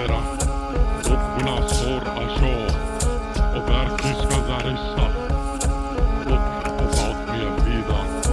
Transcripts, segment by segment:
marschera och glasor asho och verkiska zarissa och about med vida.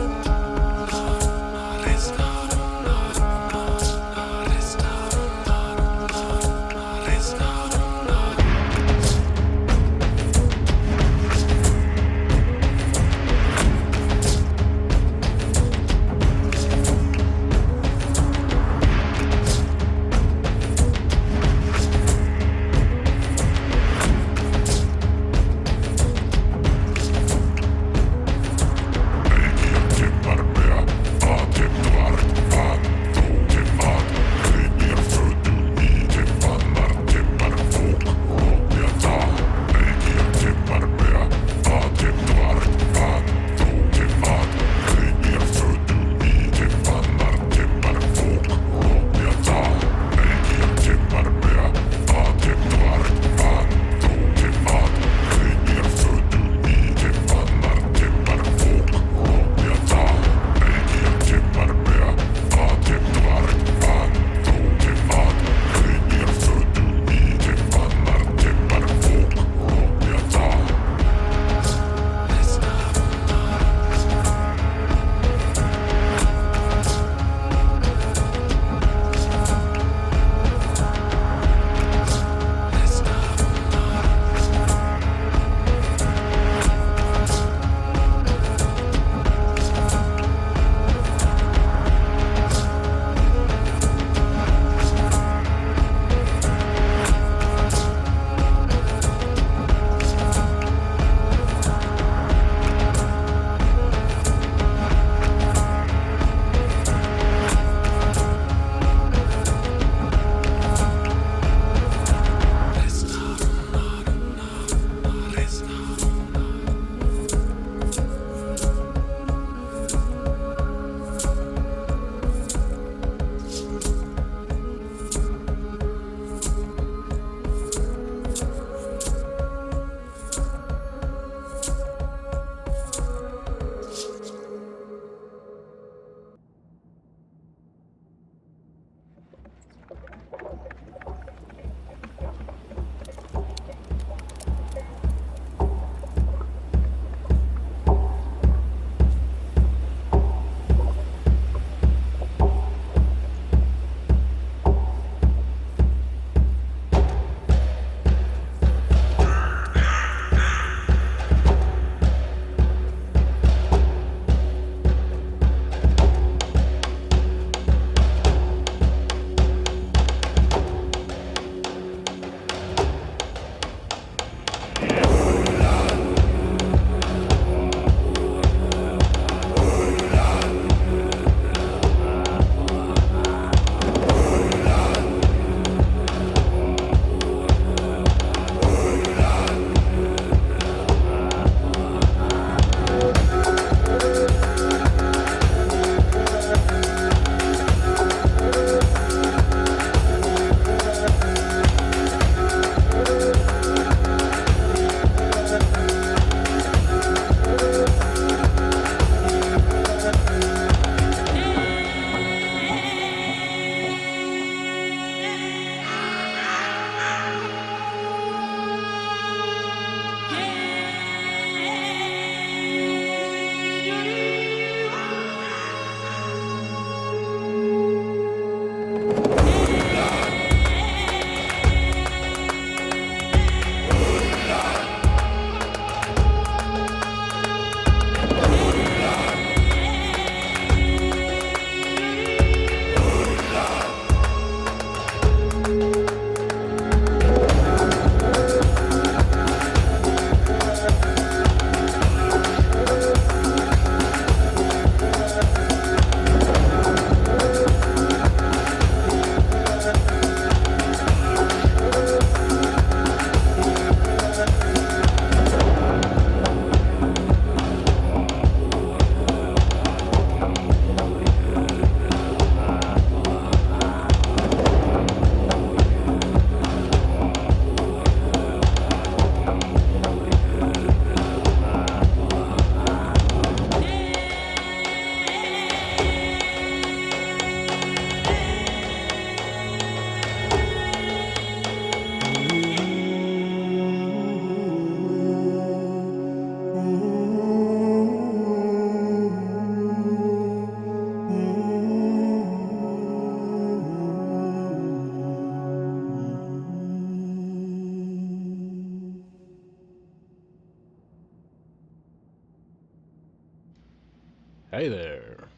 Hey there.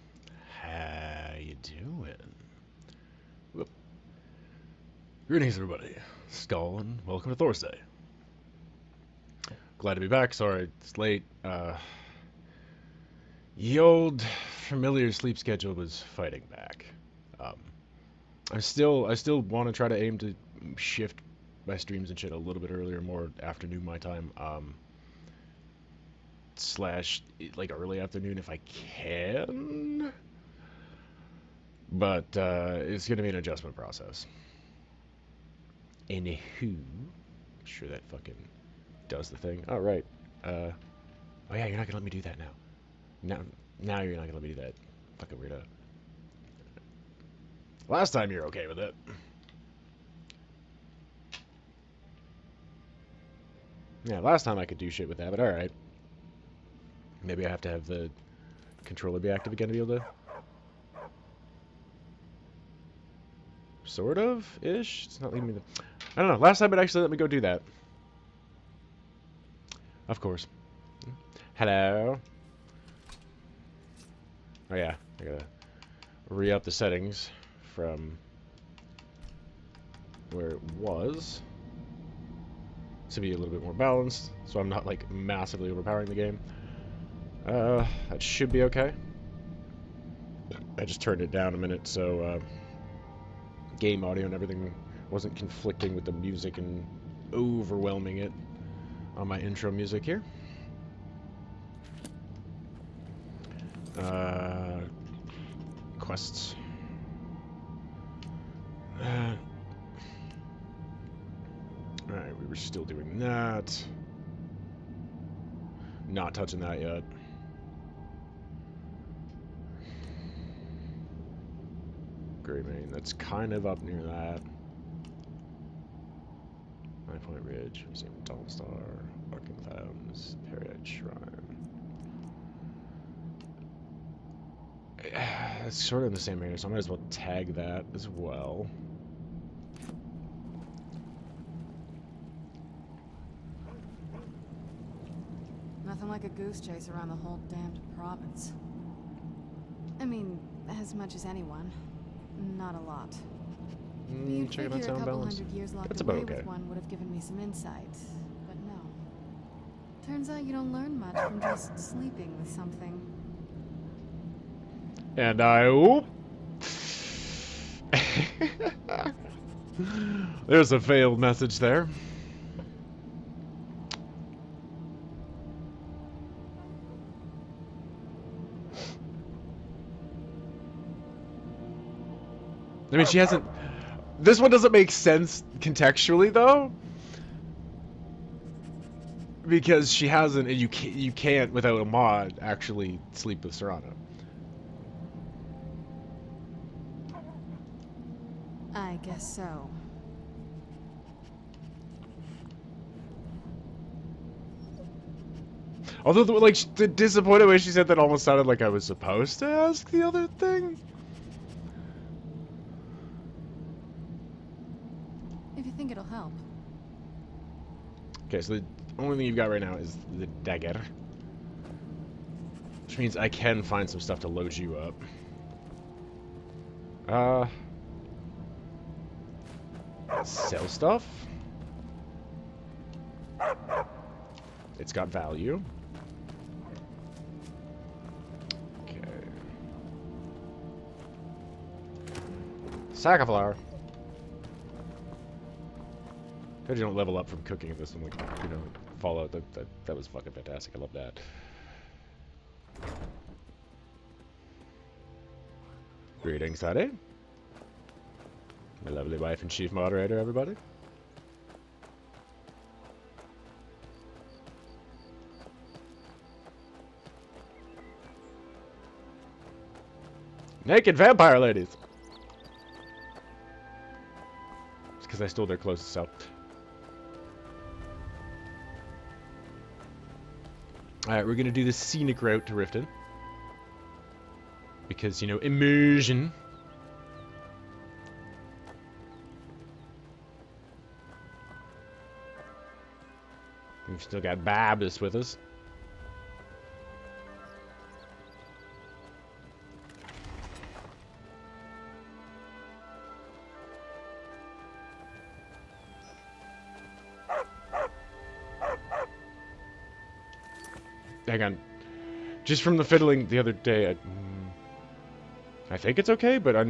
How you doing? Whoop. Greetings, everybody. Skull, and welcome to Thursday. Glad to be back. Sorry it's late. The old familiar sleep schedule was fighting back. I still want to try to aim to shift my streams and shit a little bit earlier, more afternoon my time. Slash like early afternoon if I can. But it's going to be an adjustment process. Anywho, sure that fucking does the thing. Oh, right. Oh yeah, you're not gonna let me do that now. Now you're not gonna let me do that. Fucking weirdo. Last time you're okay with it. Yeah, last time I could do shit with that, but alright. Maybe I have to have the controller be active again to be able to... Sort of? Ish? It's not leaving me the... I don't know. Last time it actually let me go do that. Of course. Hello. Oh yeah, I gotta re-up the settings from where it was to be a little bit more balanced, so I'm not like massively overpowering the game. That should be okay. I just turned it down a minute so game audio and everything wasn't conflicting with the music and overwhelming it on my intro music here. Quests. Alright, we were still doing that. Not touching that yet. Great Main, that's kind of up near that. 9 Point Ridge, Museum of Dawn Star, Arcing Clouds, Period Shrine. It's sort of in the same area, so I might as well tag that as well. Nothing like a goose chase around the whole damned province. I mean, as much as anyone. Not a lot. You'd Check it figure out, sound a couple balance. 100 years locked That's away about okay. with one would have given me some insight, but no. Turns out you don't learn much from just sleeping with something. And I... Oop. There's a failed message there. I mean, she hasn't... This one doesn't make sense contextually, though. Because she hasn't, and you can't, without a mod, actually sleep with Serana. I guess so. Although, like, the disappointed way she said that almost sounded like I was supposed to ask the other thing. If you think it'll help. Okay, so the only thing you've got right now is the dagger. Which means I can find some stuff to load you up. Sell stuff. It's got value. Okay. Sack of flour. Good you don't level up from cooking in this one, like, you know, Fallout. That was fucking fantastic. I love that. Greetings, Sadie. My lovely wife and chief moderator, everybody. Naked vampire ladies! It's because I stole their clothes, so. Alright, we're gonna do the scenic route to Riften. Because, you know, immersion. We've still got Barbas with us. hang on. Just from the fiddling the other day, I think it's okay, but I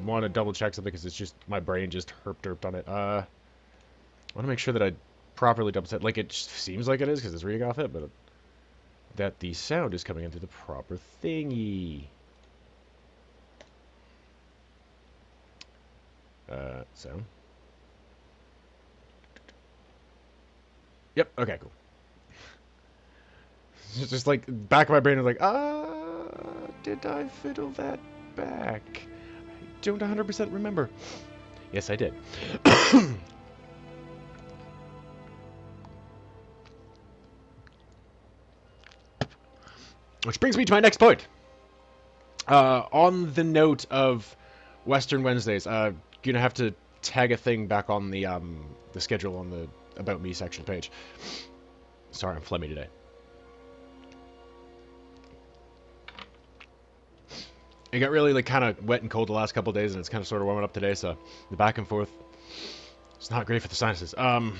want to double check something because it's just my brain just herped on it. I want to make sure that I properly double check. Like it seems like it is because it's reading off it, but that the sound is coming into the proper thingy. Sound. Yep. Okay. Cool. It's just like back of my brain is like, did I fiddle that back? I don't 100% remember. Yes, I did. Which brings me to my next point. On the note of Western Wednesdays, gonna have to tag a thing back on the schedule on the About Me section page. Sorry, I'm phlegmy today. It got really like kind of wet and cold the last couple of days, and it's kind of sort of warming up today. So the back and forth, it's not great for the sinuses. About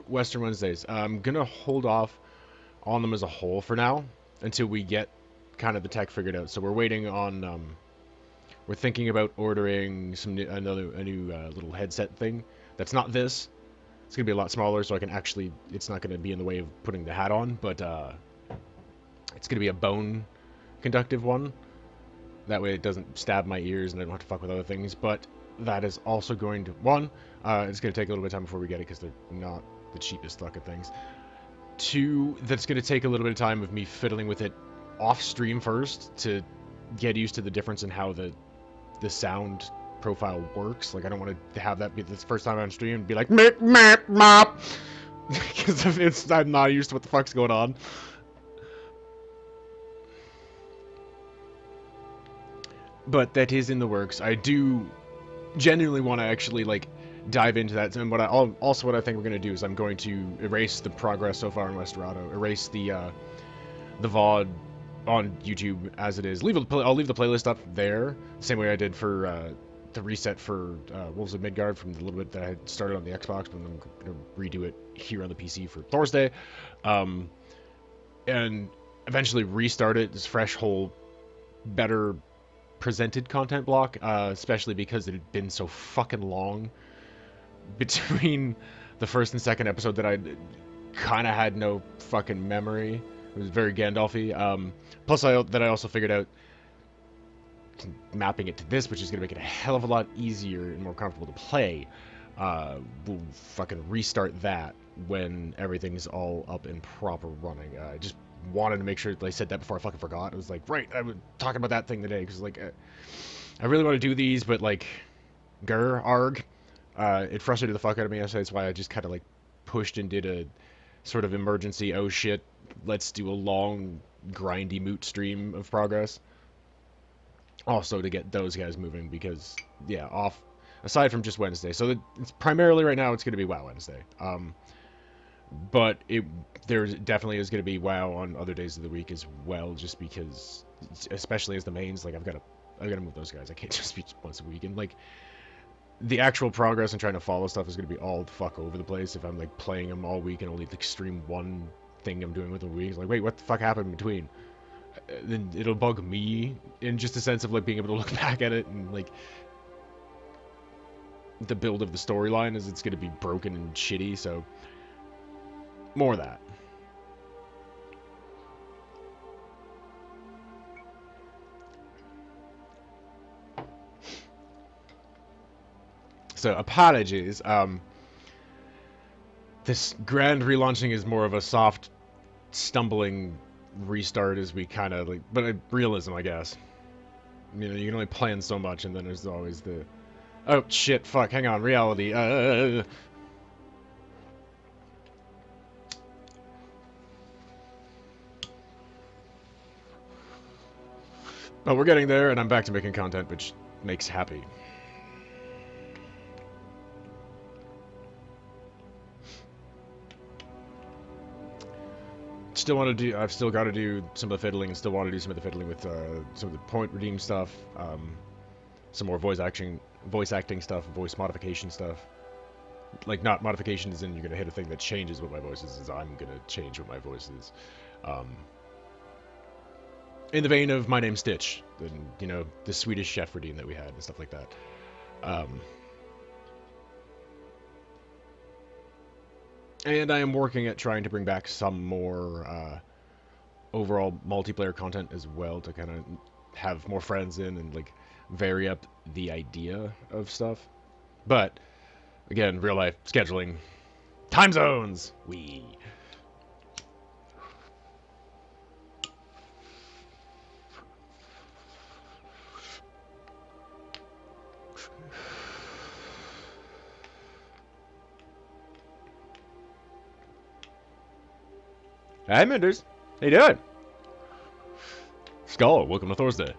Western Wednesdays, I'm gonna hold off on them as a whole for now until we get kind of the tech figured out. So we're waiting on. We're thinking about ordering a new little headset thing. That's not this. It's gonna be a lot smaller, so I can actually. It's not gonna be in the way of putting the hat on, but it's gonna be a bone conductive one. That way it doesn't stab my ears and I don't have to fuck with other things. But that is also going to it's going to take a little bit of time before we get it because they're not the cheapest fucking things. 2, that's going to take a little bit of time of me fiddling with it off stream first to get used to the difference in how the sound profile works. Like I don't want to have that be the first time on stream and be like mip map mop because I'm not used to what the fuck's going on. But that is in the works. I do genuinely want to actually like dive into that. And what I think we're going to do is I'm going to erase the progress so far in Westerado, erase the VOD on YouTube as it is. I'll leave the playlist up there, the same way I did for the reset for Wolves of Midgard from the little bit that I had started on the Xbox, but I'm going to redo it here on the PC for Thursday, and eventually restart it as fresh, whole, better presented content block, especially because it had been so fucking long between the first and second episode that I kind of had no fucking memory. It was very Gandalf-y. Plus, I also figured out mapping it to this, which is going to make it a hell of a lot easier and more comfortable to play. We'll fucking restart that when everything's all up and proper running. I just wanted to make sure that I said that before I fucking forgot. I was like, right, I was talking about that thing today, because, like, I really want to do these, but, like, it frustrated the fuck out of me yesterday. That's why I just kind of, like, pushed and did a sort of emergency, oh shit, let's do a long, grindy moot stream of progress. Also to get those guys moving, because, yeah, aside from just Wednesday. So it's primarily right now, it's going to be WoW Wednesday. But there definitely is going to be WoW on other days of the week as well, just because, especially as the mains, like, I've got to move those guys. I can't just be once a week. And, like, the actual progress and trying to follow stuff is going to be all the fuck over the place if I'm, like, playing them all week and only, like, stream one thing I'm doing with them a week. It's like, wait, what the fuck happened in between? Then it'll bug me in just a sense of, like, being able to look back at it and, like, the build of the storyline is it's going to be broken and shitty, so more of that. So, apologies. This grand relaunching is more of a soft, stumbling restart as we kind of, like, but realism, I guess. You know, you can only plan so much, and then there's always the, oh, shit, fuck, hang on, reality. But we're getting there, and I'm back to making content, which makes happy. I've still got to do some of the fiddling, and still want to do some of the fiddling with some of the point redeem stuff, some more voice acting stuff, voice modification stuff. Like, not modifications and you're going to hit a thing that changes what my voice is I'm going to change what my voice is. In the vein of My Name's Stitch, and, you know, the Swedish chef routine that we had and stuff like that. And I am working at trying to bring back some more overall multiplayer content as well to kind of have more friends in and, like, vary up the idea of stuff. But, again, real life, scheduling, time zones, Hi, Menders. How you doing? Skull, welcome to Thursday.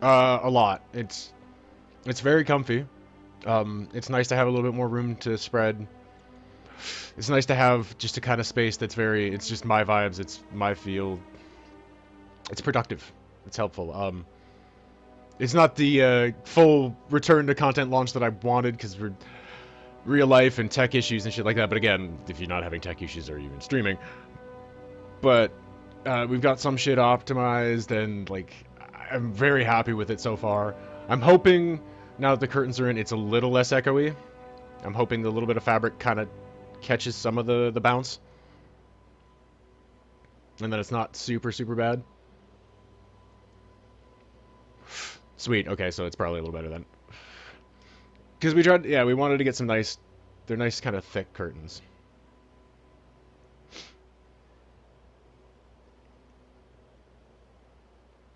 A lot. It's very comfy. It's nice to have a little bit more room to spread. It's nice to have just a kind of space that's very, it's just my vibes, it's my feel. It's productive. It's helpful. It's not the full return to content launch that I wanted because we're real life and tech issues and shit like that. But again, if you're not having tech issues or even streaming. But we've got some shit optimized and, like, I'm very happy with it so far. I'm hoping, now that the curtains are in, it's a little less echoey. I'm hoping the little bit of fabric kind of catches some of the bounce. And then it's not super, super bad. Sweet, okay, so it's probably a little better then. Because we tried, yeah, we wanted to get some nice, they're nice kind of thick curtains.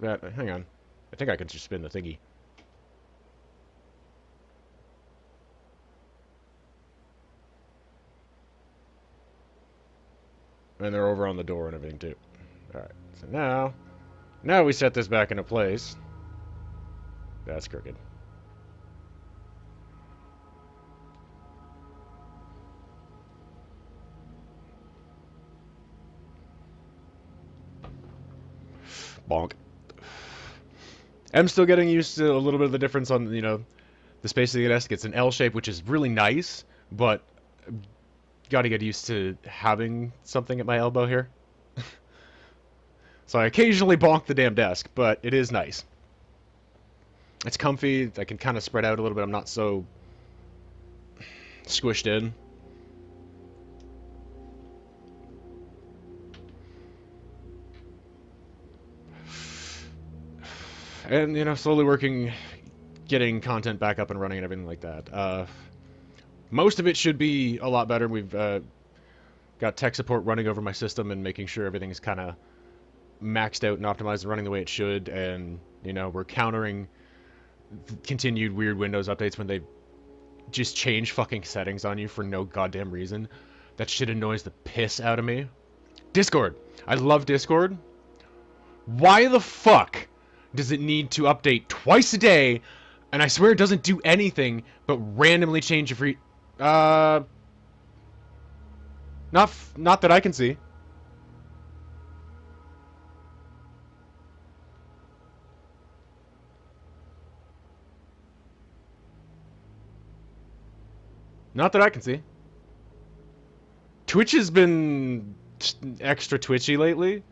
Hang on. I think I could just spin the thingy. And they're over on the door and everything too. Alright, so now we set this back into place. That's crooked. Bonk. I'm still getting used to a little bit of the difference on, you know, the space of the desk. It's an L shape, which is really nice, but got to get used to having something at my elbow here. So I occasionally bonk the damn desk, but it is nice. It's comfy. I can kind of spread out a little bit. I'm not so squished in. And, you know, slowly working, getting content back up and running and everything like that. Most of it should be a lot better. We've got tech support running over my system and making sure everything's kind of maxed out and optimized and running the way it should. And, you know, we're countering continued weird Windows updates when they just change fucking settings on you for no goddamn reason. That shit annoys the piss out of me. Discord. I love Discord. Why the fuck does it need to update twice a day, and I swear it doesn't do anything but randomly change your free... Not that I can see. Not that I can see. Twitch has been extra twitchy lately.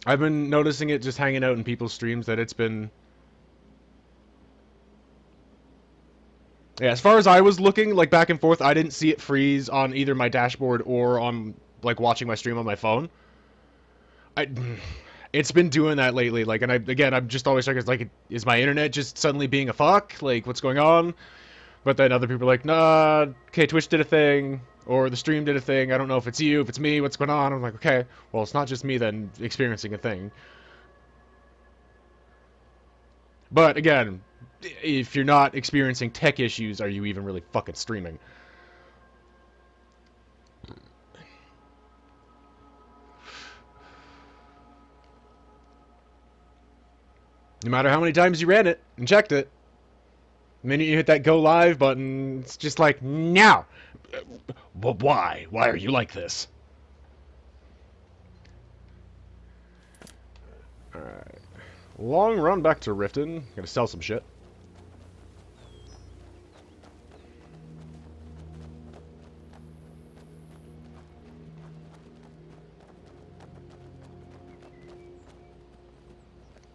I've been noticing it just hanging out in people's streams that it's been... Yeah, as far as I was looking, like, back and forth, I didn't see it freeze on either my dashboard or on, like, watching my stream on my phone. It's been doing that lately, like, and I'm just always checking, like, is my internet just suddenly being a fuck? Like, what's going on? But then other people are like, nah, okay, Twitch did a thing, or the stream did a thing, I don't know if it's you, if it's me, what's going on? I'm like, okay, well, it's not just me then experiencing a thing. But again, if you're not experiencing tech issues, are you even really fucking streaming? No matter how many times you ran it and checked it, the minute you hit that go live button, it's just like, no! But why? Why are you like this? Alright. Long run back to Riften. Gonna sell some shit.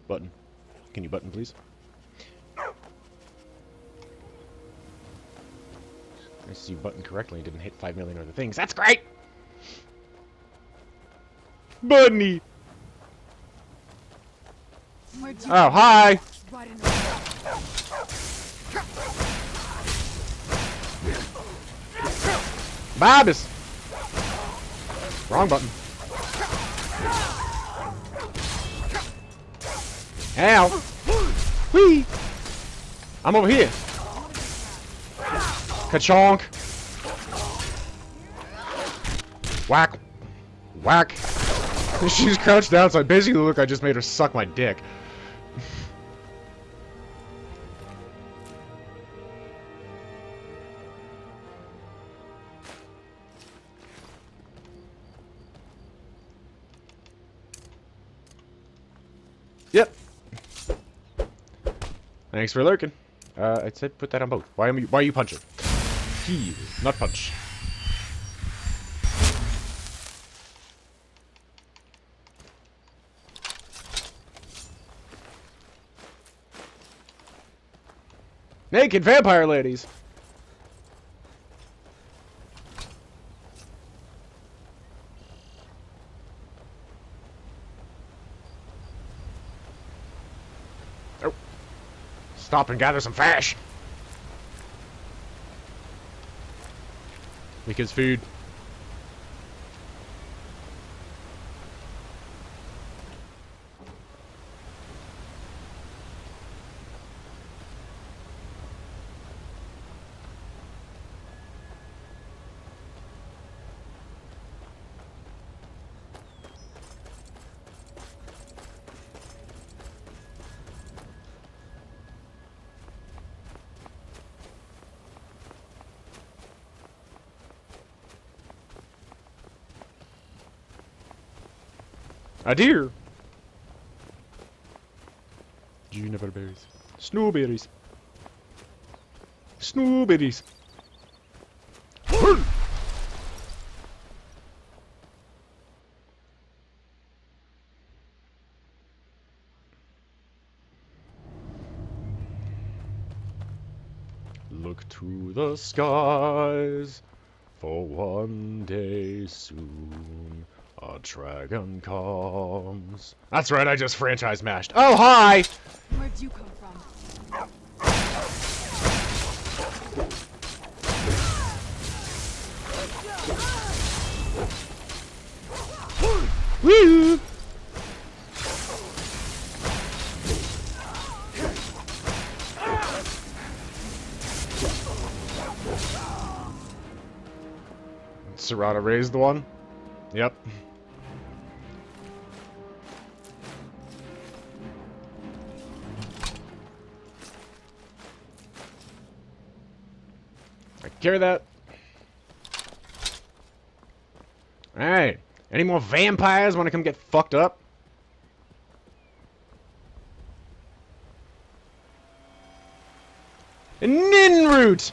Button. Can you button, please? I see you button correctly. Didn't hit 5 million other things. That's great! Bunny! Oh, hi! Barbas! Wrong button. Ow! Whee! I'm over here. Ka-chonk! Whack! Whack! She's crouched down, so I basically look I just made her suck my dick. Yep. Thanks for lurking. I said put that on both. Why are you punching? Heal, not punch. Naked vampire ladies. Oh. Stop and gather some fish. Because food. A deer. Juniper berries. Snowberries. Snowberries. Look to the skies, for one day soon a dragon comes. That's right, I just franchise mashed. Oh, hi! Where'd you come from? Woo! Serana raised the one. Yep. I carry that. Alright. Any more vampires want to come get fucked up? Ninroot!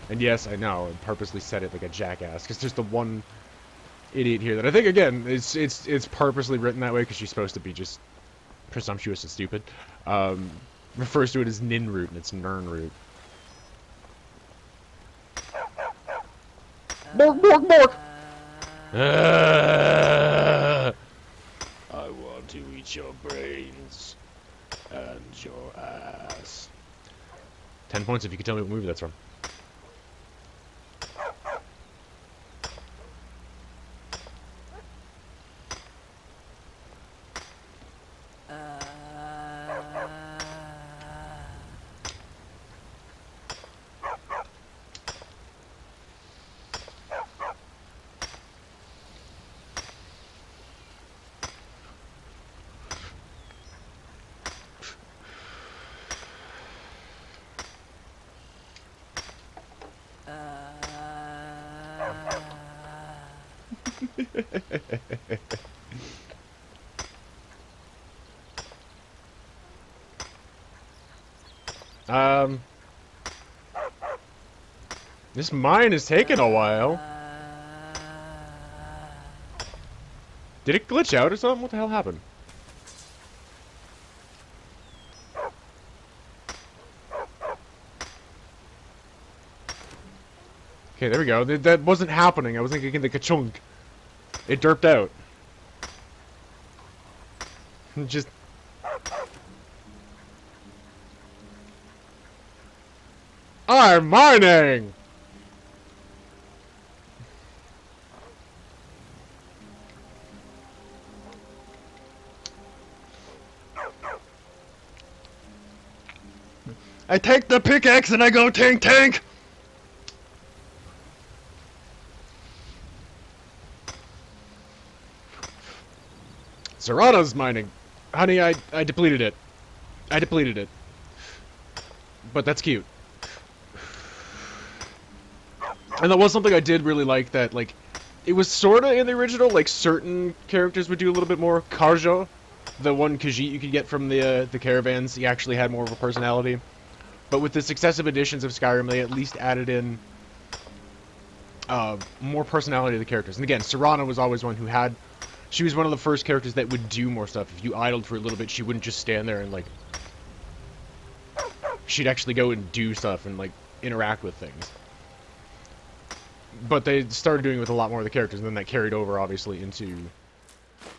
And yes, I know, I purposely said it like a jackass, because there's the one idiot here that I think, again, it's purposely written that way because she's supposed to be just presumptuous and stupid. Refers to it as Ninroot, and it's Nernroot. Bork, bork, bork! I want to eat your brains and your ass. 10 points if you can tell me what movie that's from. This mine is taking a while. Did it glitch out or something? What the hell happened? Okay, there we go. That wasn't happening. I was thinking the ka-chunk. It derped out. Just... I'm mining! I take the pickaxe and I go tank tank! Serana's mining. Honey, I depleted it. I depleted it. But that's cute. And that was something I did really like, that, like, it was sorta in the original, like, certain characters would do a little bit more. Karja, the one Khajiit you could get from the caravans, he actually had more of a personality. But with the successive editions of Skyrim, they at least added in more personality to the characters. And again, Serana was always one who had... She was one of the first characters that would do more stuff. If you idled for a little bit, she wouldn't just stand there and, like... She'd actually go and do stuff and, like, interact with things. But they started doing it with a lot more of the characters, and then that carried over, obviously, into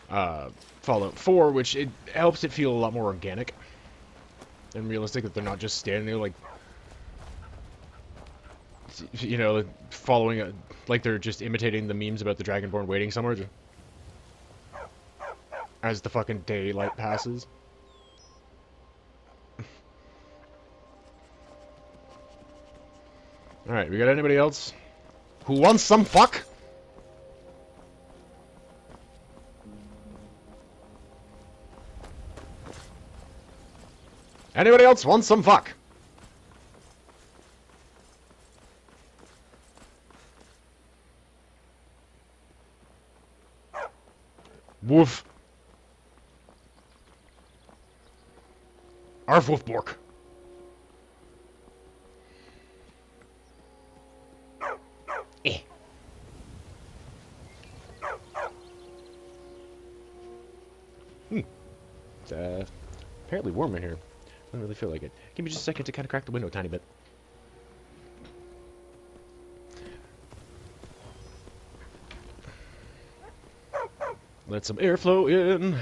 Fallout 4, which it helps it feel a lot more organic and realistic, that they're not just standing there, like, you know, following, like they're just imitating the memes about the Dragonborn waiting somewhere as the fucking daylight passes. Alright, we got anybody else who wants some fuck? Anybody else want some fuck? Woof. Arf woof bork. Eh. It's apparently warm in here. I don't really feel like it. Give me just a second to kind of crack the window a tiny bit. Let some airflow in.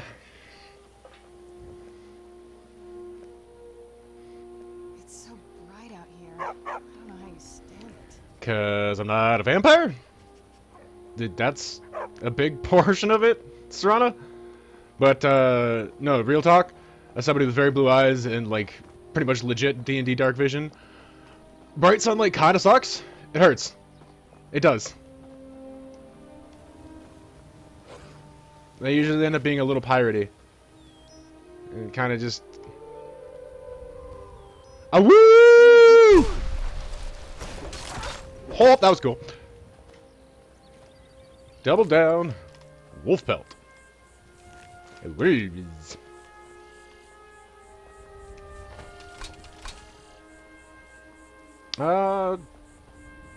It's so bright out here. I don't know how you stand it. 'Cause I'm not a vampire? That's a big portion of it, Serana. But, no, real talk. As somebody with very blue eyes and, like, pretty much legit D&D dark vision, bright sunlight kinda sucks. It hurts. It does. They usually end up being a little piratey. And kinda just... Ah, woo! Oh, that was cool. Double down. Wolf pelt. Whiz.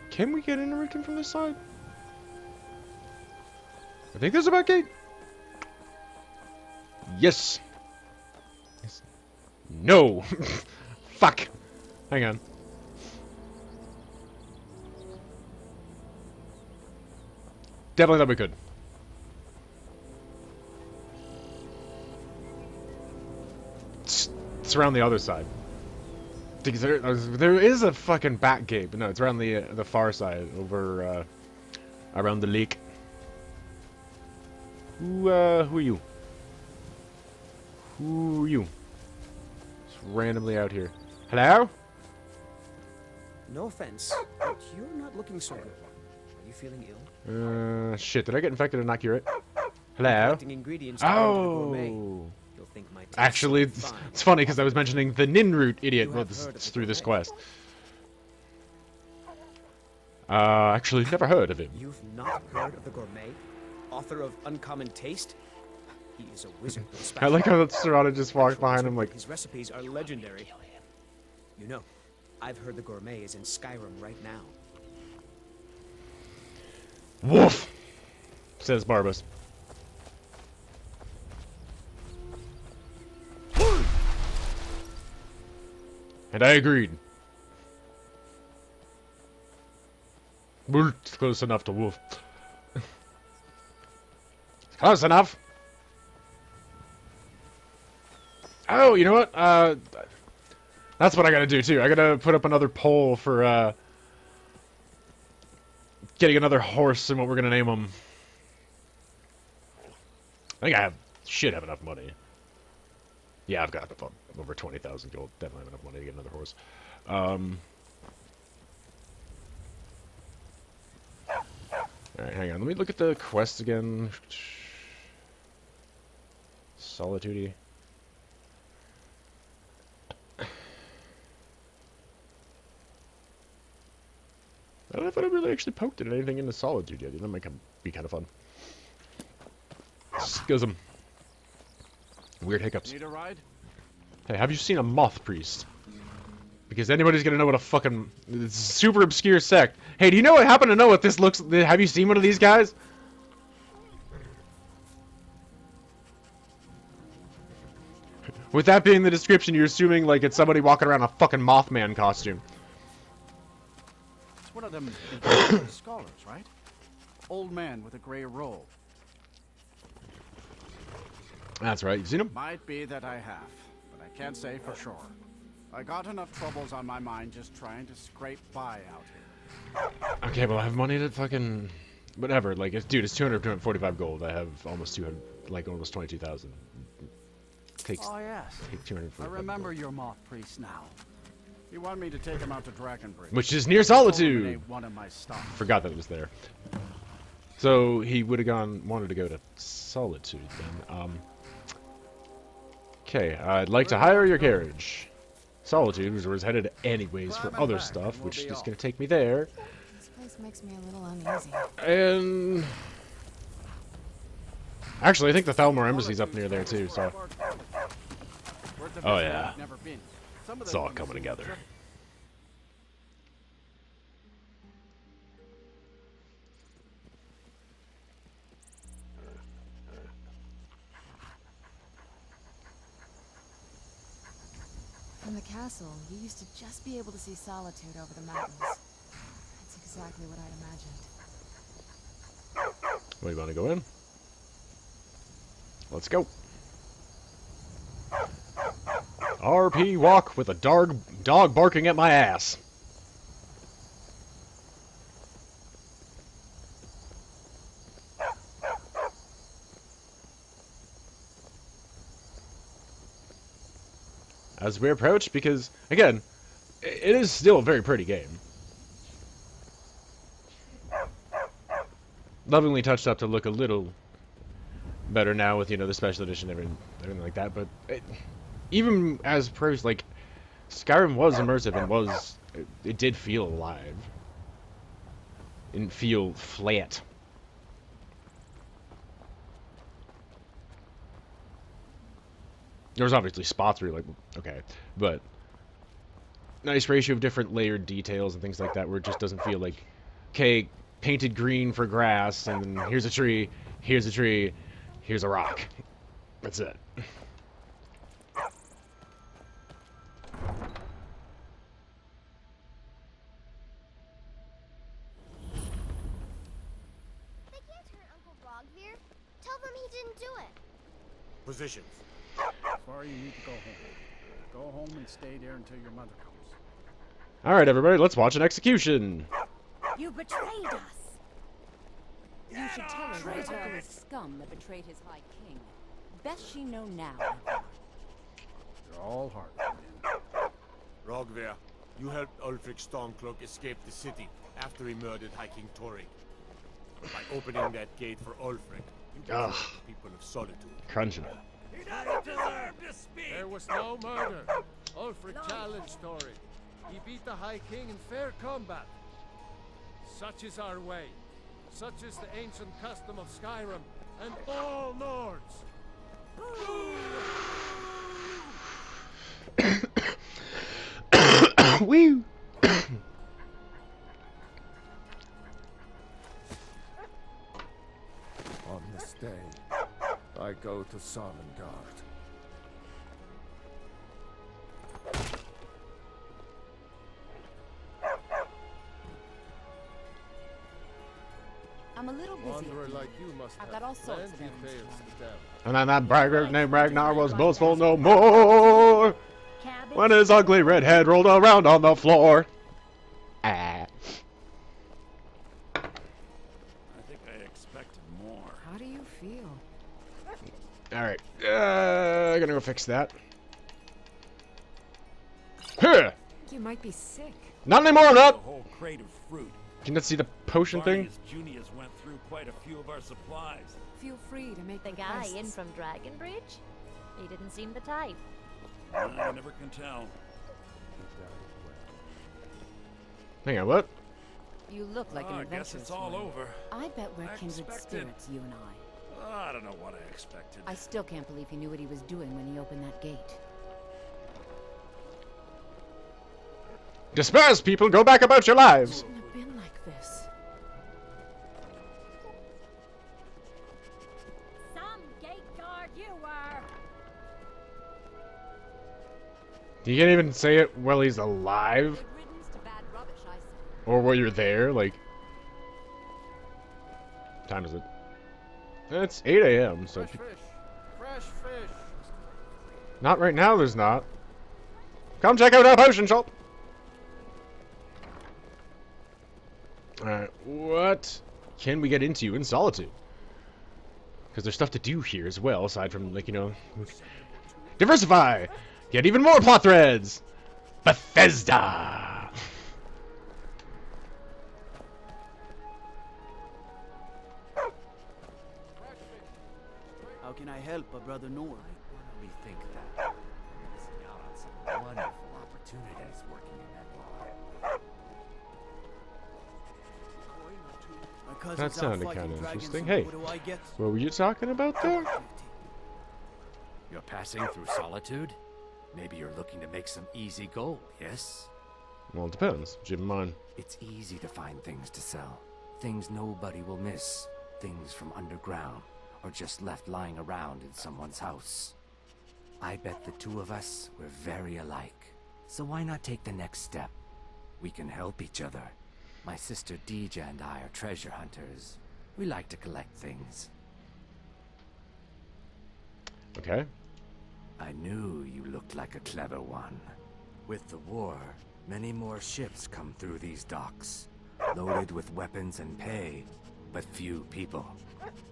Can we get into Rickon from this side? I think there's a back gate. Yes. Yes. No. Fuck. Hang on. Definitely thought we could. It's around the other side. There is a fucking back gate, but no, it's around the far side, over around the lake. Who are you? Who are you? Just randomly out here. Hello? No offense, but you're not looking so good. Are you feeling ill? Shit, did I get infected and not cure it? Hello? Ingredients Oh! You'll think my taste Actually, is fine. it's funny because I was mentioning the Ninroot idiot You well, have this, heard of through this the quest. Actually, never heard of him. You've not heard of the gourmet? author of Uncommon Taste. He is a wizard with I like how that Serana just walked behind him like... His recipes are legendary. You know, I've heard the gourmet is in Skyrim right now. Woof! Says Barbas. And I agreed. It's close enough to woof. Close enough. Oh, you know what? That's what I gotta do too. I gotta put up another poll for getting another horse and what we're gonna name him. I think I should have enough money. Yeah, I've got over 20,000 gold. Definitely have enough money to get another horse. Alright, hang on. Let me look at the quest again. Solitude. I don't know if I really actually poked at anything in the Solitude yet. That might be kind of fun. Schism. Weird hiccups. Need a ride? Hey, have you seen a moth priest? Because anybody's gonna know what a fucking super obscure sect. Hey, do you know what happen to know what this looks? Have you seen one of these guys? With that being the description, you're assuming like it's somebody walking around in a fucking Mothman costume. It's one of them scholars, right? Old man with a gray robe. That's right. You seen him? Might be that I have, but I can't say for sure. I got enough troubles on my mind just trying to scrape by out here. Okay, well I have money to fucking whatever. Like, dude, it's 245 gold. I have almost 200, like almost 22,000. Takes. Oh yes. Take 245. I remember your moth priest now. You want me to take him out to Dragonbridge, Which is near Solitude. One of my stock. Forgot that it was there. So he would have wanted to go to Solitude then. Okay, I'd like to hire your carriage. Solitude was headed anyways for other stuff, which is going to take me there. This place makes me a little uneasy. And actually, I think the Thalmor Embassy's up near there too. So, oh yeah, it's all coming together. From the castle, you used to just be able to see Solitude over the mountains. That's exactly what I'd imagined. Well, you want to go in? Let's go. RP walk with a dog barking at my ass. As we approach, because, again, it is still a very pretty game. Lovingly touched up to look a little better now with, you know, the special edition and everything like that, but even as pros, like, Skyrim was immersive and it did feel alive. It didn't feel flat. There was obviously spots where you're like, okay, but nice ratio of different layered details and things like that where it just doesn't feel like, okay, painted green for grass, and then here's a tree, here's a rock. That's it. They can't hurt Uncle Rogvir. Tell them he didn't do it. Positions. Sorry, you need to go home. Go home and stay there until your mother comes. Alright, everybody, let's watch an execution. You betrayed us! You should tell her what happened with scum that betrayed his high king. Best she know now. You're all hard. Rogvir, you helped Ulfric Stormcloak escape the city after he murdered High King Torrik. By opening that gate for Ulfric, you betrayed the people of Solitude. Crunching. He doesn't deserve to speak! There was no murder. Ulfric challenged Torrik. He beat the High King in fair combat. Such is our way. Such is the ancient custom of Skyrim and all Nords. Woo! On this day, I go to Sovngarde. I'm a little busy. Wanderer like you must I've have got all sorts of plenty errands to tales run. to tell. And then that bragger named Ragnar was boastful no more. When his ugly red head rolled around on the floor. Ah. I think I expected more. How do you feel? Alright. Gonna go fix that. Huh. You might be sick. Not anymore, I'm A not! whole crate of fruit. Can you see the potion thing? Junius went through quite a few of our supplies. Feel free to make The guy in requests. from Dragonbridge? He didn't seem the type. I never can tell. Hang on, what? You look like an I adventurous guess it's all one. over. I bet we're I kindred expected- spirits, you and I. I don't know what I expected. I still can't believe he knew what he was doing when he opened that gate. Disperse, people! Go back about your lives! Shouldn't have been like this. Some gate guard you were! You can't even say it while he's alive? Good riddance to bad rubbish, I say. Or while you're there, like... What time is it? It's 8 a.m., so... Fresh fish. Fresh fish. Not right now, there's not. Come check out our potion shop! Alright, what can we get into in Solitude? Because there's stuff to do here as well, aside from, like, you know... Diversify! Get even more plot threads! Bethesda! How can I help a brother Nord? We think that we're missing out on some wonderful opportunities working in that bar. My cousin's That out sounded fighting kinda dragons, interesting. so Hey. what do I get? What were you talking about there? You're passing through Solitude? Maybe you're looking to make some easy gold, yes? Well, it depends. Keep in mind. It's easy to find things to sell. Things nobody will miss. Things from underground, or just left lying around in someone's house. I bet the two of us were very alike. So why not take the next step? We can help each other. My sister Deja and I are treasure hunters. We like to collect things. Okay. I knew you looked like a clever one. With the war, many more ships come through these docks, loaded with weapons and pay, but few people.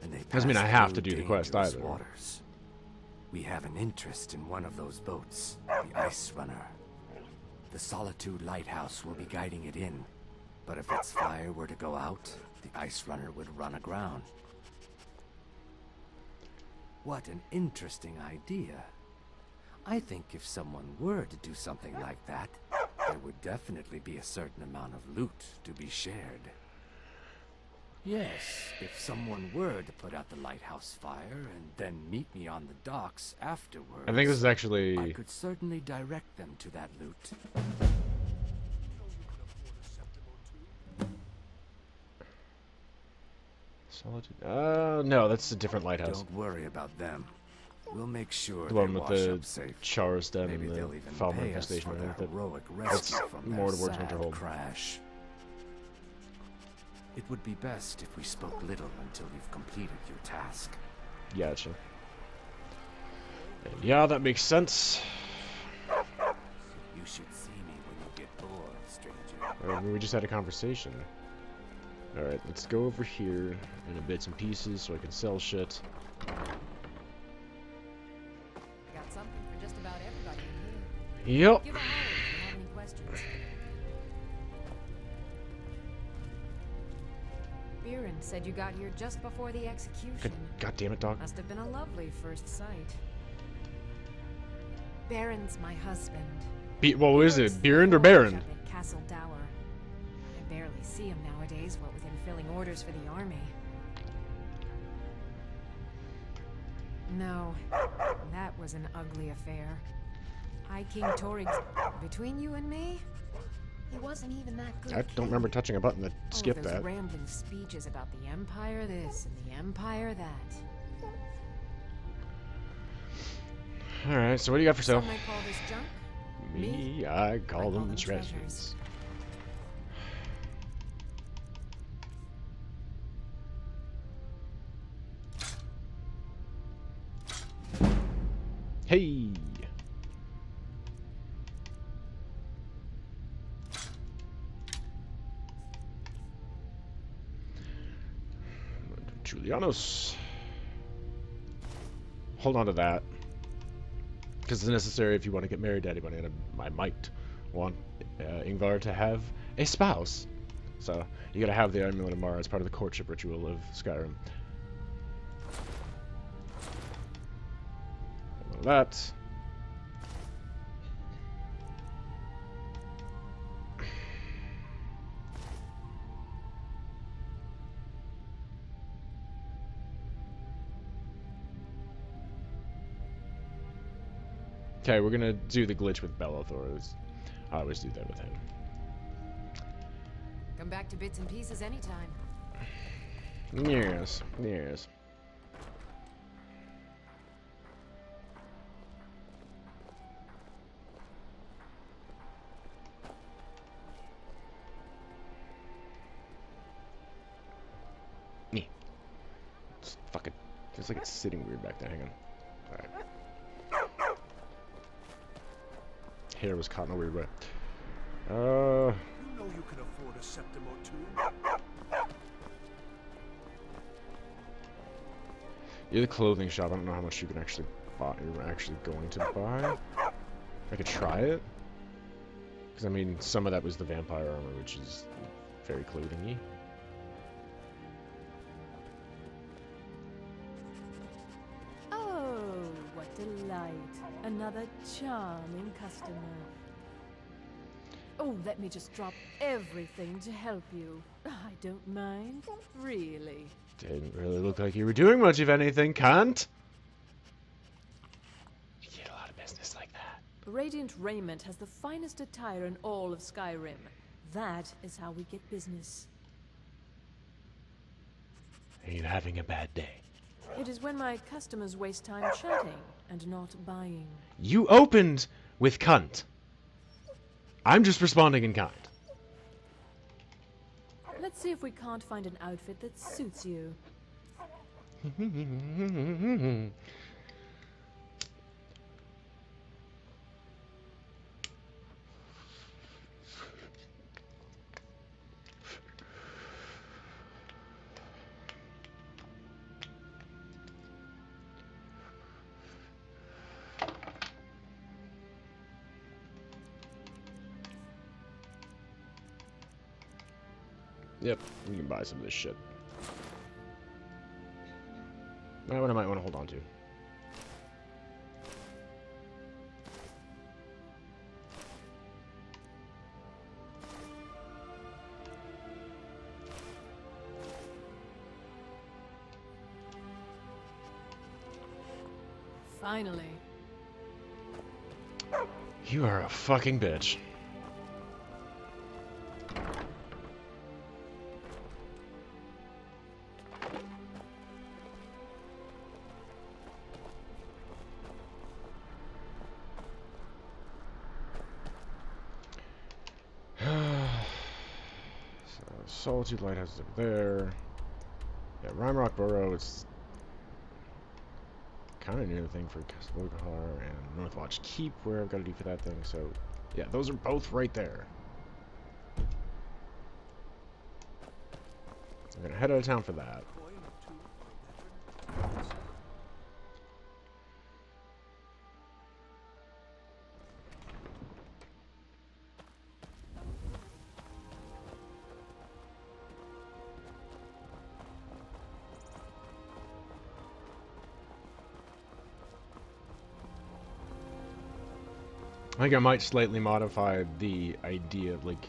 And they Doesn't mean pass I have through to do the quest dangerous either. waters. We have an interest in one of those boats, the Ice Runner. The Solitude Lighthouse will be guiding it in, but if its fire were to go out, the Ice Runner would run aground. What an interesting idea. I think if someone were to do something like that, there would definitely be a certain amount of loot to be shared. Yes, if someone were to put out the lighthouse fire and then meet me on the docks afterwards, I think this is actually... I could certainly direct them to that loot. Solitude? No, that's a different lighthouse. Don't worry about them. We'll make sure The they one with wash the up safe. Char's Den Maybe and they'll the even Falmer pay us infestation. for I their think heroic that's rescue from more their towards sad Winterhold. crash. It would be best if we spoke little until you've completed your task. Gotcha. And yeah, that makes sense. You should see me when you get bored, stranger. We just had a conversation. Alright, let's go over here in bits and pieces so I can sell shit. I got something for just about everybody in here. Yep. Give a holler if you have any questions. Biren said you got here just before the execution. God damn it, dog. Must have been a lovely first sight. Baron's my husband. What is it? Biren's Beerend or the Baron? Lord of Castle Dower. barely see him nowadays, what with him filling orders for the army. No, that was an ugly affair. High King Torig's... Between you and me, he wasn't even that good. I don't remember touching a button to skip All those that. rambling speeches about the Empire this and the Empire that. Alright, so what do you got for sale? Some might call this junk. Me, I call them treasures. Hey! Julianos. Hold on to that. Because it's necessary if you want to get married to anybody, and I might want Ingvar to have a spouse. So, you gotta have the Amulet of Mara as part of the courtship ritual of Skyrim. That. Okay, we're gonna do the glitch with Bellathor. I always do that with him. Come back to bits and pieces anytime. Yes, yes. It's fucking... Feels like it's sitting weird back there. Hang on. Alright. Hair was caught in a weird way. You know you can afford a septim or two. Yeah, the clothing shop. I don't know how much you can actually buy. You're actually going to buy. I could try it. Because I mean, some of that was the vampire armor, which is very clothing-y. Oh, what delight. Another charming customer. Oh, let me just drop everything to help you. I don't mind, really. Didn't really look like you were doing much, if anything, cunt. You get a lot of business like that. Radiant Raiment has the finest attire in all of Skyrim. That is how we get business. Are you having a bad day? It is when my customers waste time chatting and not buying. You opened with cunt. I'm just responding in kind. Let's see if we can't find an outfit that suits you. Yep, we can buy some of this shit. That one I might want to hold on to. Finally. You are a fucking bitch. Solitude Lighthouse is over there. Yeah, Rhymerock Burrow is kind of near the thing for Casablanca and Northwatch Keep, where I've got to do for that thing. So, yeah, those are both right there. I'm gonna head out of town for that. I think I might slightly modify the idea of, like,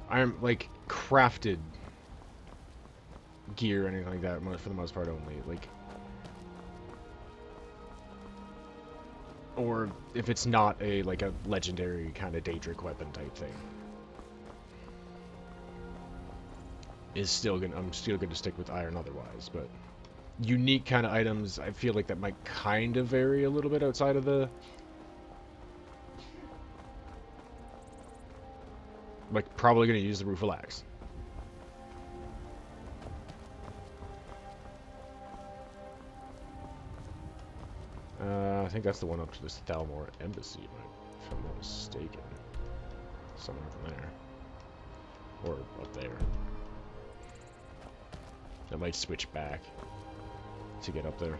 iron, like, crafted gear or anything like that, for the most part only. Like, or if it's not a, like, a legendary kind of Daedric weapon type thing. I'm still gonna stick with iron otherwise, but unique kind of items, I feel like that might kind of vary a little bit outside of the... Like, probably gonna use the Rueful Axe. I think that's the one up to this Thalmor Embassy, if I'm not mistaken. Somewhere up there. Or up there. I might switch back to get up there.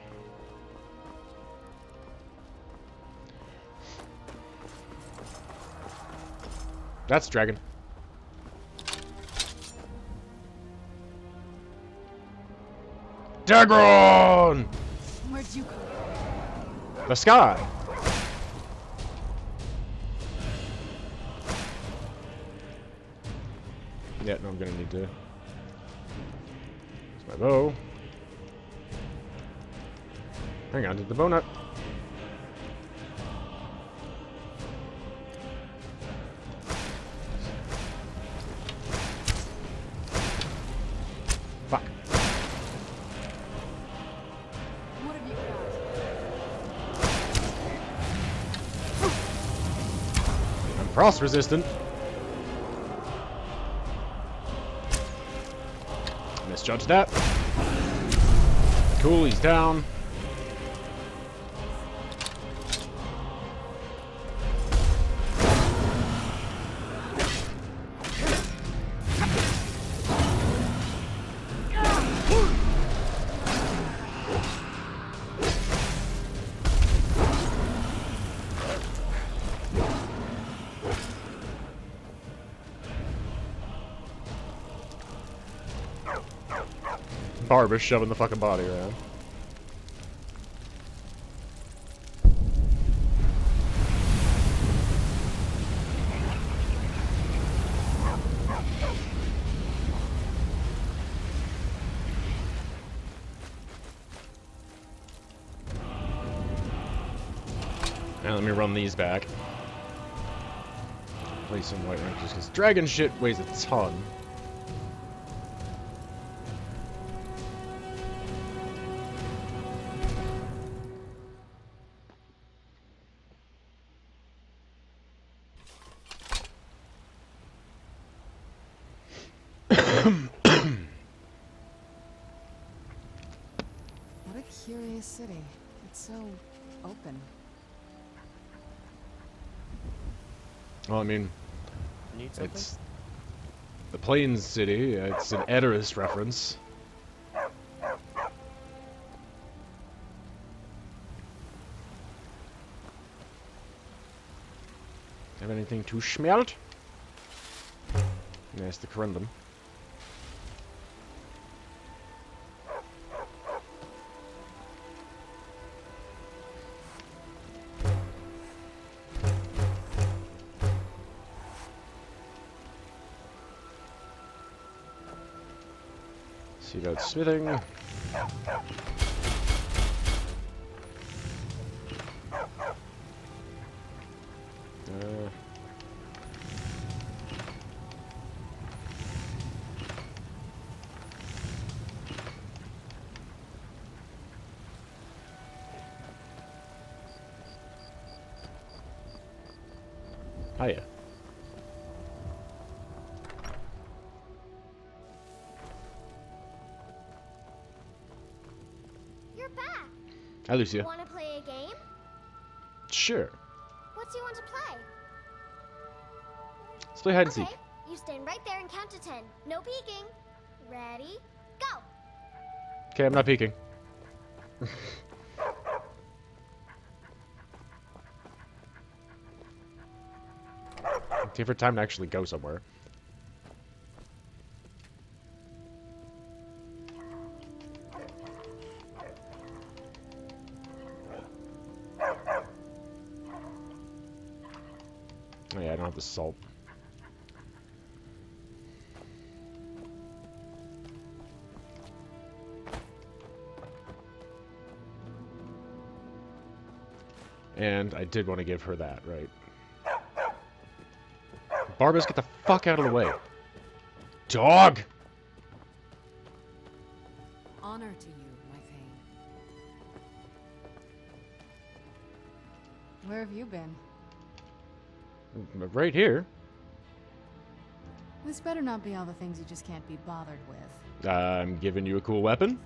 That's dragon. Dagron! Where'd you come from? The sky. Yeah, no, I'm gonna need to. My bow. Hang on, did the bow not? Fuck. What have you got? I'm frost resistant. Misjudged that. Cool, he's down. Barbas shoving the fucking body around. Now let me run these back. Play some white ranks because dragon shit weighs a ton. What a curious city. It's so open. Well, I mean, Need something? it's the Plains City. It's an Edoras reference. Have anything to smelt? Yes, the corundum. See about smithing. Hiya. You're back. Hi, Lucia. Want to play a game? Sure. What do you want to play? Let's play hide and seek. Okay, you stand right there and count to 10. No peeking. Ready? Go. Okay, I'm not peeking. Take for time to actually go somewhere. Oh yeah, I don't have the salt. And I did want to give her that, right? Barbas, get the fuck out of the way. Dog! Honor to you, my Thane. Where have you been? Right here. This better not be all the things you just can't be bothered with. I'm giving you a cool weapon.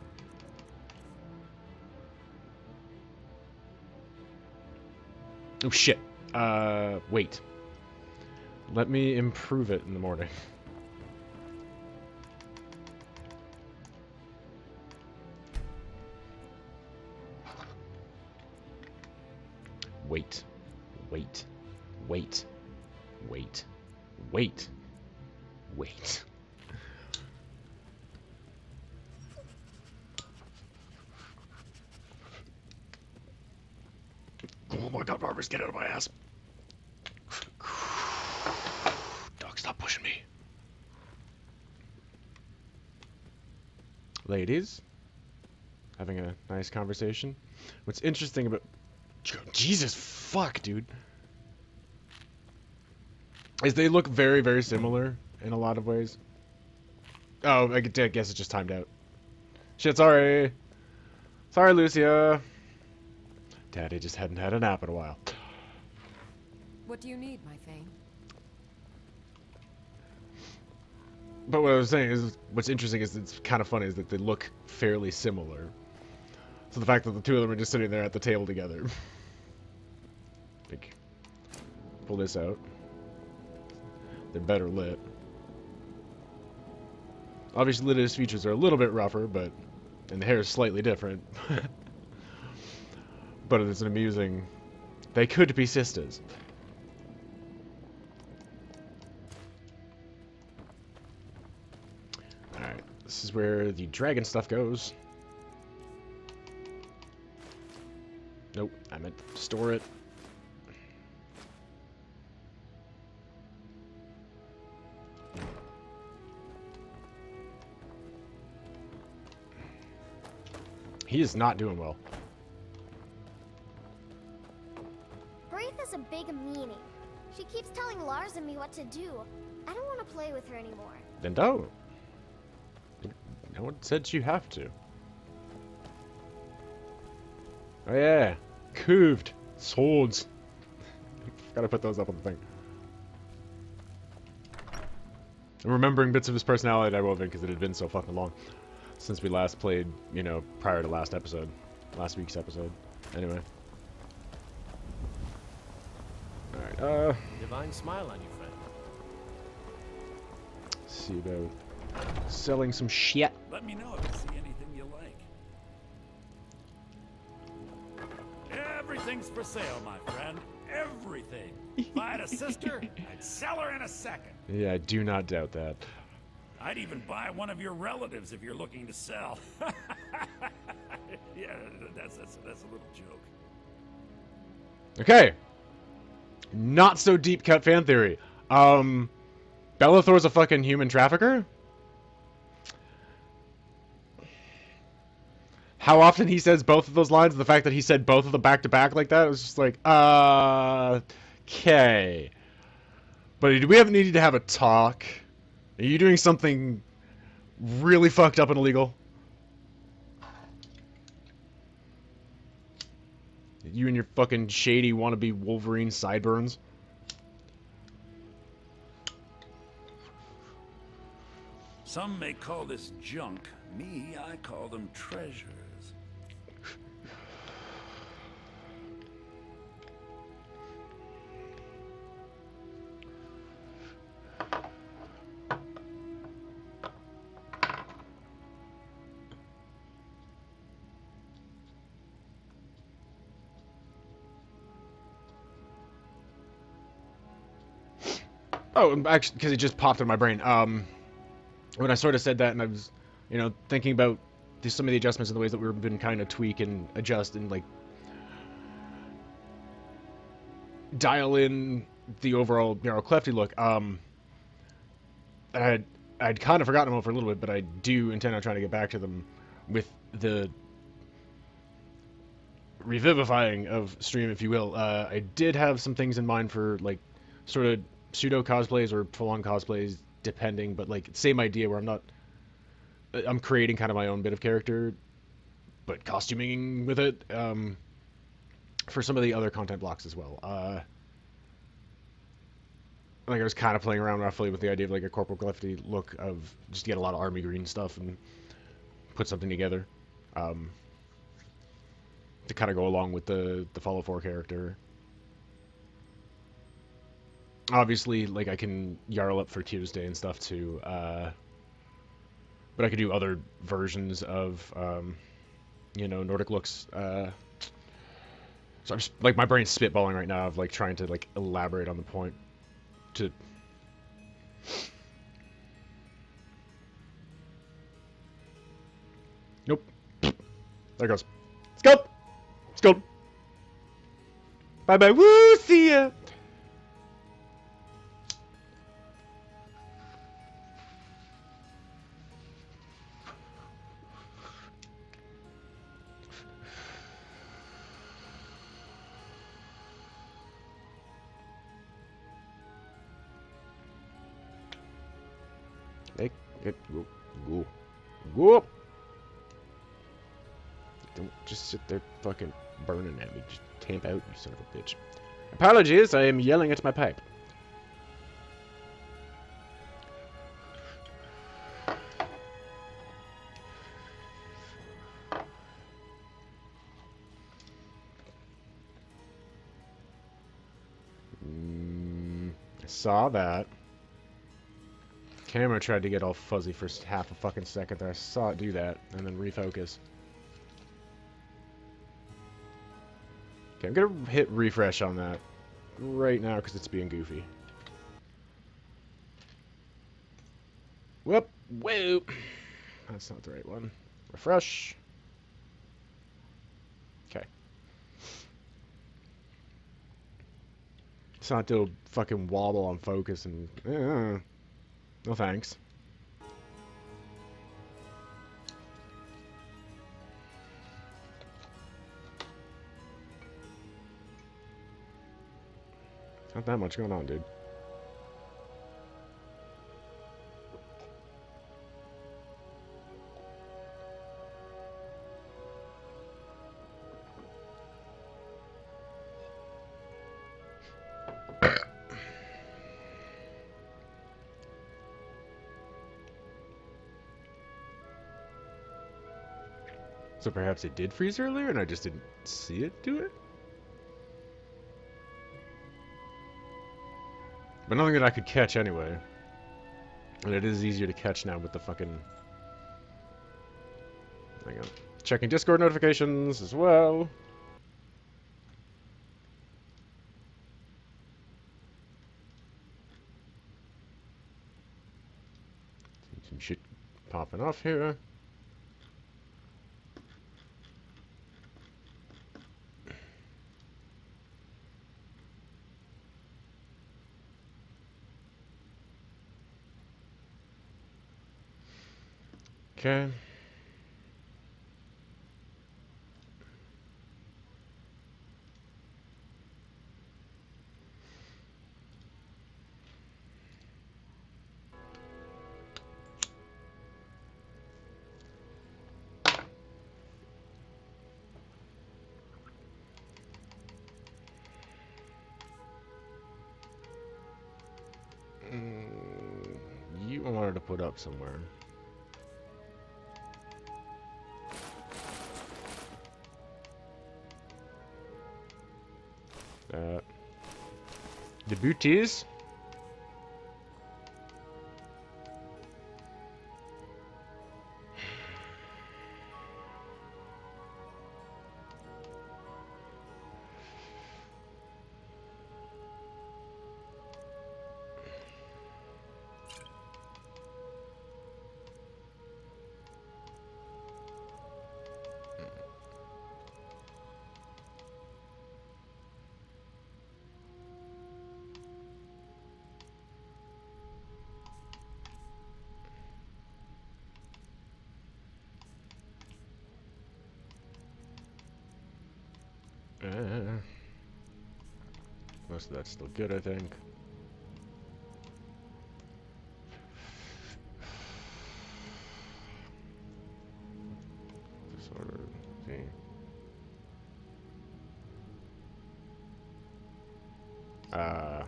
Oh shit. Wait. Let me improve it in the morning. Wait. Wait. Wait. Wait. Wait. Wait. Oh my god, Barbas, get out of my ass. Dog, stop pushing me. Ladies, having a nice conversation. What's interesting about... Jesus fuck, dude. Is they look very, very similar in a lot of ways. Oh, I guess it's just timed out. Shit, sorry. Sorry, Lucia. Daddy just hadn't had a nap in a while. What do you need, my Thane? But what I was saying is, what's interesting is it's kind of funny is that they look fairly similar. So the fact that the two of them are just sitting there at the table together. Like, pull this out. They're better lit. Obviously, Lydia's features are a little bit rougher, but... And the hair is slightly different. But it's an amusing... They could be sisters. Alright, this is where the dragon stuff goes. Nope, I meant to store it. He is not doing well. Braith is a big meanie. She keeps telling Lars and me what to do. I don't want to play with her anymore. Then don't. No one said you have to. Oh yeah, curved swords. Gotta put those up on the thing. I'm remembering bits of his personality I wove in because it had been so fucking long since we last played, you know, prior to last week's episode. Anyway. Alright, Divine smile on you, friend. see about selling some shit. Let me know if you see anything you like. Everything's for sale, my friend. Everything. If I had a sister, I'd sell her in a second. Yeah, I do not doubt that. I'd even buy one of your relatives if you're looking to sell. Yeah, that's a little joke. Okay. Not so deep cut fan theory. Bellathor's a fucking human trafficker? How often he says both of those lines, the fact that he said both of them back to back like that, it was just like, okay. But do we have needed to have a talk? Are you doing something really fucked up and illegal? You and your fucking shady wannabe Wolverine sideburns? Some may call this junk. Me, I call them treasures. Oh, actually, because it just popped in my brain. When I sort of said that, and I was, you know, thinking about some of the adjustments and the ways that we've been kind of tweak and adjust and like dial in the overall Jarl Clefty look. I'd kind of forgotten them for a little bit, but I do intend on trying to get back to them with the revivifying of stream, if you will. I did have some things in mind for like sort of pseudo cosplays or full-on cosplays, depending, but like same idea where I'm creating kind of my own bit of character, but costuming with it for some of the other content blocks as well. Like I was kind of playing around roughly with the idea of like a Corporal Glyphty look of just get a lot of army green stuff and put something together to kind of go along with the Fallout 4 character. Obviously, like I can Jarl up for Tuesday and stuff too, but I could do other versions of you know, Nordic looks. So I'm just, like my brain's spitballing right now of like trying to like elaborate on the point. To nope. There it goes. Let's go. Let's go. Bye bye. Woo. See ya. Make it go. Go. Go. Don't just sit there fucking burning at me. Just tamp out, you son of a bitch. Apologies, I am yelling at my pipe. I saw that. Camera tried to get all fuzzy for half a fucking second there. I saw it do that, and then refocus. Okay, I'm gonna hit refresh on that right now because it's being goofy. Whoop! Whoa! That's not the right one. Refresh. Okay. It's not to fucking wobble on focus and... no thanks. Not that much going on, dude. So perhaps it did freeze earlier and I just didn't see it do it? But nothing that I could catch anyway. And it is easier to catch now with the fucking... Hang on. Checking Discord notifications as well. Some shit popping off here. Okay. You wanted to put up somewhere. The booties. most of that's still good, I think. Disorder. See. I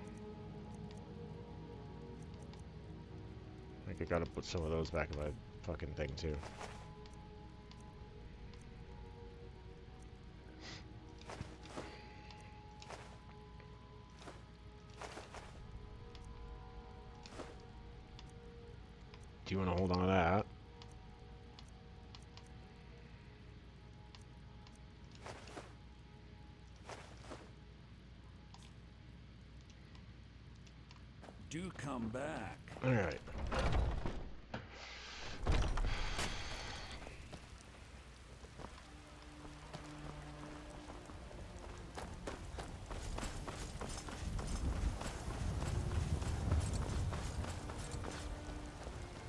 think I gotta put some of those back in my fucking thing too. Do you want to hold on to that? Do come back. All right.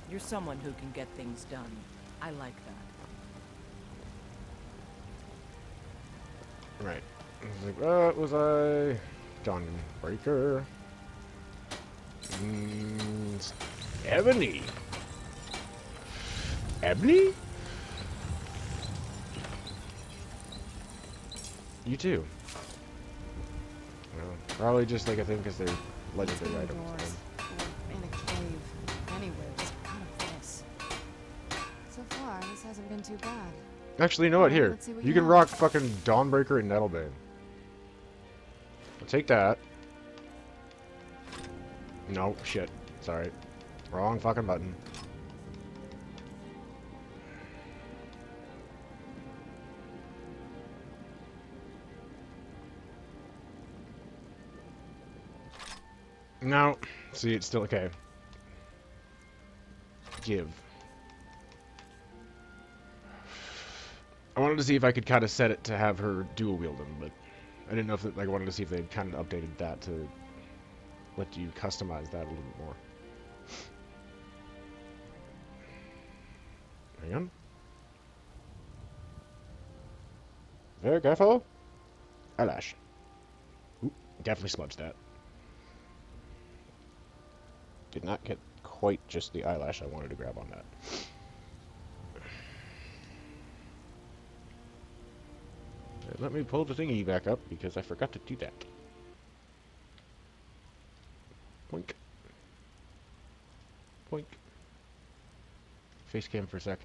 You're someone who can get things done. I like that. Right. I was like, what was I? Dawnbreaker. Ebony. Ebony? You too. Well, probably just like I think because they're legendary items. Indoors, or in a cave, anywhere, just out of this. So far, this hasn't been too bad. Actually, you know what? Here, Let's see what you you can have. rock fucking Dawnbreaker and Nettlebane. I'll take that. No, shit. Sorry. Wrong fucking button. No. See, it's still okay. Give. I wanted to see if I could kind of set it to have her dual wield them, but I didn't know if I wanted to see if they kind of updated that to let you customize that a little bit more. Hang on. Very careful. Eyelash. Ooh, definitely smudged that. Did not get quite just the eyelash I wanted to grab on that. Let me pull the thingy back up because I forgot to do that. Poink. Poink. Face cam for a sec.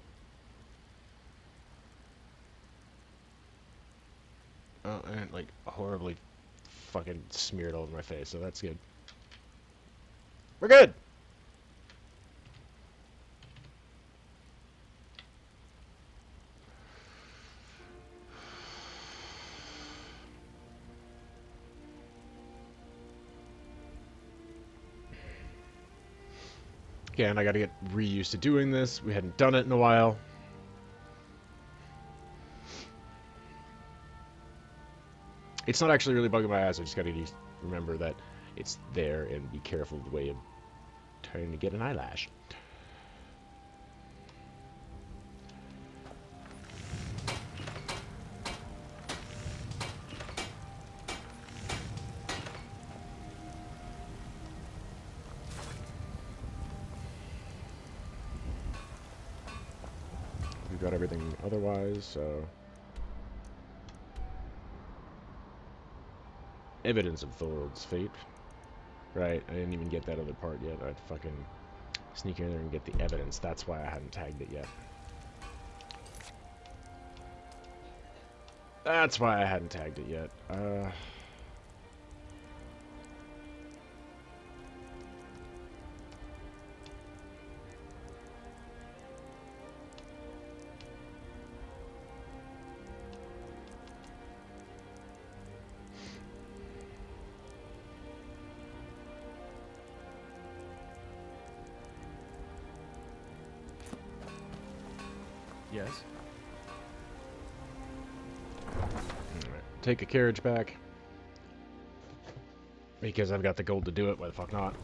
Oh, and like horribly fucking smeared all over my face, so that's good. We're good! Again, I gotta get reused to doing this. We hadn't done it in a while. It's not actually really bugging my eyes. I just gotta remember that it's there and be careful of the way of trying to get an eyelash. We've got everything otherwise, so... Evidence of Thor's fate. Right, I didn't even get that other part yet. I'd fucking sneak in there and get the evidence. That's why I hadn't tagged it yet. That's why I hadn't tagged it yet. Yes? Alright, take a carriage back. Because I've got the gold to do it, why the fuck not?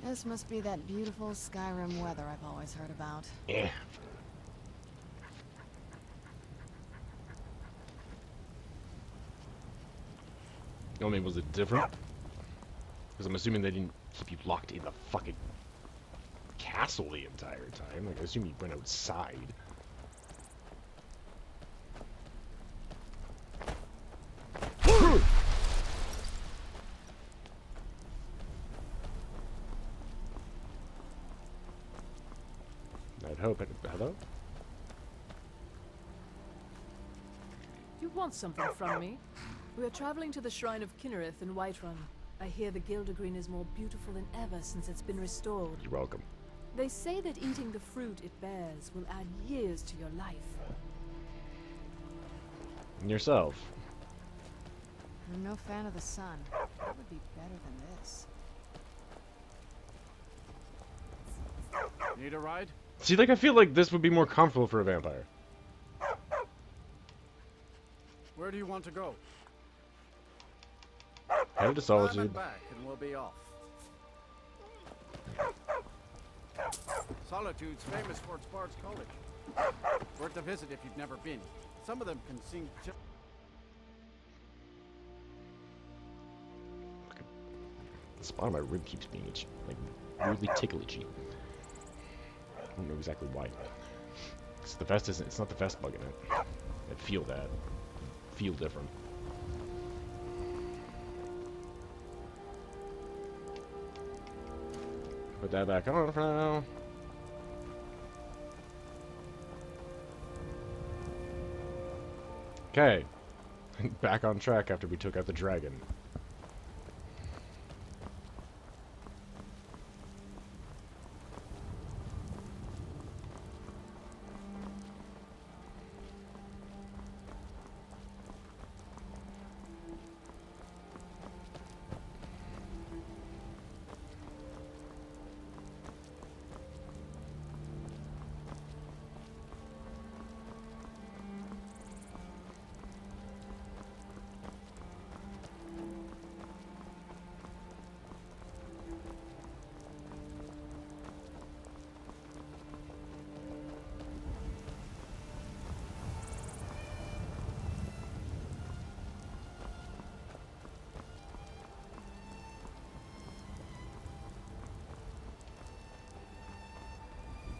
This must be that beautiful Skyrim weather I've always heard about. Yeah. I mean, was it different? Because I'm assuming they didn't keep you locked in the fucking castle the entire time. Like, I assume you went outside. I'd hope it. Hello? You want something from me? We are traveling to the Shrine of Kinnereth in Whiterun. I hear the Gildergreen is more beautiful than ever since it's been restored. You're welcome. They say that eating the fruit it bears will add years to your life. And yourself. I'm no fan of the sun. That would be better than this. Need a ride? See, like, I feel like this would be more comfortable for a vampire. Where do you want to go? Headed to Solitude. And back, and we'll be off. Solitude's famous for its Bard's College. Worth a visit if you've never been. Some of them can seem just... The spot on my rib keeps being itchy, like weirdly tickle-itchy. I don't know exactly why. It's the vest isn't. It's not the vest bugging it. I feel that. Feel different. Put that back on for now. Okay. Back on track after we took out the dragon.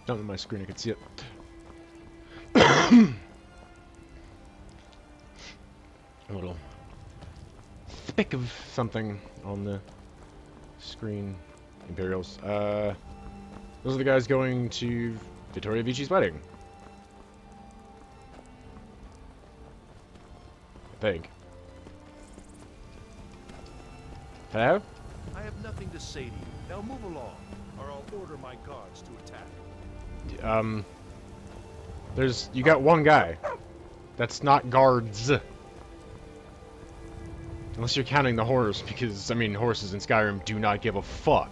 Down on my screen, I can see it. A little thick of something on the screen. Imperials. Those are the guys going to Vittoria Vici's wedding. I think. Hello? I have nothing to say to you. Now move along, or I'll order my guards to attack. You got one guy. That's not guards. Unless you're counting the horse, because, I mean, horses in Skyrim do not give a fuck.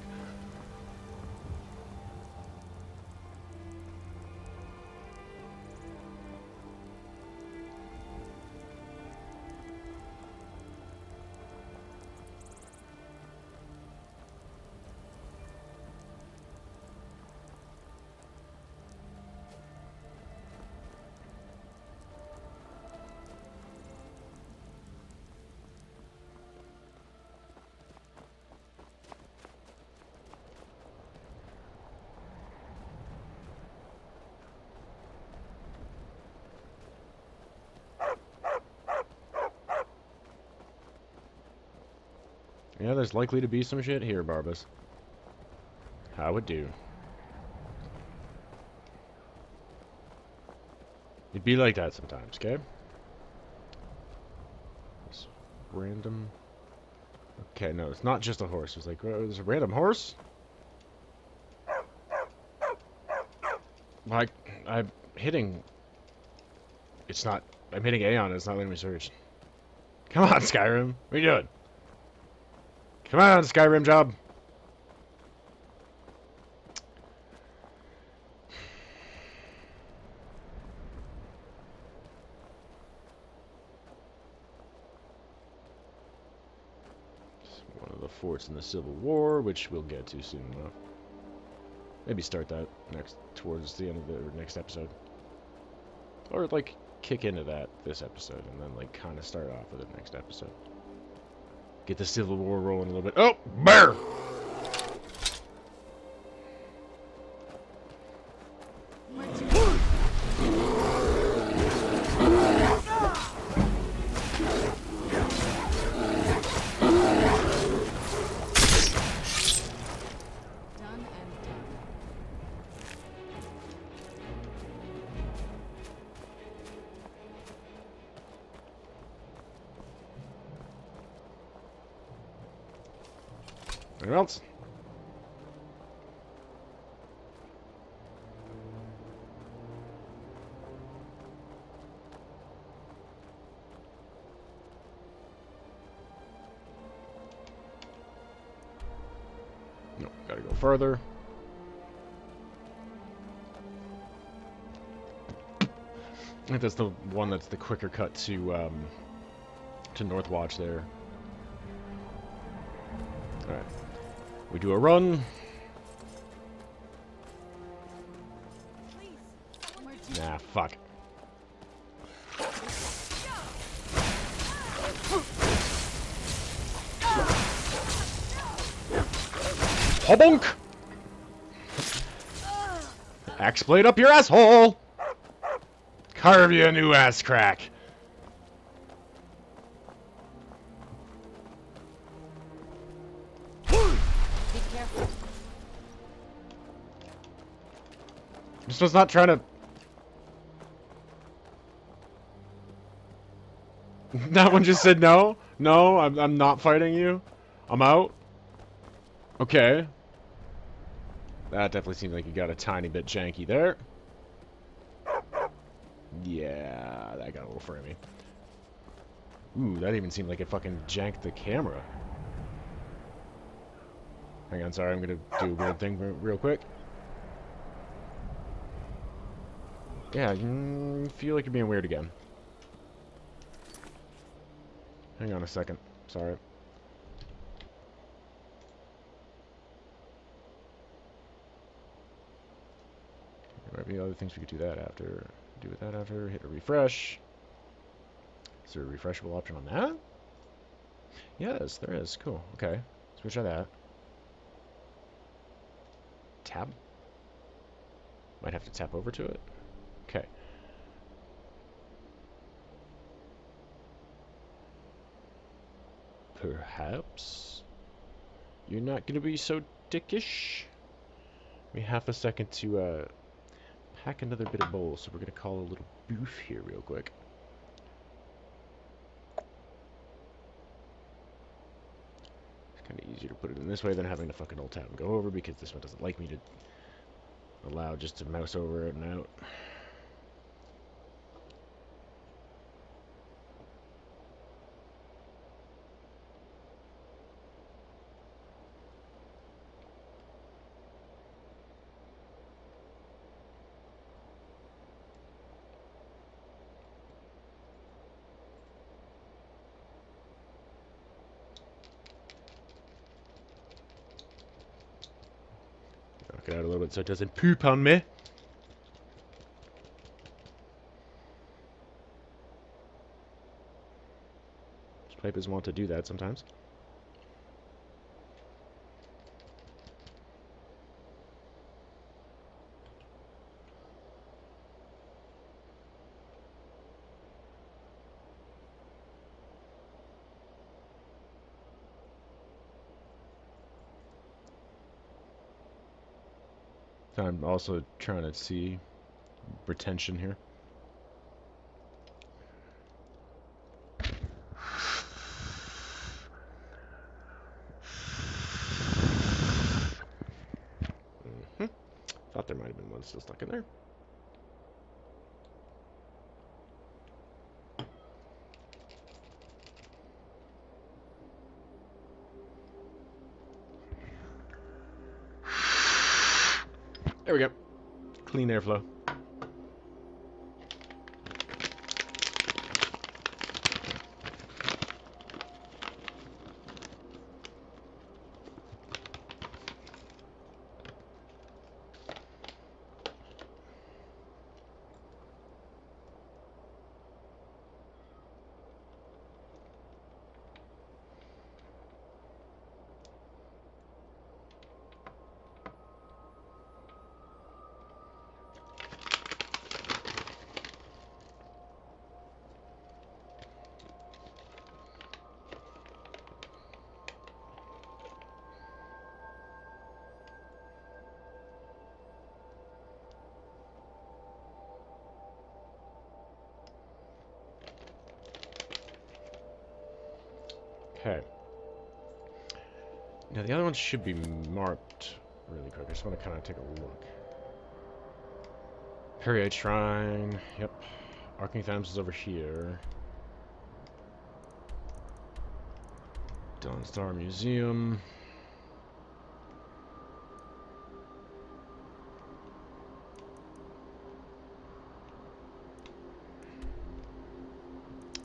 Yeah, there's likely to be some shit here, Barbas. How it do? It'd be like that sometimes, okay? It's random. Okay, no, it's not just a horse. It's like, there's a random horse? Like, I'm hitting... It's not... I'm hitting A on it, it's not letting me search. Come on, Skyrim. What are you doing? Come on, Skyrim job. It's one of the forts in the Civil War, which we'll get to soon enough. Maybe start that towards the end of the next episode. Or, like, kick into that this episode, and then, like, kind of start off with the next episode. Get the Civil War rolling a little bit. Oh, bear! Anyone else? Nope, gotta go further. I think that's the one that's the quicker cut to Northwatch there. Alright. We do a run. Nah, fuck. Hobunk! Axe blade up your asshole! Carve you a new ass crack. This was not trying to... That one just said no? No, I'm not fighting you. I'm out. Okay. That definitely seems like you got a tiny bit janky there. Yeah, that got a little framey. Ooh, that even seemed like it fucking janked the camera. Hang on, sorry, I'm gonna do a weird thing real quick. Yeah, you feel like you're being weird again. Hang on a second. Sorry. There might be other things we could do that after. Do with that after. Hit a refresh. Is there a refreshable option on that? Yes, there is. Cool. Okay. So we try that. Tab? Might have to tap over to it. Okay. Perhaps you're not going to be so dickish. Give me half a second to pack another bit of bowl, so we're going to call a little booth here real quick. It's kind of easier to put it in this way than having to fucking alt tab and go over, because this one doesn't like me to allow just to mouse over it and out. Knock it out a little bit so it doesn't poop on me. Pipers want to do that sometimes. I'm also trying to see retention here. Thought there might have been one still stuck in there. There we go. Clean airflow. Okay. Now the other ones should be marked really quick. I just want to kind of take a look. Perrier Shrine. Yep. Arcane Thames is over here. Dawnstar Museum.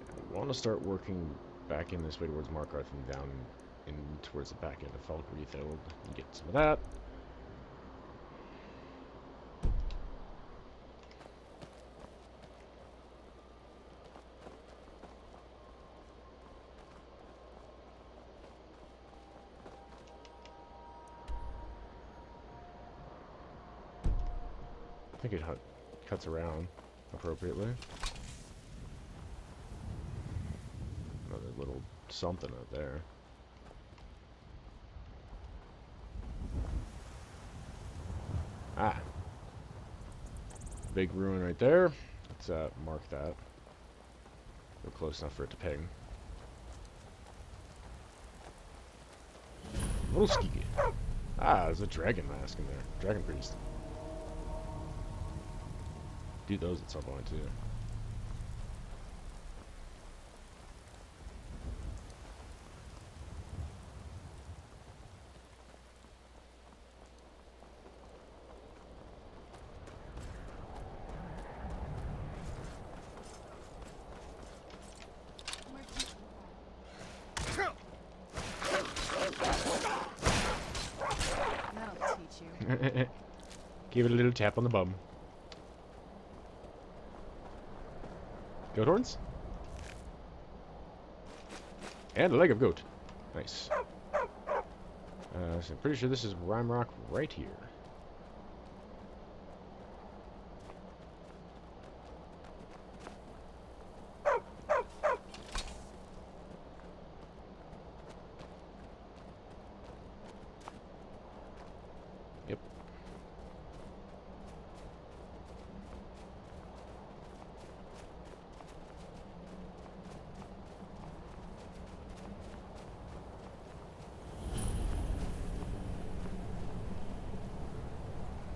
I want to start working back in this way towards Markarth and down in towards the back end of Falkreath and get some of that. I think it cuts around appropriately. Another little something out there. Ah. Big ruin right there. Let's mark that. We're close enough for it to ping. Little skeeky. Ah, there's a dragon mask in there. Dragon priest. Do those at some point too. That'll teach you. Give it a little tap on the bum. Goat horns? And a leg of goat. Nice. So I'm pretty sure this is Rime Rock right here. Yep.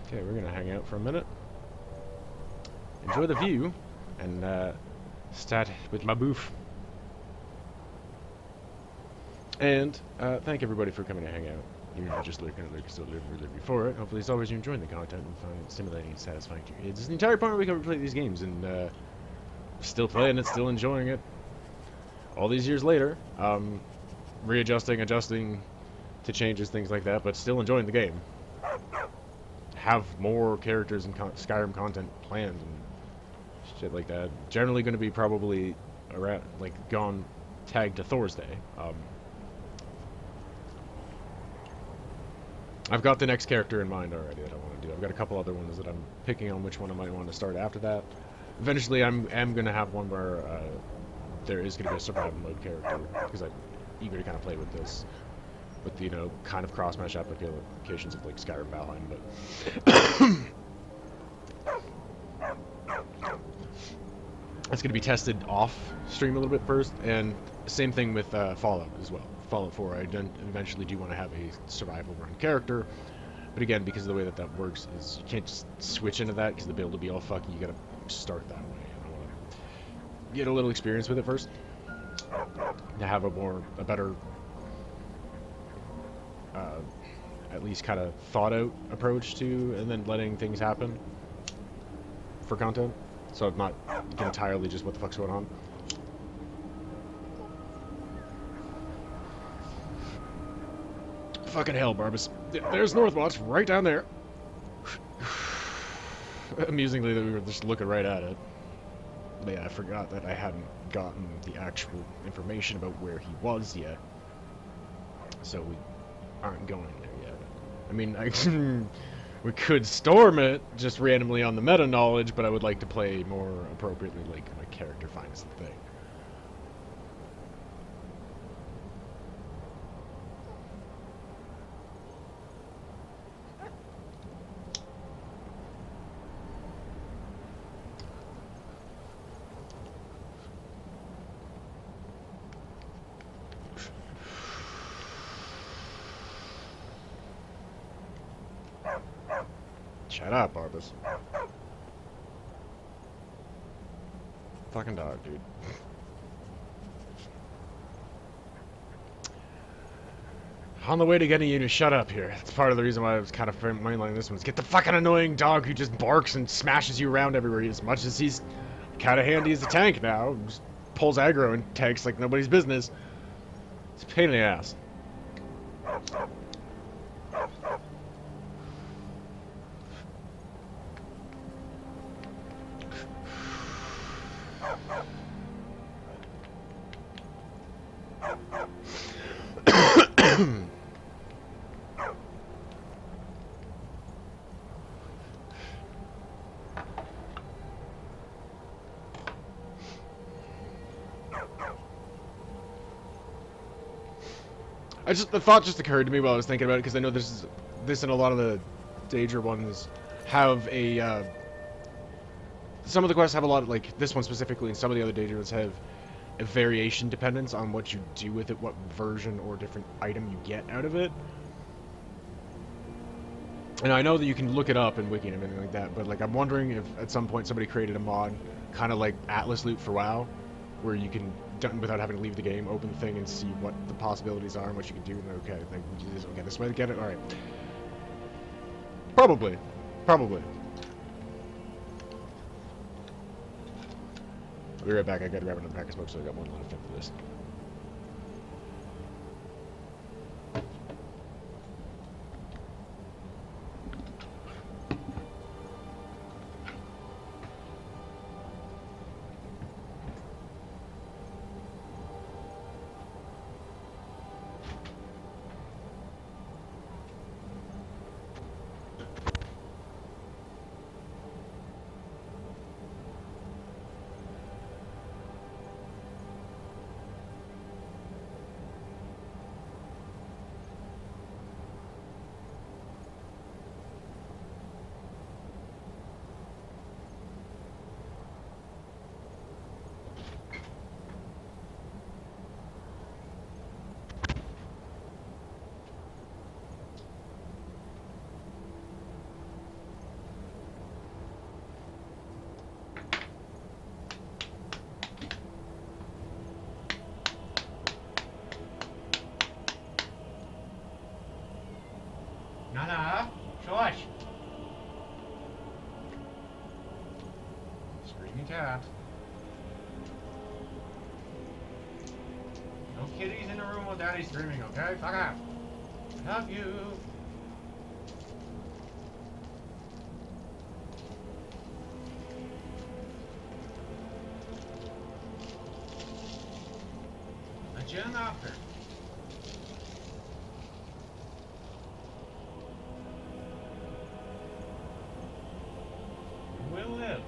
Okay, we're gonna hang out for a minute, enjoy the view, and start with my booth. And thank everybody for coming to hang out. Even if you're just lurking, still living for it. Hopefully, as always, you're enjoying the content and find it stimulating and satisfying to your kids. It's the entire point where we can play these games, and still playing it, still enjoying it. All these years later, readjusting, adjusting to changes, things like that, but still enjoying the game. Have more characters and Skyrim content planned and shit like that. Generally going to be probably around, like, gone tagged to Thor's Day. I've got the next character in mind already that I want to do. I've got a couple other ones that I'm picking on which one I might want to start after that. Eventually, I'm going to have one where there is going to be a survival mode character, because I'm eager to kind of play with this. With, you know, kind of cross-mesh applications of, like, Skyrim Valheim, but... It's going to be tested off stream a little bit first, and same thing with Fallout as well. Fallout 4, I eventually do want to have a survival run character, but again, because of the way that that works, is you can't just switch into that, because the build will be all fucky. You got to start that way. I want to get a little experience with it first, to have a better... at least kind of thought out approach to, and then letting things happen for content, so I'm not entirely just what the fuck's going on. Fucking hell, Barbas. There's Northwatch right down there. Amusingly, that we were just looking right at it. But yeah, I forgot that I hadn't gotten the actual information about where he was yet, so we aren't going there yet. I mean, we could storm it just randomly on the meta knowledge, but I would like to play more appropriately, like my character finds the thing. Shut up, Barbas. Fucking dog, dude. On the way to getting you to shut up here. That's part of the reason why I was kind of mainlining this one. Is get the fucking annoying dog who just barks and smashes you around everywhere. As much as he's kind of handy as a tank now. Just pulls aggro and tanks like nobody's business. It's a pain in the ass. The thought just occurred to me while I was thinking about it, because I know this and a lot of the Daedra ones have a, some of the quests have a lot of, like, this one specifically, and some of the other Daedra ones have a variation dependence on what you do with it, what version or different item you get out of it. And I know that you can look it up in Wiki and everything like that, but, like, I'm wondering if at some point somebody created a mod, kind of like Atlas Loot for WoW, where you can, without having to leave the game, open the thing and see what the possibilities are and what you can do. And okay, I think we do this, okay, this way to get it. All right. Probably. Probably. I'll be right back. I gotta grab another pack of smoke, so I got one left after this. Nana, shush! Screaming cat. No kitties in the room while Daddy's screaming, okay? Fuck off! Love you! Let you in after. Will live.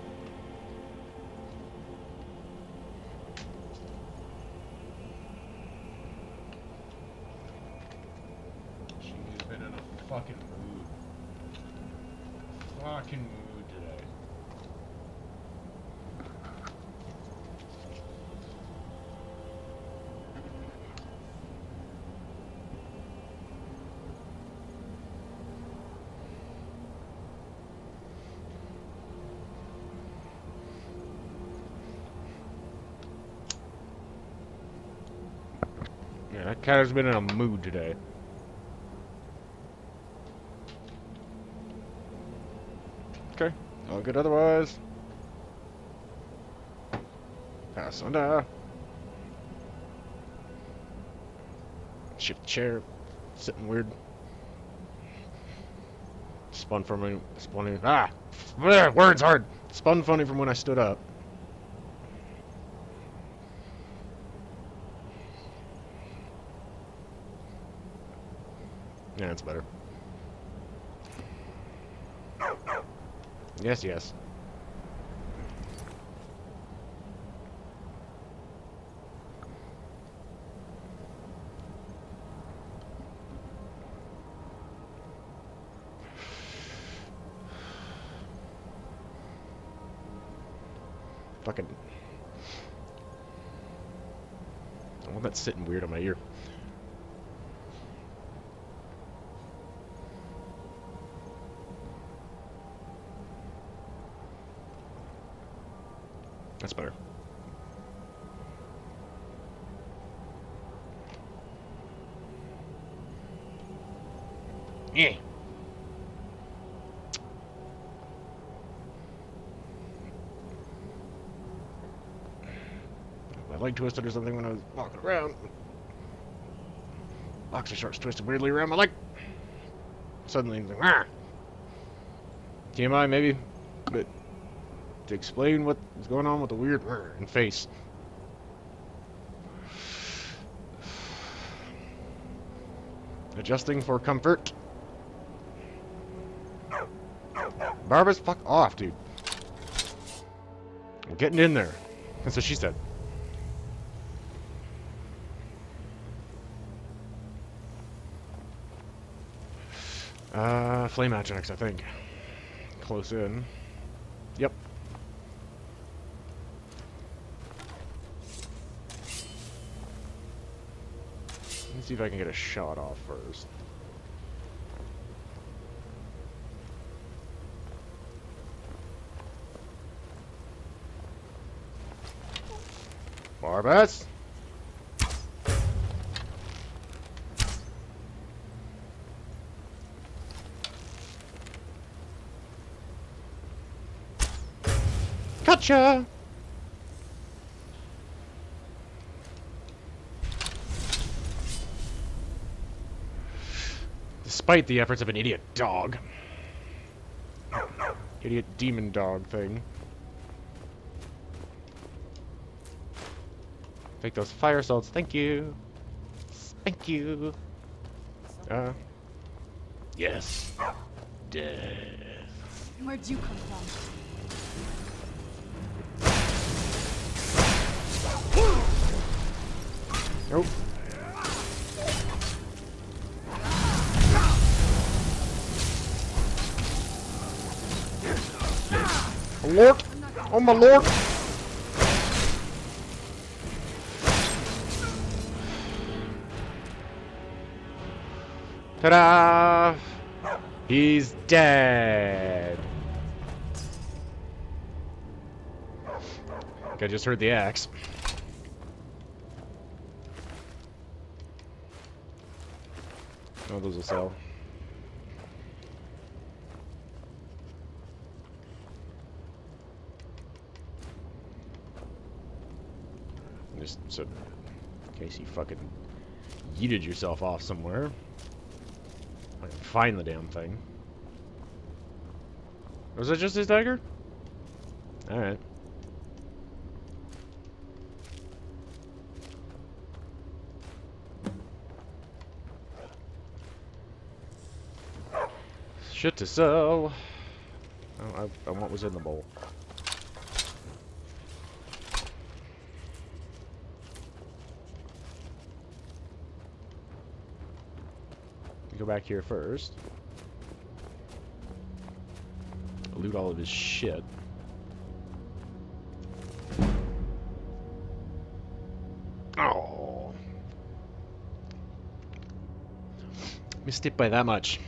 She's been in a fucking mood. Fucking mood today. Yeah, that cat has been in a mood today. Okay, all good otherwise. Pass on down. Shift chair, sitting weird. Spun from me, spawning. Ah! Words hard! Spun funny from when I stood up. Yeah, that's better. Yes, yes. Fucking... I want that sitting weird on my ear. That's better. Yeah. My leg twisted or something when I was walking around. Boxer shorts twisted weirdly around my leg. Suddenly, like, ah! TMI maybe, but to explain what is going on with the weird in face. Adjusting for comfort. Barbas, fuck off, dude. I'm getting in there. That's what she said. Flame Ajax, I think. Close in. Yep. Let's see if I can get a shot off first. Barbas? Gotcha! Despite the efforts of an idiot dog. Idiot demon dog thing. Take those fire salts, thank you. Thank you. Yes. Death. Where'd you come from? Nope. Oh lord! Oh my lord! Ta-da! He's dead. I just heard the axe. Oh, those will sell. Just so, in case you fucking yeeted yourself off somewhere. I can find the damn thing. Was that just his dagger? Alright. Shit to sell. Oh, I want what was in the bowl. Go back here first. Loot all of his shit. Oh. Missed it by that much.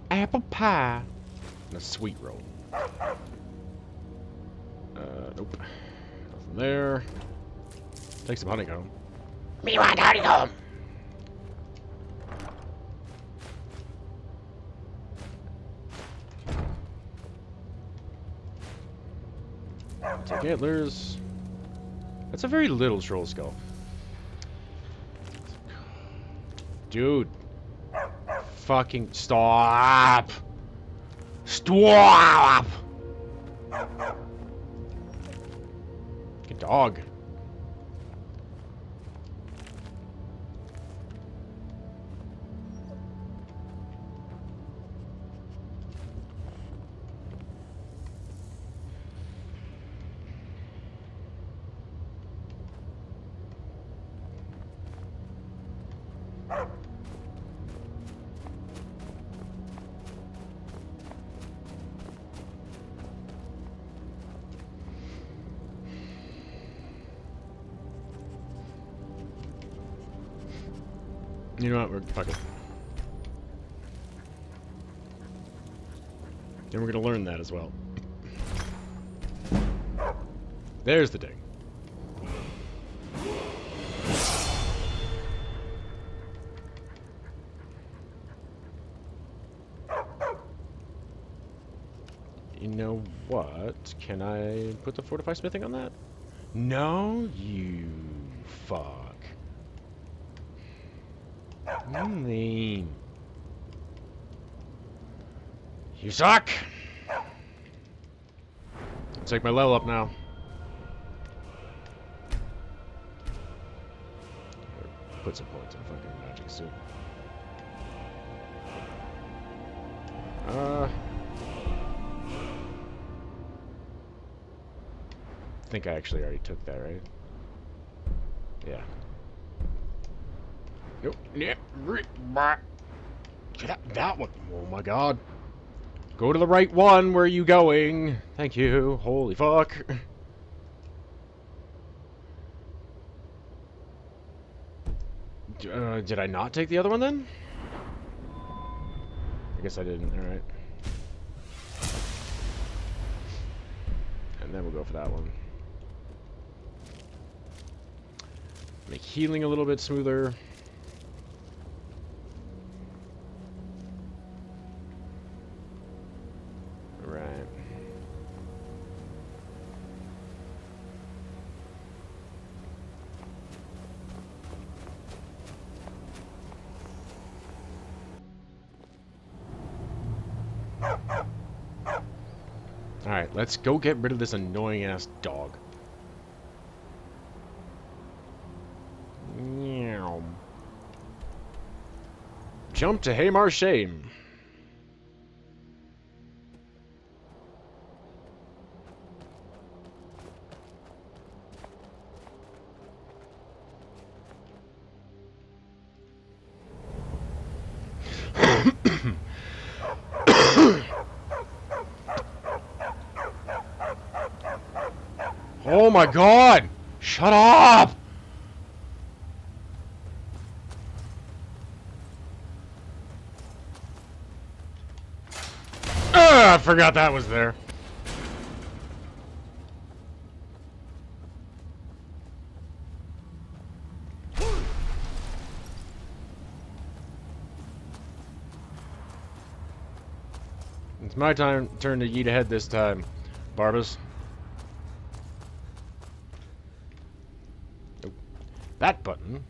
Apple pie. And a sweet roll. Nope. Nothing there. Take some honeycomb. Me want honeycomb! Take antlers. That's a very little troll skull. Dude. Fucking stop! Stop! Good dog. You know what? Fuck it. Then we're gonna learn that as well. There's the ding. You know what? Can I put the fortify smithing on that? No, you fuck. Mean. You suck! Take my level up now. Put some points in fucking magic suit. I think I actually already took that, right? Yeah. Nope. Yeah. That one. Oh my god. Go to the right one. Where are you going? Thank you. Holy fuck. Did I not take the other one then? I guess I didn't. Alright. And then we'll go for that one. Make healing a little bit smoother. Right. Alright, let's go get rid of this annoying ass dog. Meow. Jump to Hamar Shame. Oh my god! Shut up! I forgot that was there. It's my turn to yeet ahead this time, Barbas. Nope. That button.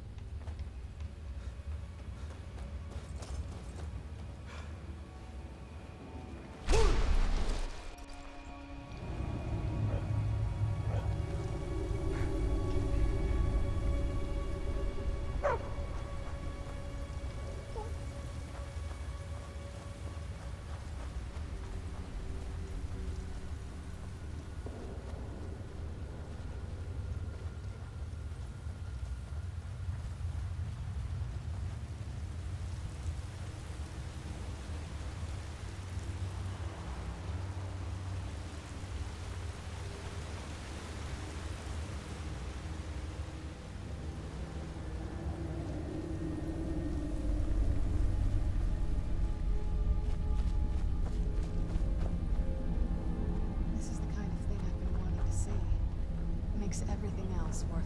Everything else worth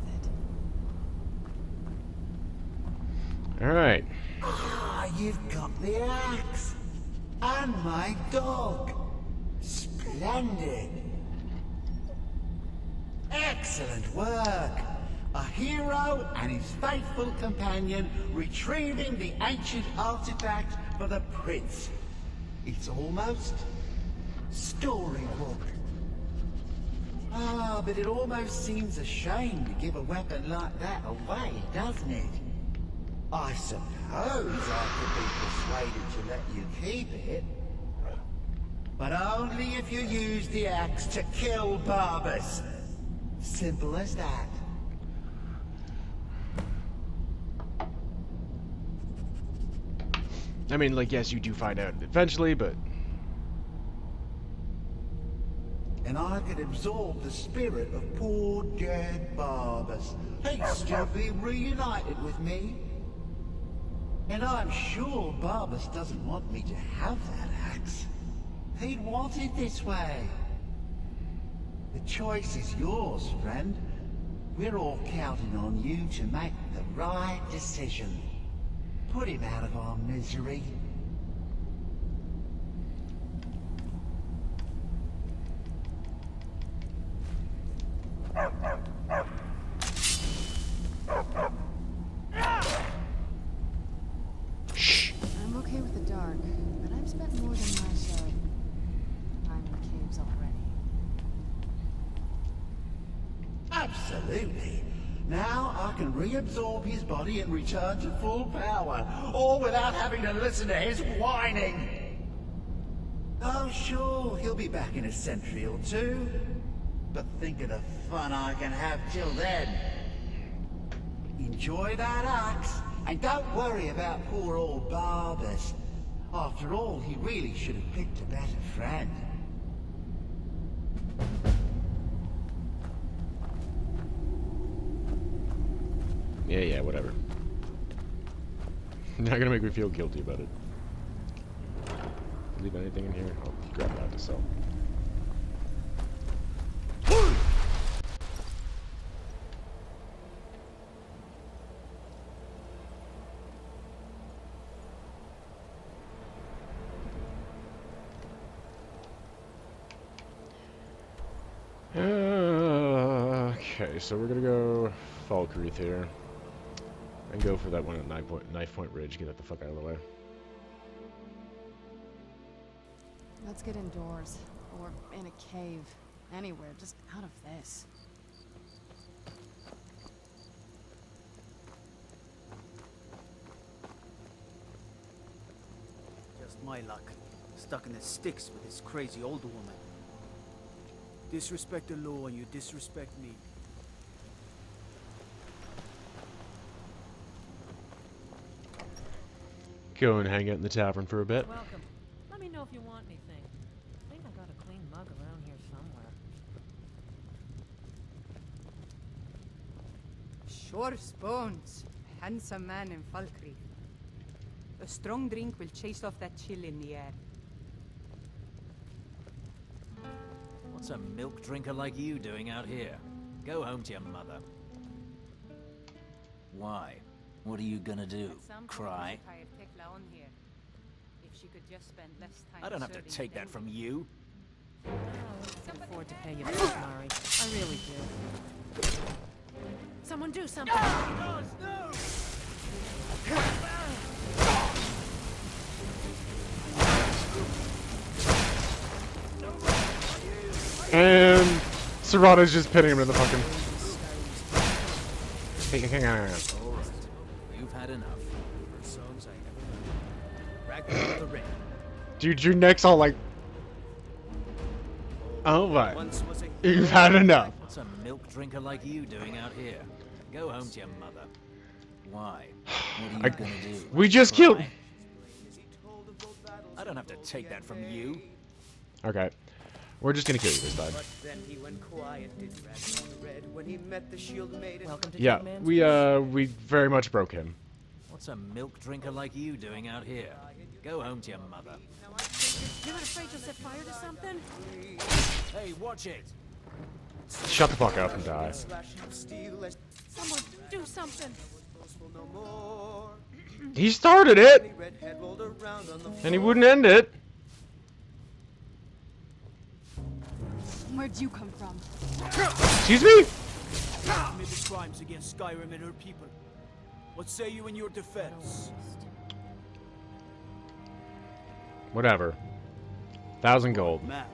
it. Alright. Ah, you've got the axe. And my dog. Splendid. Excellent work. A hero and his faithful companion retrieving the ancient artifact for the prince. It's almost storybook. Ah, but it almost seems a shame to give a weapon like that away, doesn't it? I suppose I could be persuaded to let you keep it. But only if you use the axe to kill Barbas. Simple as that. I mean, like, yes, you do find out eventually, but... And I could absorb the spirit of poor dead Barbas. He'd still be reunited with me. And I'm sure Barbas doesn't want me to have that axe. He'd want it this way. The choice is yours, friend. We're all counting on you to make the right decision. Put him out of our misery. I'm okay with the dark, but I've spent more than my share of time in caves already. Absolutely. Now I can reabsorb his body and return to full power, all without having to listen to his whining. Oh sure, he'll be back in a century or two. But think of the fun I can have till then. Enjoy that axe, and don't worry about poor old Barbas. After all, he really should have picked a better friend. Yeah, whatever. You're not gonna make me feel guilty about it. Leave anything in here? I'll grab that to sell. Okay, so we're gonna go Falkreath here. And go for that one at Knife Point Ridge, get that the fuck out of the way. Let's get indoors. Or in a cave. Anywhere, just out of this. Just my luck. Stuck in the sticks with this crazy old woman. Disrespect the law and you disrespect me. Go and hang out in the tavern for a bit. Welcome. Let me know if you want anything. I think I got a clean mug around here somewhere. Sure spoons. A handsome man in Falkreath. A strong drink will chase off that chill in the air. What's a milk drinker like you doing out here? Go home to your mother. Why? What are you gonna do? Cry? I don't have to take that from you. I can afford to pay you back, Mari. I really do. Someone do something! And Serana's just pinning him in the fucking... Alright. You've had enough. Dude, your neck's all like... Oh my. You've had enough. What's a milk drinker like you doing out here? Go home to your mother. Why? What are you gonna do? We just killed... I don't have to take that from you. Okay. We're just gonna kill you this time. But then he went quiet, didn't rag on the red when he met the shield maiden. Welcome to Yeah, we very much broke him. What's a milk drinker like you doing out here? Go home to your mother. You're not afraid to set fire to something? Hey, watch it! Shut the fuck up and die. Someone do something! He started it! And he wouldn't end it. Where'd you come from? Excuse me? Committed crimes against Skyrim and her people. What say you in your defense? Whatever. 1,000 gold. Man,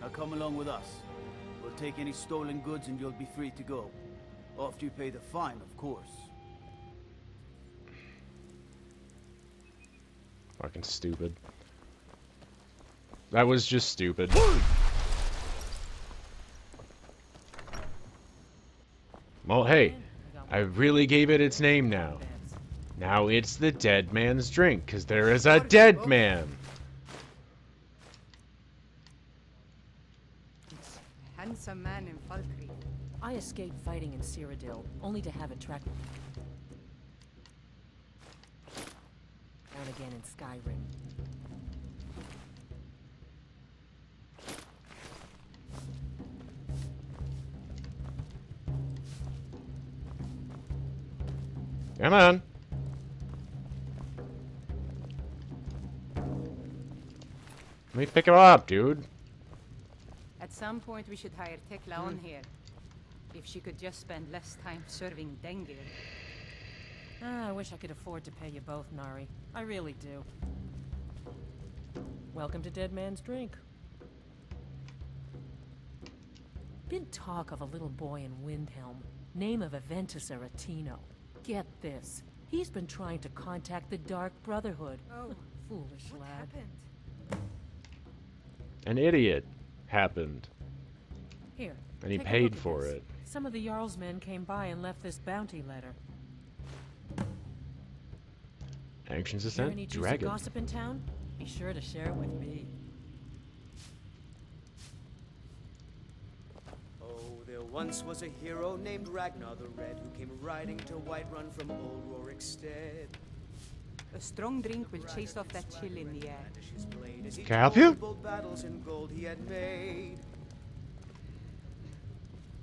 now come along with us. We'll take any stolen goods and you'll be free to go. After you pay the fine, of course. Fucking stupid. That was just stupid. Well, hey, I really gave it its name now. Now it's the dead man's drink, because there is a dead man. A handsome man in Falkreath. I escaped fighting in Cyrodiil, only to have it tracked down again in Skyrim. Come on. Let me pick him up, dude. At some point, we should hire Tekla on here. If she could just spend less time serving Dengir. I wish I could afford to pay you both, Nari. I really do. Welcome to Dead Man's Drink. Been talk of a little boy in Windhelm. Name of Aventus Aretino. Get this. He's been trying to contact the Dark Brotherhood. Oh, foolish what lad. happened? An idiot happened. Here. And he take a paid look at for this. it. Some of the Jarl's men came by and left this bounty letter. Anxious Hear Ascent? any juicy Dragon. gossip in town? Be sure to share it with me. Oh, there once was a hero named Ragnar the Red who came riding to Whiterun from old Rorikstead. A strong drink will chase off that chill in the air. Can I help you? Bold battles in gold he had made.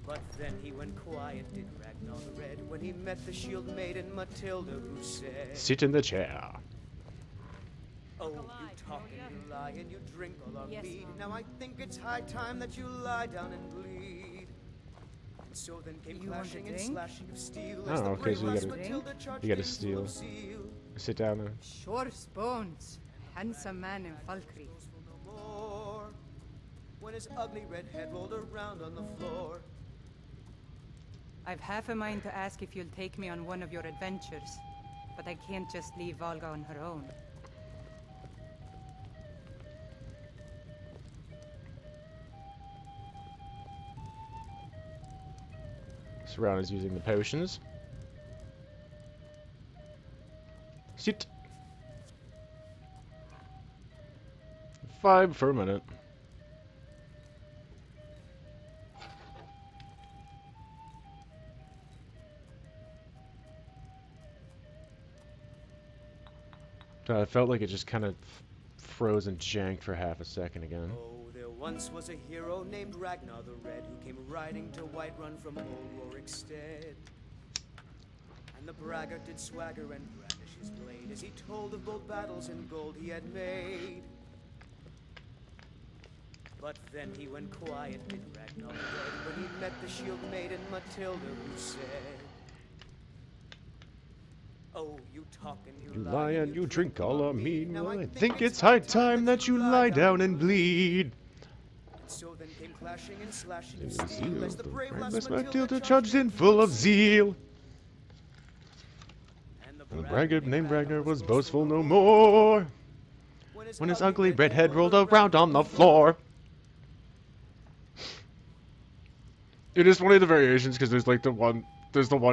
But then he went quiet, did Ragnar the Red, when he met the shield maiden Matilda, who said, Sit in the chair. Oh, you talk and you lie and you drink all our mead. Now I think it's high time that you lie down and bleed. And so then came clashing and slashing of steel. Oh, okay, so you gotta steal. Sit down there. Shor's bones. Handsome man in Falkreath. When his ugly red head rolled around on the floor. I've half a mind to ask if you'll take me on one of your adventures, but I can't just leave Volga on her own. Serana's using the potions. Sit. 5 for a minute. I felt like it just kind of froze and janked for half a second again. Oh, there once was a hero named Ragnar the Red who came riding to Whiterun from old Rorikstead. And the braggart did swagger and brandish his blade as he told of bold battles in gold he had made. But then he went quiet, did Ragnar the Red, when he met the shield maiden Matilda, who said, oh, you talk and you lie and you drink all our mead. Well, I think it's high time that you lie down and bleed. So then came clashing and slashing of steel as the brave Miss Matilda charged in full of zeal. The braggart named Ragnar was boastful no more when his ugly red head rolled around on the floor. It is one of the variations because there's like the one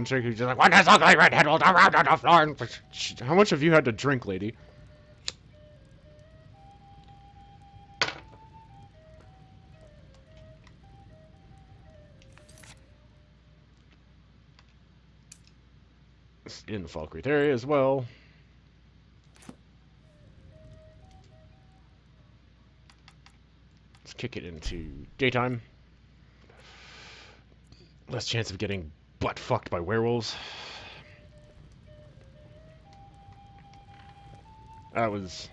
chick who's just like, when his ugly red head rolled around on the floor. And how much have you had to drink, lady? It's in the Falkreath area as well. Let's kick it into daytime. Less chance of getting butt fucked by werewolves. That was...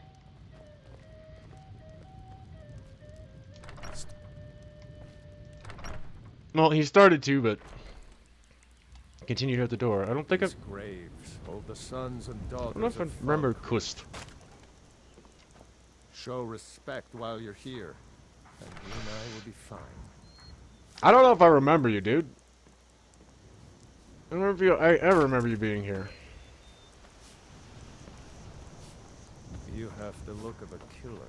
Well, he started to, but continued at the door. I don't think I've... graves hold the sons and daughters. I don't know if I remember Kust. Show respect while you're here, and you and I will be fine. I don't know if I remember you, dude. I don't remember if I ever remember you being here. You have the look of a killer.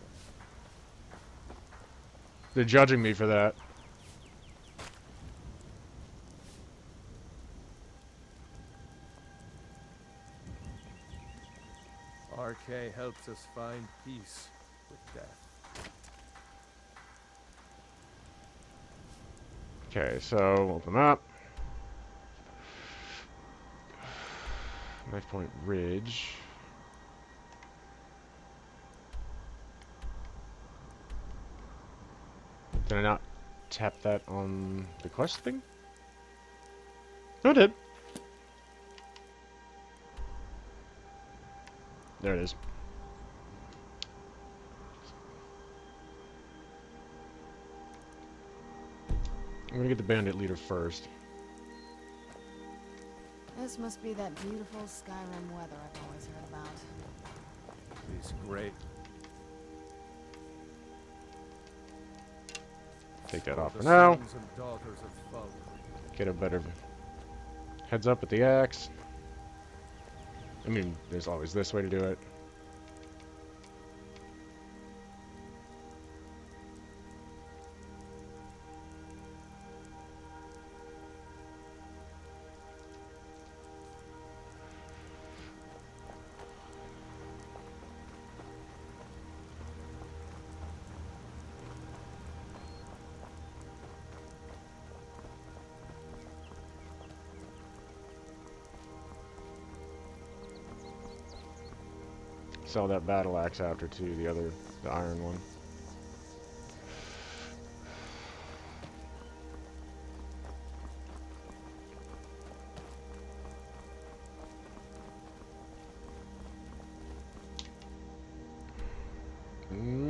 They're judging me for that. RK helps us find peace with death. Okay, so open up. Knife Point Ridge. Did I not tap that on the quest thing? No, I did. There it is. I'm gonna get the bandit leader first. This must be that beautiful Skyrim weather I've always heard about. It's great. Take that off for The now. sons and daughters of Falkreath. Get a better heads up with the axe. I mean, there's always this way to do it. Sell that battle axe after too, the iron one.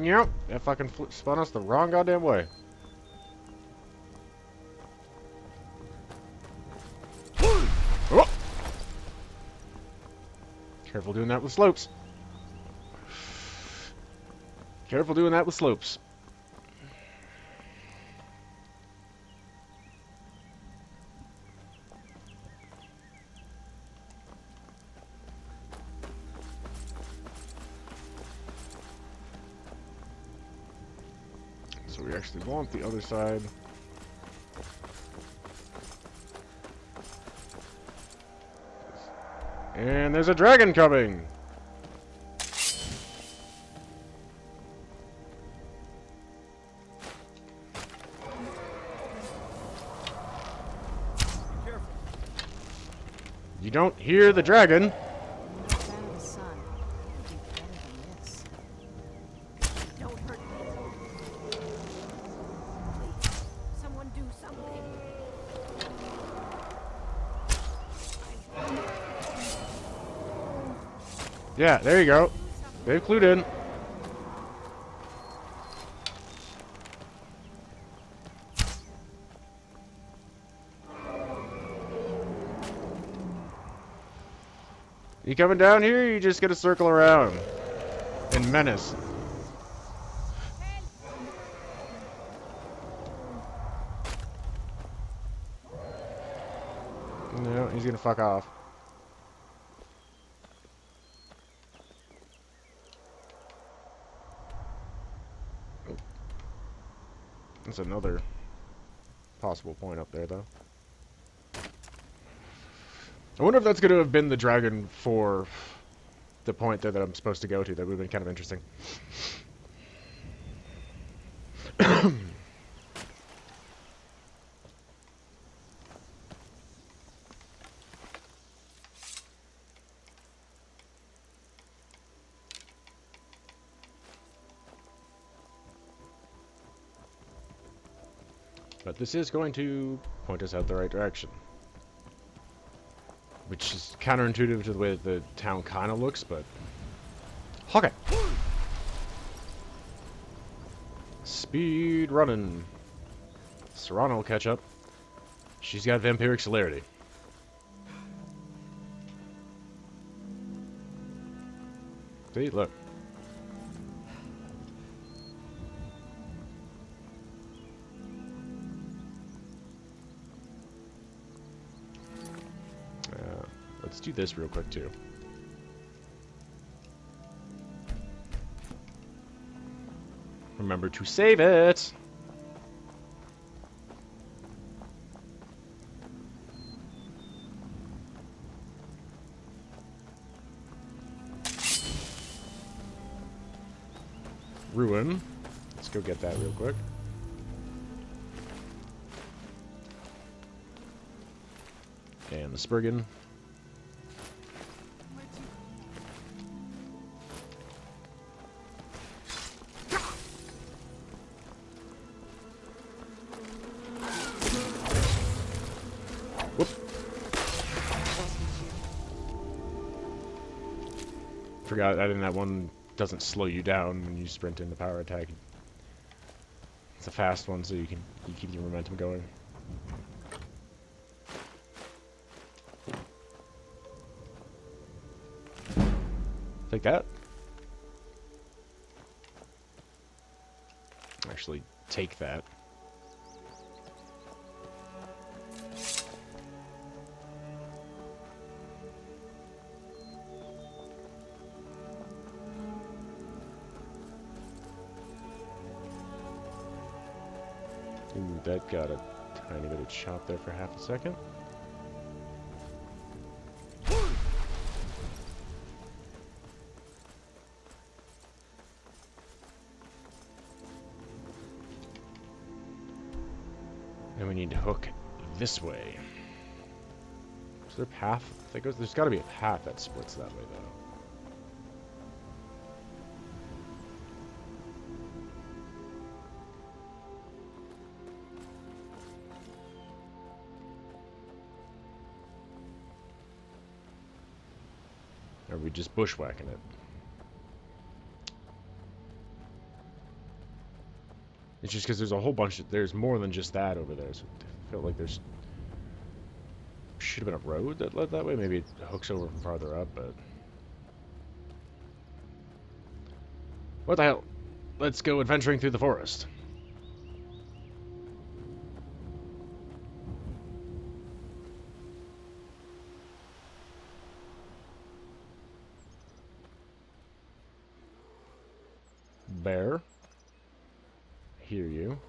Yep, that fucking spun us the wrong goddamn way. Oh! Careful doing that with slopes. Careful doing that with slopes. So we actually want the other side. And there's a dragon coming! You don't hear the dragon. Don't hurt me. Someone do something. Yeah, there you go. They've clued in. You coming down here, or you just gonna circle around and menace? No, he's gonna fuck off. That's another possible point up there, though. I wonder if that's going to have been the dragon for the point there that I'm supposed to go to. That would have been kind of interesting. But this is going to point us out the right direction. Which is counterintuitive to the way that the town kind of looks, but... Okay. Speed running. Serana will catch up. She's got vampiric celerity. See, look. Let's do this real quick, too. Remember to save it! Ruin. Let's go get that real quick. And the Spurgeon. Forgot adding that one doesn't slow you down when you sprint into power attack. It's a fast one, so you keep your momentum going. Take that. Actually, take that. Ooh, that got a tiny bit of chop there for half a second. And we need to hook this way. Is there a path that goes? There's got to be a path that splits that way, though. Or are we just bushwhacking it? It's just because there's a whole bunch of... There's more than just that over there, so I feel like there's... Should have been a road that led that way. Maybe it hooks over from farther up, but... What the hell? Let's go adventuring through the forest. Bear. Hear you.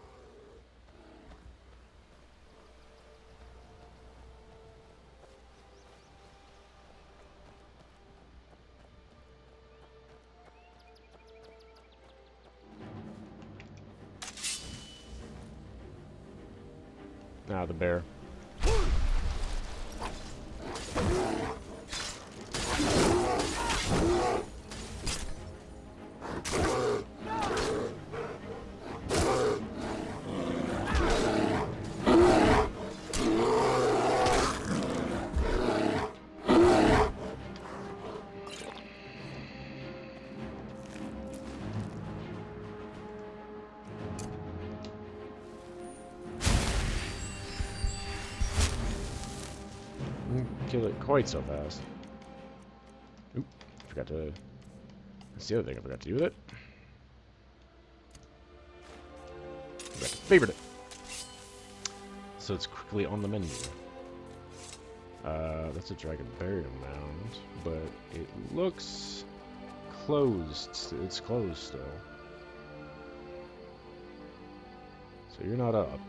Now the bear. Kill it quite so fast. Oop, forgot to... That's the other thing I forgot to do with it. Forgot to favorite it. So it's quickly on the menu. That's a Dragon Burial Mound, but it looks closed. It's closed still. So you're not up.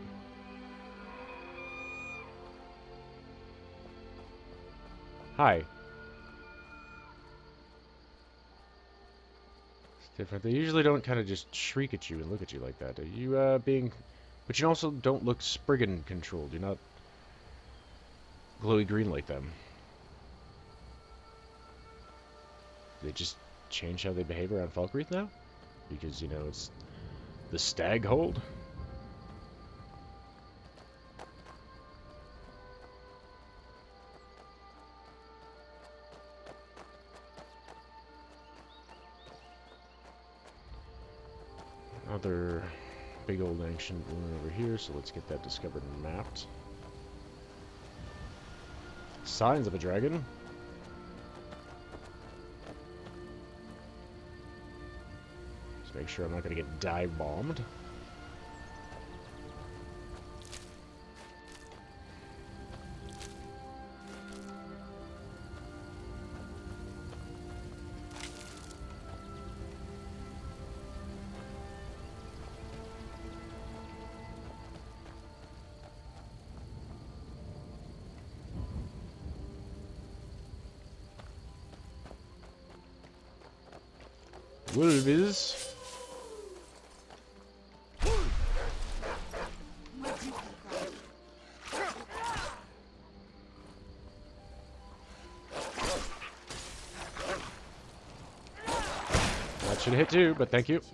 Hi. It's different. They usually don't kind of just shriek at you and look at you like that. Are you, being... But you also don't look Spriggan controlled. You're not glowy green like them. They just change how they behave around Falkreath now? Because, you know, it's the stag hold? Another big old ancient ruin over here, so let's get that discovered and mapped. Signs of a dragon. Just make sure I'm not going to get dive bombed. Wolves. That should have hit too, but thank you. It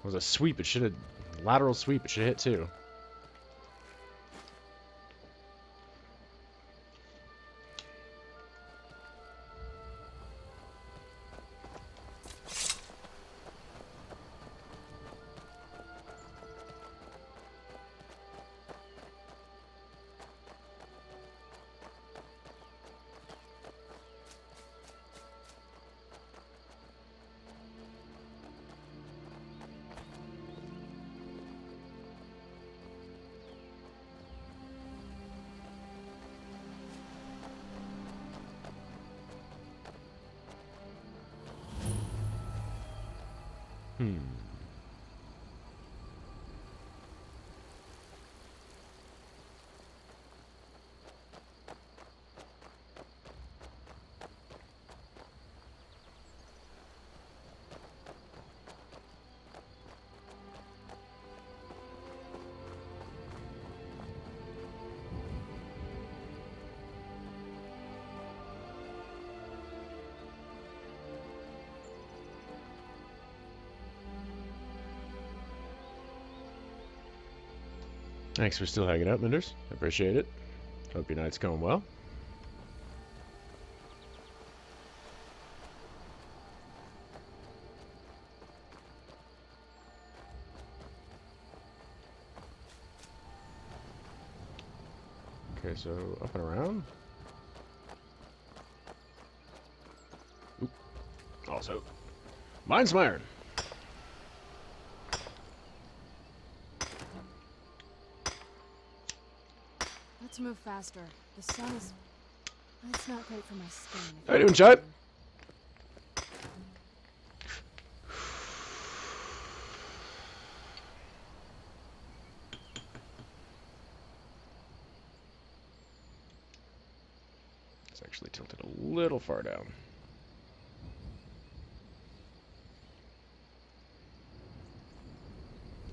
was a sweep, it should have... Lateral sweep, it should have hit too. Thanks for still hanging out, Minders. I appreciate it. Hope your night's going well. Okay, so up and around. Oop. Also, mine's my iron. Let's move faster. The sun is... It's not great for my skin. How you doing, Chad? It's actually tilted a little far down.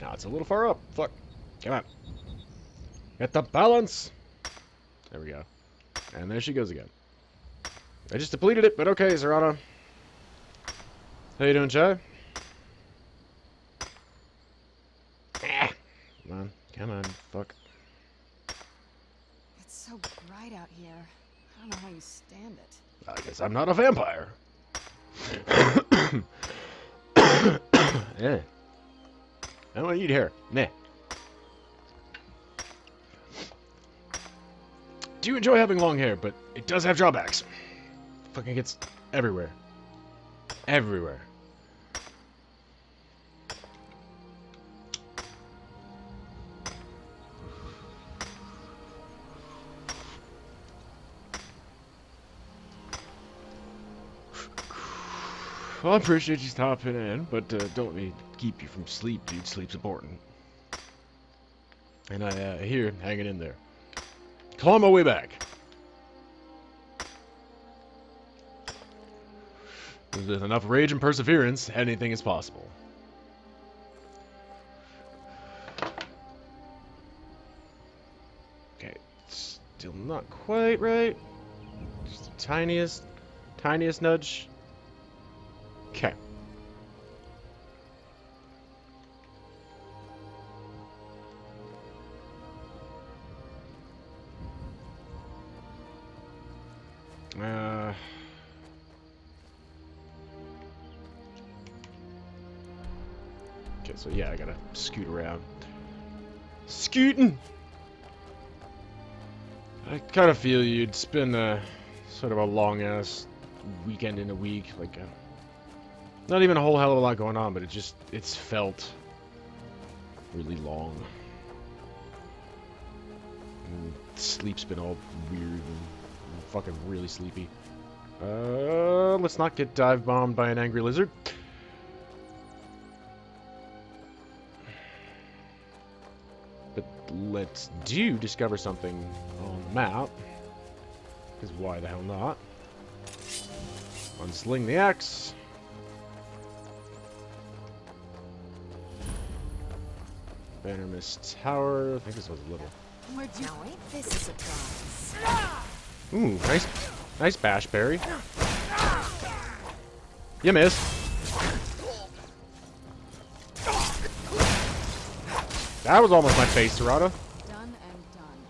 Now it's a little far up. Fuck. Come on. Get the balance. There we go. And there she goes again. I just depleted it, but okay, Serana. How you doing, Chai? Ah. Come on. Come on. Fuck. It's so bright out here. I don't know how you stand it. I guess I'm not a vampire. Yeah. I don't eat hair. Nah. Do enjoy having long hair, but it does have drawbacks. Fucking gets everywhere. Everywhere. Well, I appreciate you stopping in, but don't let me keep you from sleep, dude. Sleep's important. And I hear hanging in there. Claw my way back. With enough rage and perseverance, anything is possible. Okay, still not quite right. Just the tiniest nudge. Okay. Okay, so yeah, I gotta scoot around. Scooting! I kind of feel you. It's been sort of a long-ass weekend in a week. Like, not even a whole hell of a lot going on, but it's felt really long. And sleep's been all weird and I'm fucking really sleepy. Let's not get dive bombed by an angry lizard. But let's discover something on the map. Because why the hell not? Unsling the axe. Bannermist Tower. I think this was a little. Now ain't this a surprise? Ooh, nice bash berry. You missed. That was almost my face, Serana. Done and done.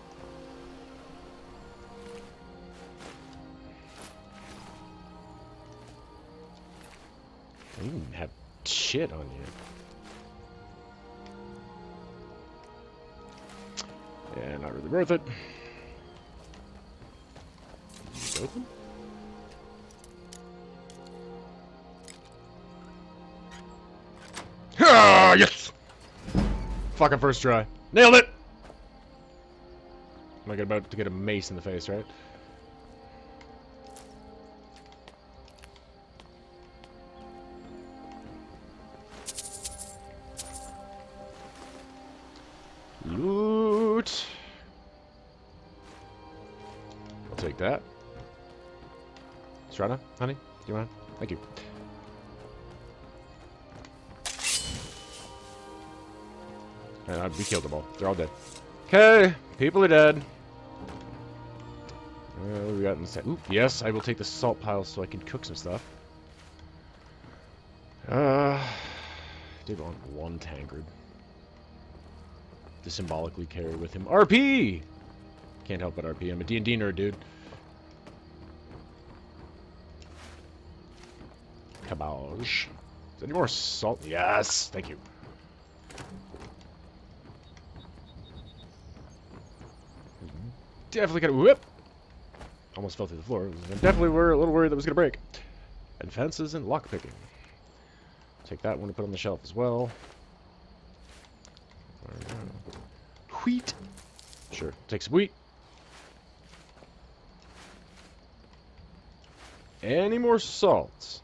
You didn't have shit on you. Yeah, not really worth it. Is it open? Ah, yes! Fucking first try. Nailed it! Am I about to get a mace in the face, right? take that. Serana, honey, do you mind? Thank you. And we killed them all. They're all dead. Okay, people are dead. What do we got in the set? Oop, yes, I will take the salt pile so I can cook some stuff. Did want one tankard to symbolically carry with him. RP! Can't help but RP. I'm a D&D nerd, dude. Cabbage. Is there any more salt? Yes! Thank you. Definitely gonna whip. Almost fell through the floor. Definitely were a little worried that was gonna break. And fences and lockpicking. Take that one to put on the shelf as well. Wheat. Sure. Take some wheat. Any more salts?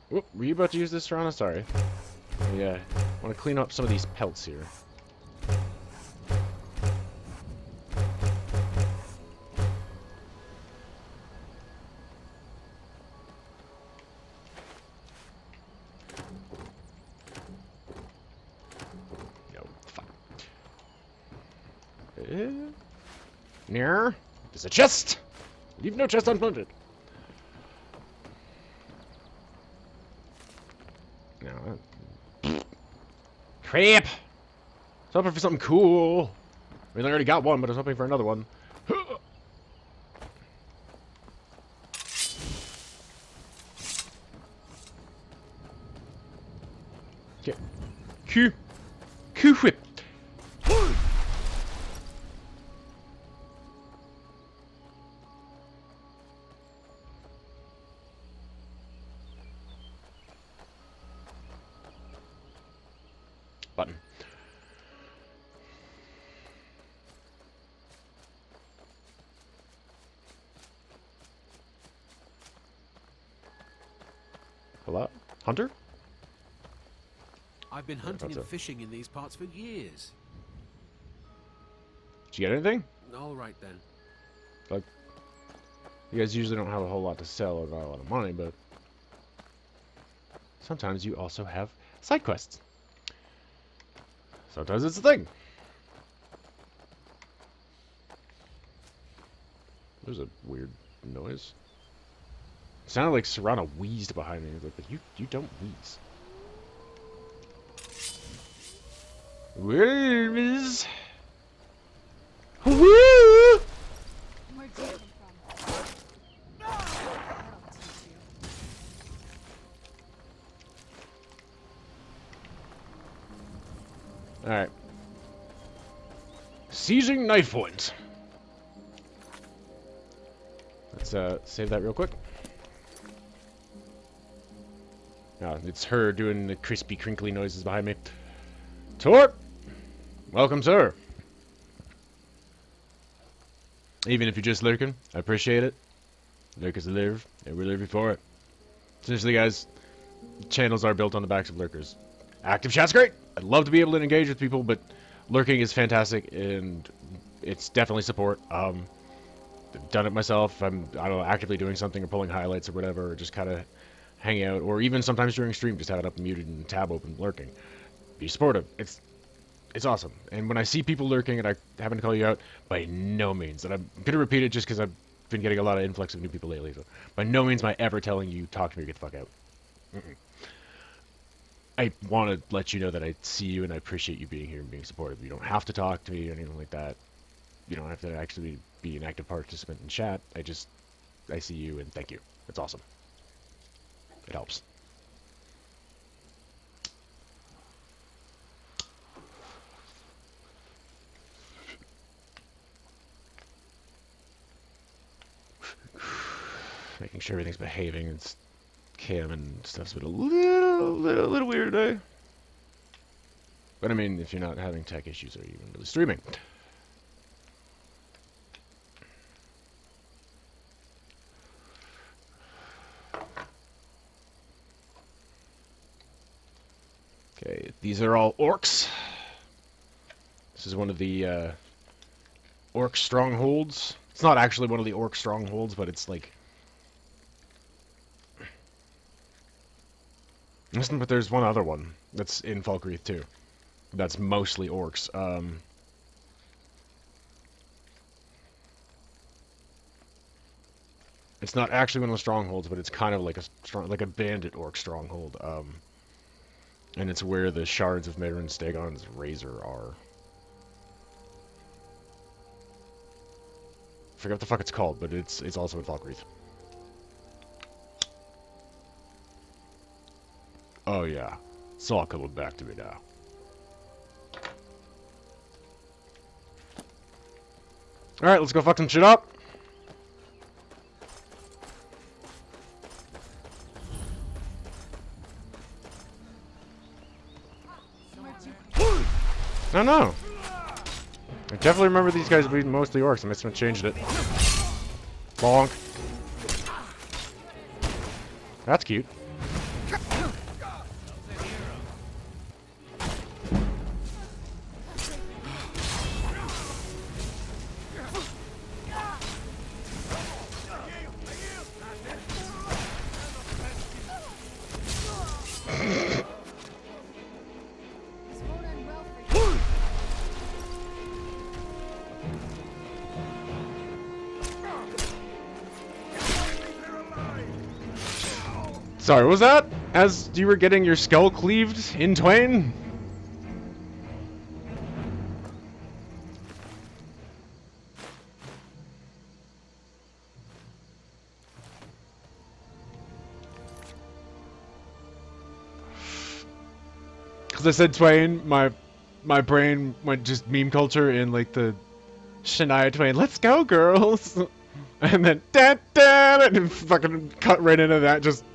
Whoop, were you about to use this, Serana? Sorry. Yeah. I want to clean up some of these pelts here. Near. There's a chest! Leave no chest unplanted. No. Crap! I was hoping for something cool. I mean, I already got one, but I was hoping for another one. Okay. Q whip. Button. Hello? Hunter? I've been hunting and fishing in these parts for years. Did you get anything? All right then. Like, you guys usually don't have a whole lot to sell or not a lot of money, but sometimes you also have side quests. Sometimes it's a thing. There's a weird noise. It sounded like Serana wheezed behind me. But you don't wheeze. Wheeze. Woo! Where'd you come from? That'll teach you. Alright. Seizing knife point. Let's save that real quick. Ah, it's her doing the crispy, crinkly noises behind me. Torp! Welcome, sir. Even if you're just lurking, I appreciate it. Lurkers live, and we live before it. Seriously, guys, channels are built on the backs of lurkers. Active chat's great! I'd love to be able to engage with people, but lurking is fantastic, and it's definitely support. I've done it myself. I'm, I don't know, actively doing something or pulling highlights or whatever, or just kind of hang out, or even sometimes during stream, just have it up muted and tab open, lurking. Be supportive. It's awesome. And when I see people lurking, and I happen to call you out, by no means, and I'm going to repeat it just because I've been getting a lot of influx of new people lately, so by no means am I ever telling you, talk to me or get the fuck out. I want to let you know that I see you and I appreciate you being here and being supportive. You don't have to talk to me or anything like that. You don't have to actually be an active participant in chat. I see you and thank you. It's awesome. It helps. Making sure everything's behaving. It's cam and stuff's been a little weird today. But I mean, if you're not having tech issues, are you even really streaming? Okay, these are all orcs. This is one of the orc strongholds. It's not actually one of the orc strongholds, but it's like... But there's one other one that's in Falkreath too. That's mostly orcs. It's not actually one of the strongholds, but it's kind of like a bandit orc stronghold. And it's where the shards of Mehrunes Dagon's razor are. I forget what the fuck it's called, but it's also in Falkreath. Oh yeah, it's all coming back to me now. Alright, let's go fuck some shit up. No. I definitely remember these guys being mostly orcs. I must have changed it. Bonk. That's cute. Sorry, what was that? As you were getting your skull cleaved in twain? Because I said twain, my brain went just meme culture in like the Shania Twain, let's go girls! And then and it fucking cut right into that, just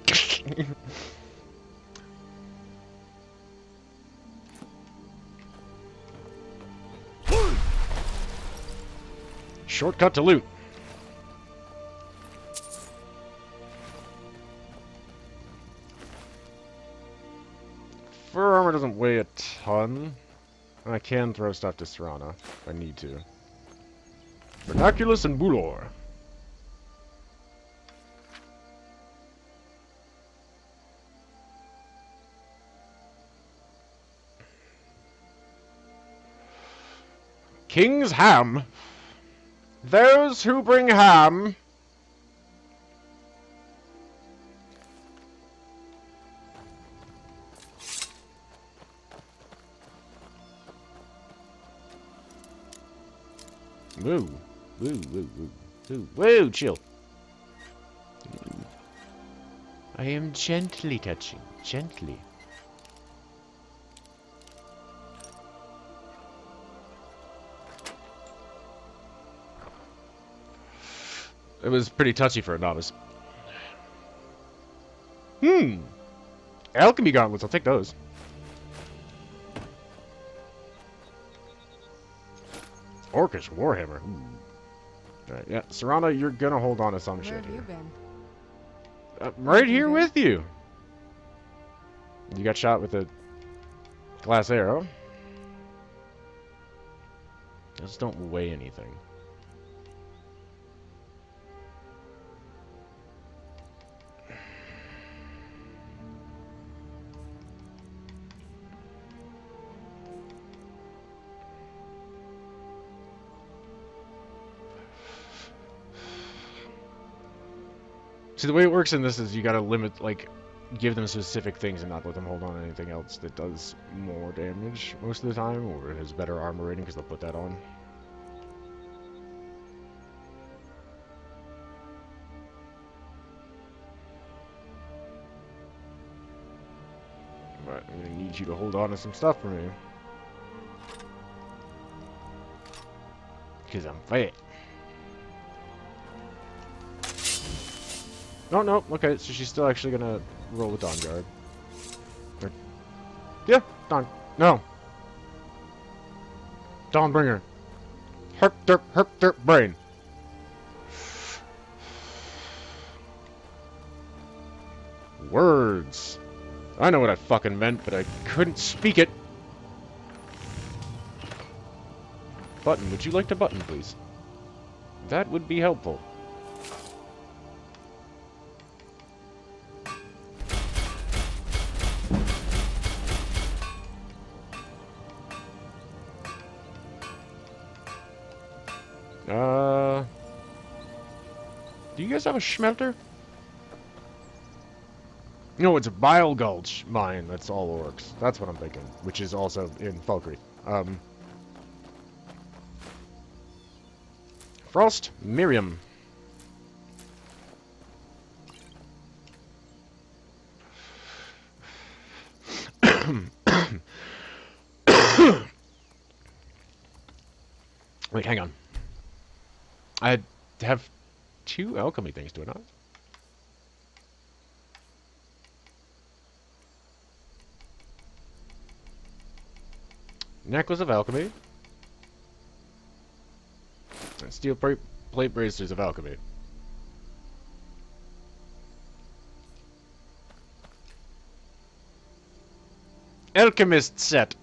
shortcut to loot. Fur armor doesn't weigh a ton. I can throw stuff to Serana if I need to. Vernaculus and Bulor. King's ham. Those who bring ham. Woo. Woo, woo, woo. Woo, woo, chill. I am gently touching. Gently. It was pretty touchy for a novice. Alchemy gauntlets, I'll take those. Orcish Warhammer. Alright, yeah. Serana, you're gonna hold on to some shit here. Where have you been? Right here with you. You got shot with a glass arrow. Those don't weigh anything. See, the way it works in this is you gotta limit, like, give them specific things and not let them hold on to anything else that does more damage most of the time, or has better armor rating because they'll put that on. But I'm gonna need you to hold on to some stuff for me. Because I'm fat. No, no, okay, so she's still actually gonna roll with Dawnguard. Yeah, Dawn. No. Dawnbringer. Herp derp brain. Words. I know what I fucking meant, but I couldn't speak it. Button, would you like to button, please? That would be helpful. Do you guys have a smelter? No, it's a Bile Gulch mine. That's all orcs. That's what I'm thinking. Which is also in Falkreath. Frost Miriam. Wait, hang on. I have 2 alchemy things, do I not? Necklace of alchemy. And steel plate bracers of alchemy. Alchemist set.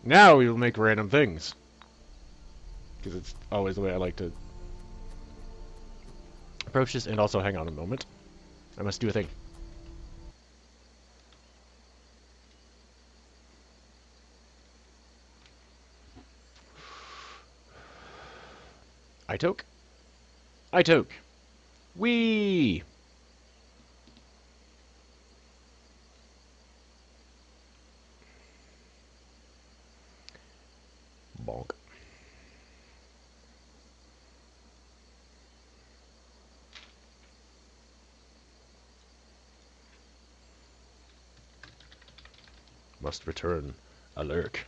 Now we will make random things. Because it's always the way I like to approach this. And also, hang on a moment. I must do a thing. I toke. Whee! Bonk. Must return a lurk.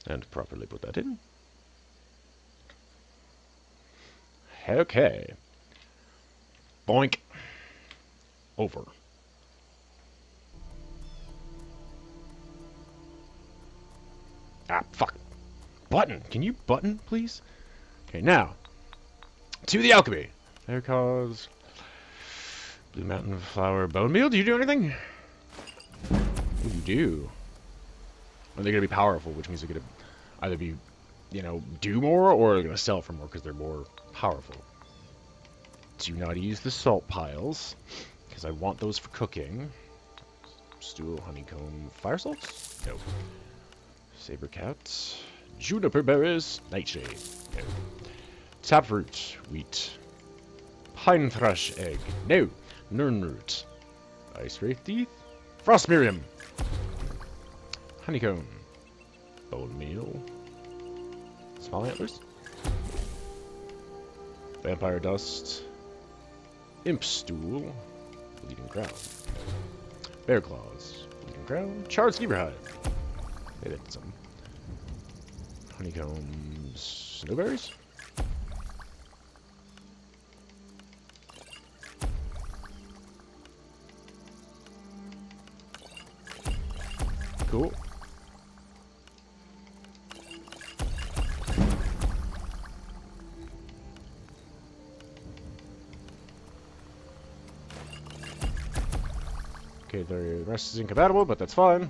And properly put that in. Okay. Boink. Over. Ah, fuck. Button. Can you button, please? Okay, now. To the alchemy. There cause. Blue Mountain Flower Bone Meal. Do you do anything? What do you do? Are they going to be powerful, which means they're going to either be, you know, do more, or they're going to sell for more because they're more powerful. Do not use the salt piles, because I want those for cooking. Stool, honeycomb, fire salts? No. Saber cat. Juniper berries, nightshade. No. Taproot, wheat. Pine thrush egg. No. Nirnroot. Ice wraith teeth. Frost Miriam. Honeycomb. Bone meal. Small antlers. Vampire dust. Imp stool. Bleeding ground. Bear claws. Bleeding ground. Charred skeever hide. Maybe that's something. Honeycombs. Snowberries? Cool. Okay, the rest is incompatible, but that's fine.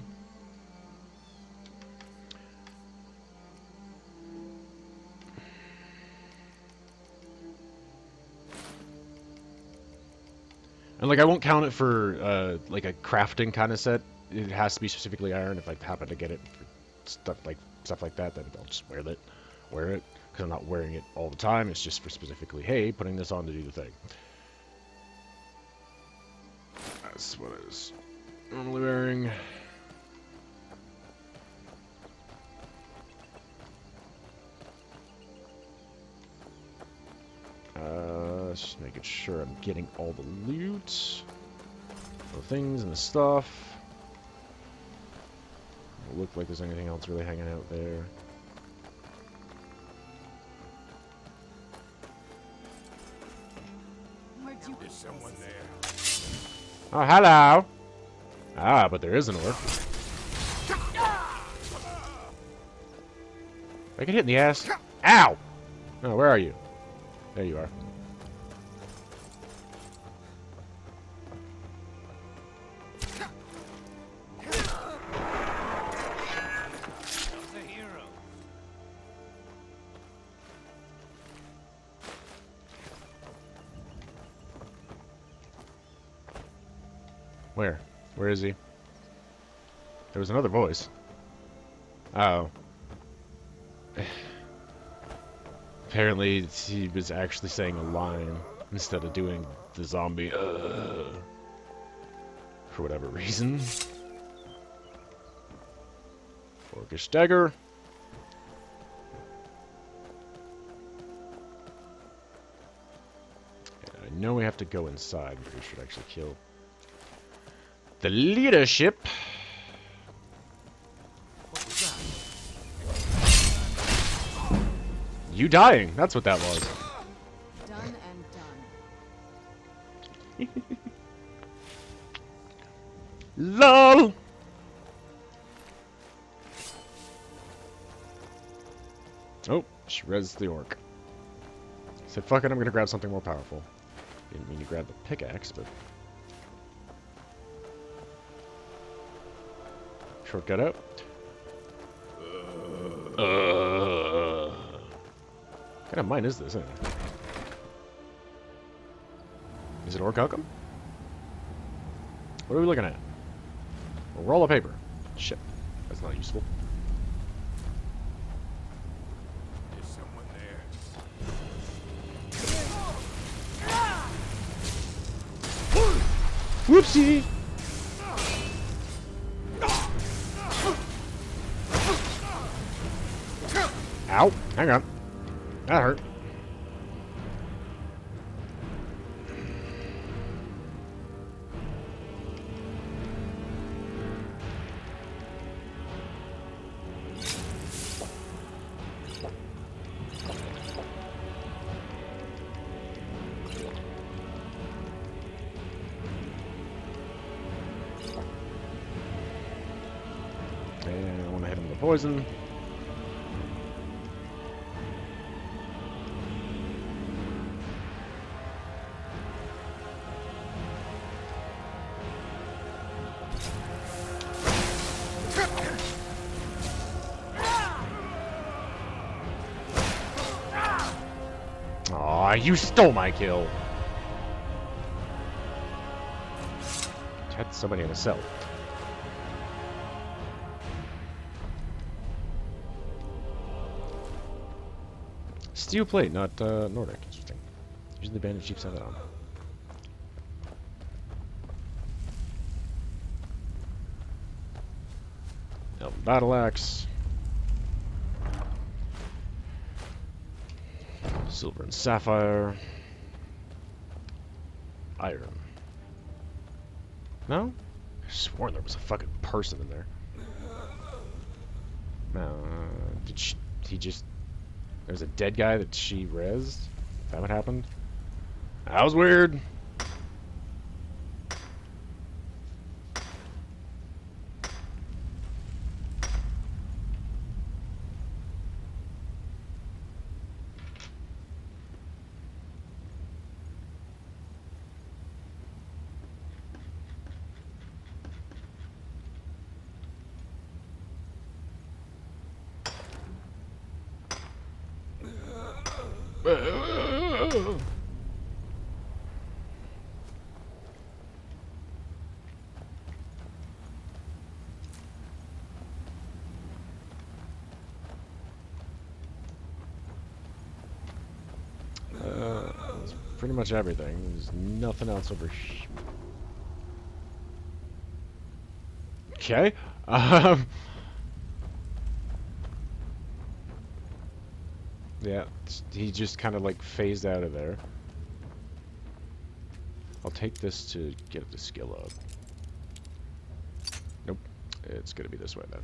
And like, I won't count it for like a crafting kind of set. It has to be specifically iron. If I happen to get it for stuff like that, then I'll just wear it, because I'm not wearing it all the time. It's just for specifically, hey, putting this on to do the thing. That's what I was normally wearing. Just making sure I'm getting all the loot, the things and the stuff. Doesn't look like there's anything else really hanging out there. There's someone there. Oh, hello. Ah, but there is an orc. I get hit in the ass. Ow! Oh, where are you? There you are. Where? Where is he? There was another voice. Oh. Apparently, he was actually saying a line instead of doing the zombie, for whatever reason. Orcish dagger. And I know we have to go inside, but we should actually kill the leadership. What was that? You dying. That's what that was. Done and done. LOL! Oh, she rezzed the orc. Said, fuck it, I'm gonna grab something more powerful. Didn't mean to grab the pickaxe, but... Shortcut out. What kind of mine is this, anyway? Is it orcalcum? What are we looking at? A roll of paper. Shit. That's not useful. There's someone there. Whoopsie! Ow! Hang on. That hurt. And I want to hit him with poison. Aw, you stole my kill. Had somebody in a cell. Steel plate, not Nordic. Interesting. Usually bandit chiefs have that on. Elven battle axe. Silver and sapphire. Iron. No? I sworn there was a fucking person in there. No, did she, he just... There was a dead guy that she rezzed? Is that what happened? That was weird. That's pretty much everything. There's nothing else over here. Okay. Yeah, he just kind of like phased out of there. I'll take this to get the skill up. Nope. It's gonna be this way then.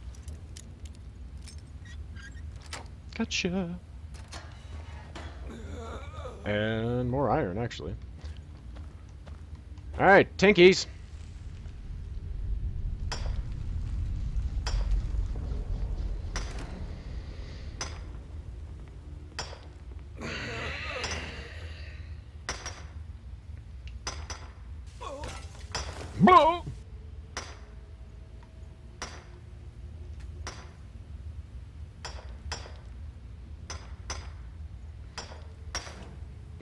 Gotcha. And more iron, actually. Alright, Tankies.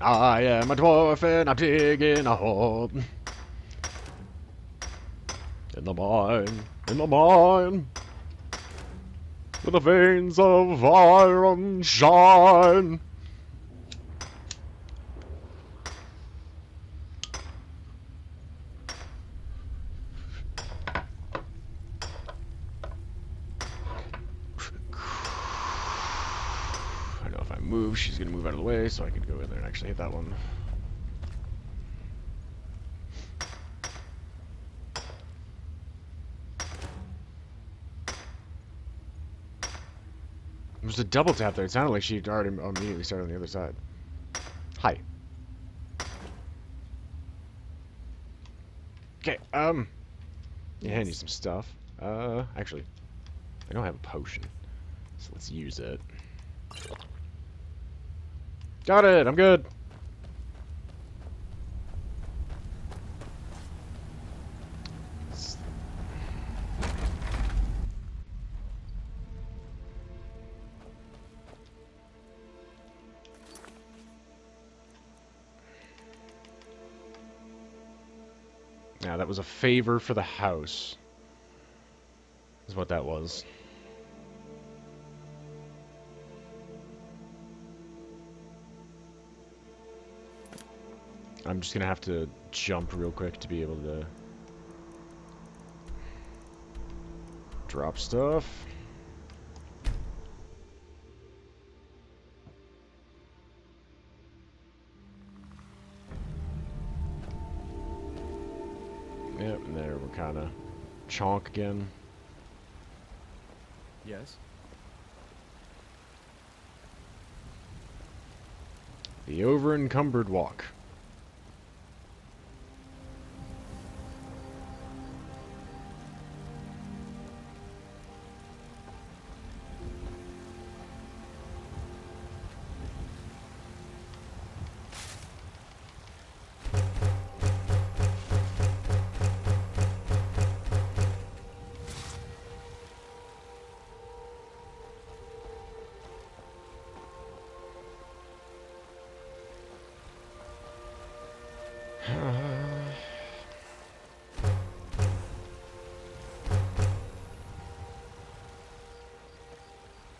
I am a dwarf and I'm digging a hole. In the mine, where the veins of iron shine. I know if I move, she's gonna move out of the way, so I can go in there and actually hit that one. It was a double tap there. It sounded like she'd already immediately started on the other side. Hi. Okay, yeah, hand you some stuff. Actually, I don't have a potion, so let's use it. Got it, I'm good. Now, that was a favor for the house, is what that was. I'm just gonna have to jump real quick to be able to drop stuff. Yep, and there we're kind of chonk again. Yes. The over-encumbered walk.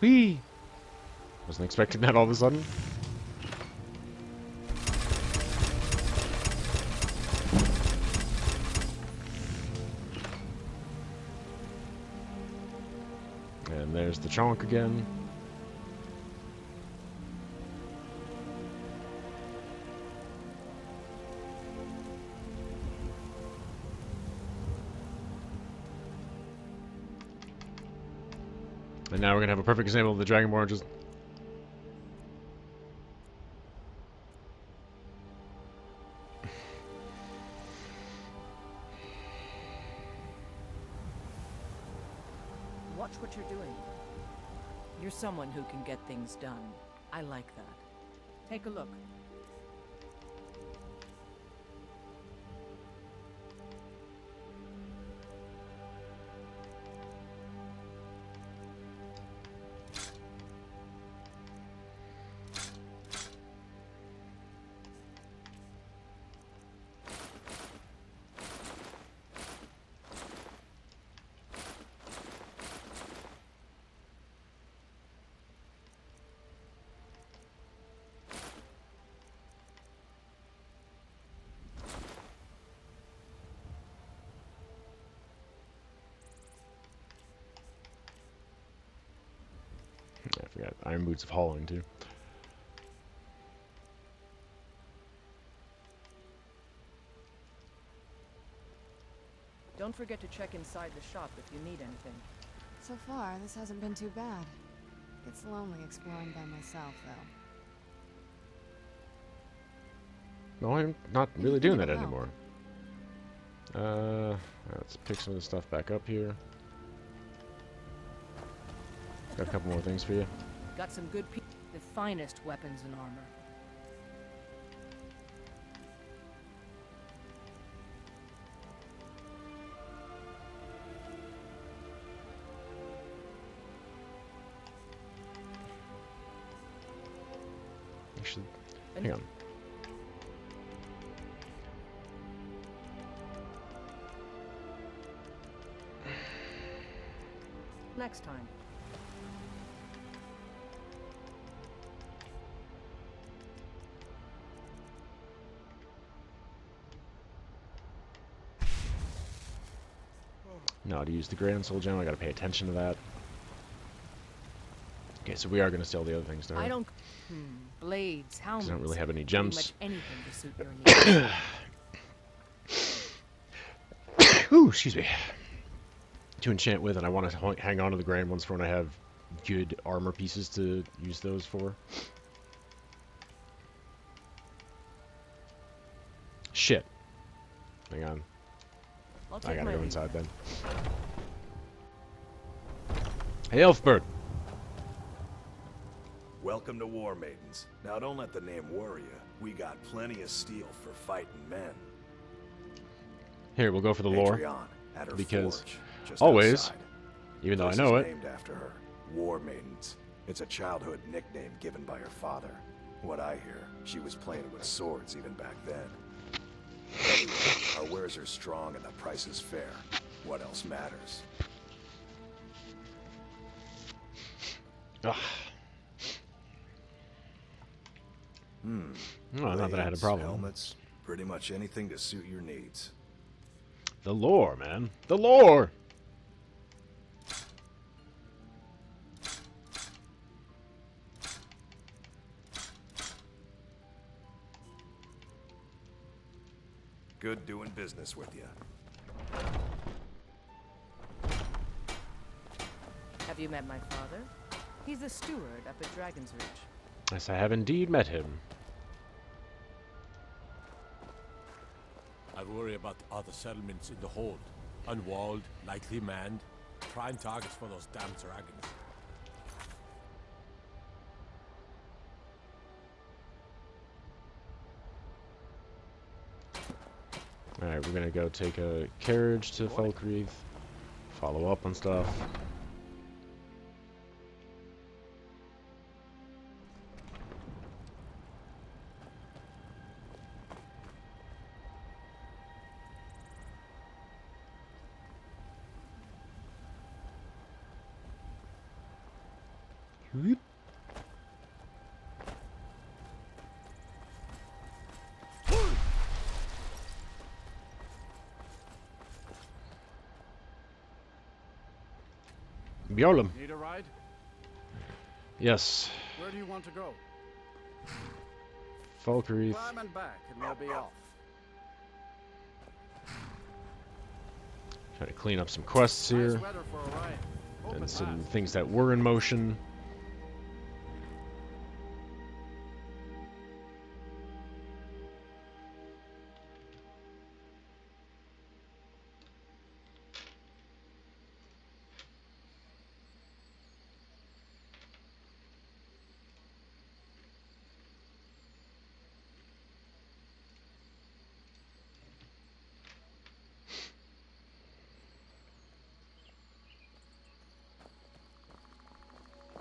Whee! Wasn't expecting that all of a sudden. And there's the chonk again. And now we're gonna have a perfect example of the Dragonborn just... Watch what you're doing. You're someone who can get things done. I like that. Take a look. I forgot. Iron Boots of Hauling, too. Don't forget to check inside the shop if you need anything. So far, this hasn't been too bad. It's lonely exploring by myself, though. No, I'm not really doing that anymore. Let's pick some of the stuff back up here. Got a couple more things for you. Got some good the finest weapons and armor. actually... Hang on. Next time. No, to use the Grand Soul Gem, I gotta pay attention to that. Okay, so we are gonna sell the other things to her. I don't... Blades, helmets... I don't really have any pretty gems. much anything to suit your needs. Ooh, excuse me. To enchant with, and I want to hang on to the grand ones for when I have good armor pieces to use those for. Shit. Hang on. I gotta go inside then. Hey, Elfbird. Welcome to War Maidens. Now don't let the name worry you. We got plenty of steel for fighting men. Here, we'll go for the lore. Patreon, at her Because forge, just always, outside. even though I Place know is it, named after her. War Maidens. It's a childhood nickname given by her father. What I hear, she was playing with swords even back then. Anyway, our wares are strong and the price is fair. What else matters? Ugh. No, not that I had a Blades, problem. Helmets, pretty much anything to suit your needs. The lore, man. The lore! Good doing business with you. Have you met my father? He's a steward up at Dragon's Reach. Yes, I have indeed met him. I worry about other settlements in the hold. Unwalled, lightly manned. Prime targets for those damn dragons. Alright, we're gonna go take a carriage to Falkreath, follow up on stuff. Whoop. Bjorlum. Need a ride? Yes. Where do you want to go? Falkreath. Climb and back, and we'll be off. Try to clean up some quests here. Nice weather for a ride. Open And some fast. things that were in motion.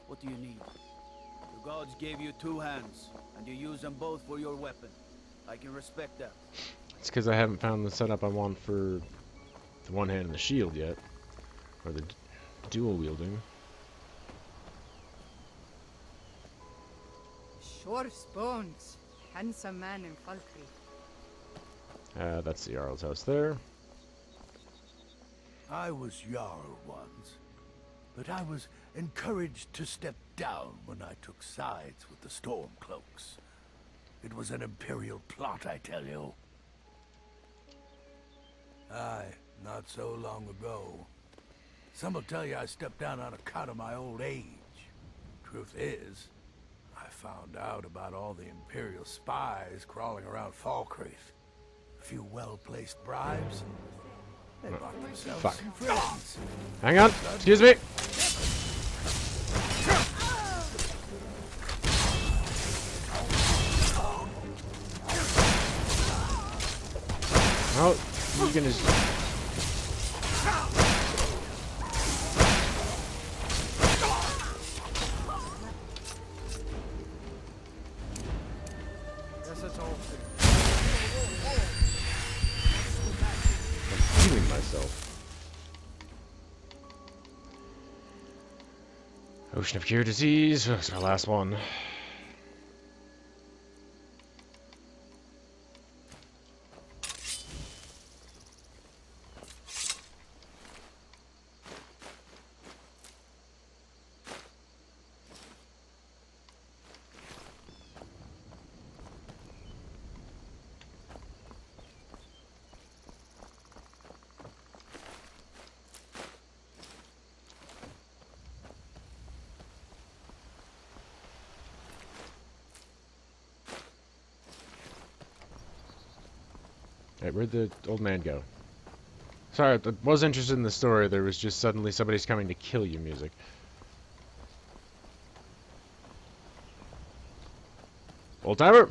What do you need? The gods gave you 2 hands, and you use them both for your weapon. I can respect that. It's because I haven't found the setup I want for the one hand and the shield yet. Or the dual wielding. Shor's bones. Handsome man in Falkreath. That's the Jarl's house there. I was Jarl once, but I was encouraged to step down when I took sides with the Stormcloaks. It was an Imperial plot, I tell you. Aye, not so long ago. Some will tell you I stepped down on account of my old age. Truth is, I found out about all the Imperial spies crawling around Falkreath. A few well-placed bribes, and they bought themselves Fuck. some friends. Hang on, excuse me. Oh, you can just... myself. Ocean of Cure Disease. Oh, it's my last one. Hey, where'd the old man go? Sorry, I was interested in the story. There was just suddenly somebody's coming to kill you music. Old timer?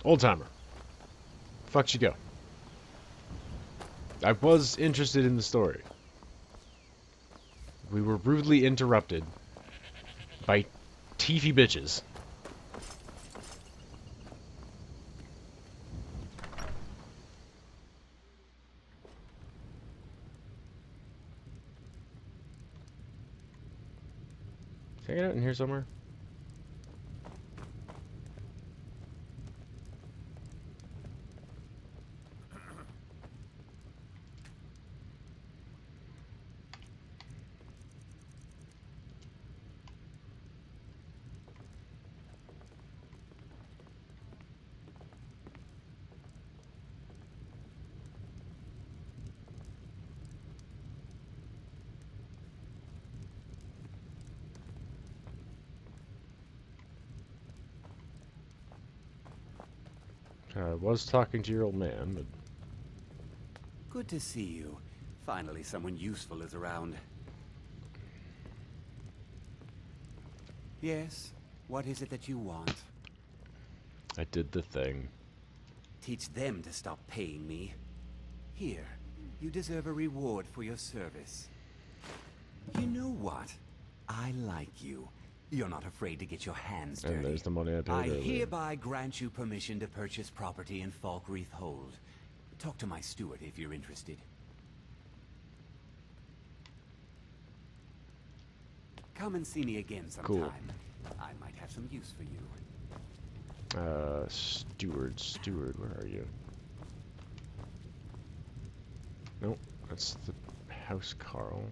Old timer. Fuck you go. I was interested in the story. We were rudely interrupted by teefy bitches. Can I get out in here somewhere? I was talking to your old man, but... Good to see you. Finally, someone useful is around. Yes? What is it that you want? I did the thing. Teach them to stop paying me. Here, you deserve a reward for your service. You know what? I like you. You're not afraid to get your hands dirty. And there's the money I paid I earlier. hereby grant you permission to purchase property in Falkreath Hold. Talk to my steward if you're interested. Come and see me again sometime. Cool. I might have some use for you. Steward, where are you? Nope, that's the house Carl.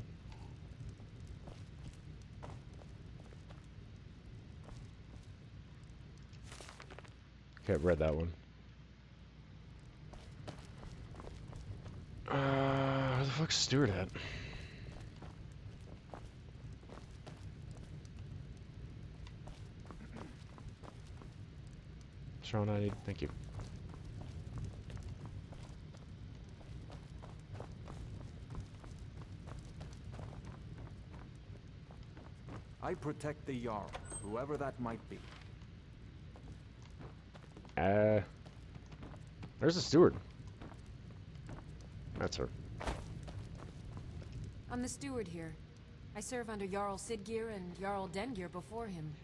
Okay, I've read that one. Where the fuck's Stewart at? Serana, I need. Thank you. I protect the Jarl, whoever that might be. There's a steward. That's her. I'm the steward here. I serve under Jarl Siddgeir and Jarl Dengeir before him.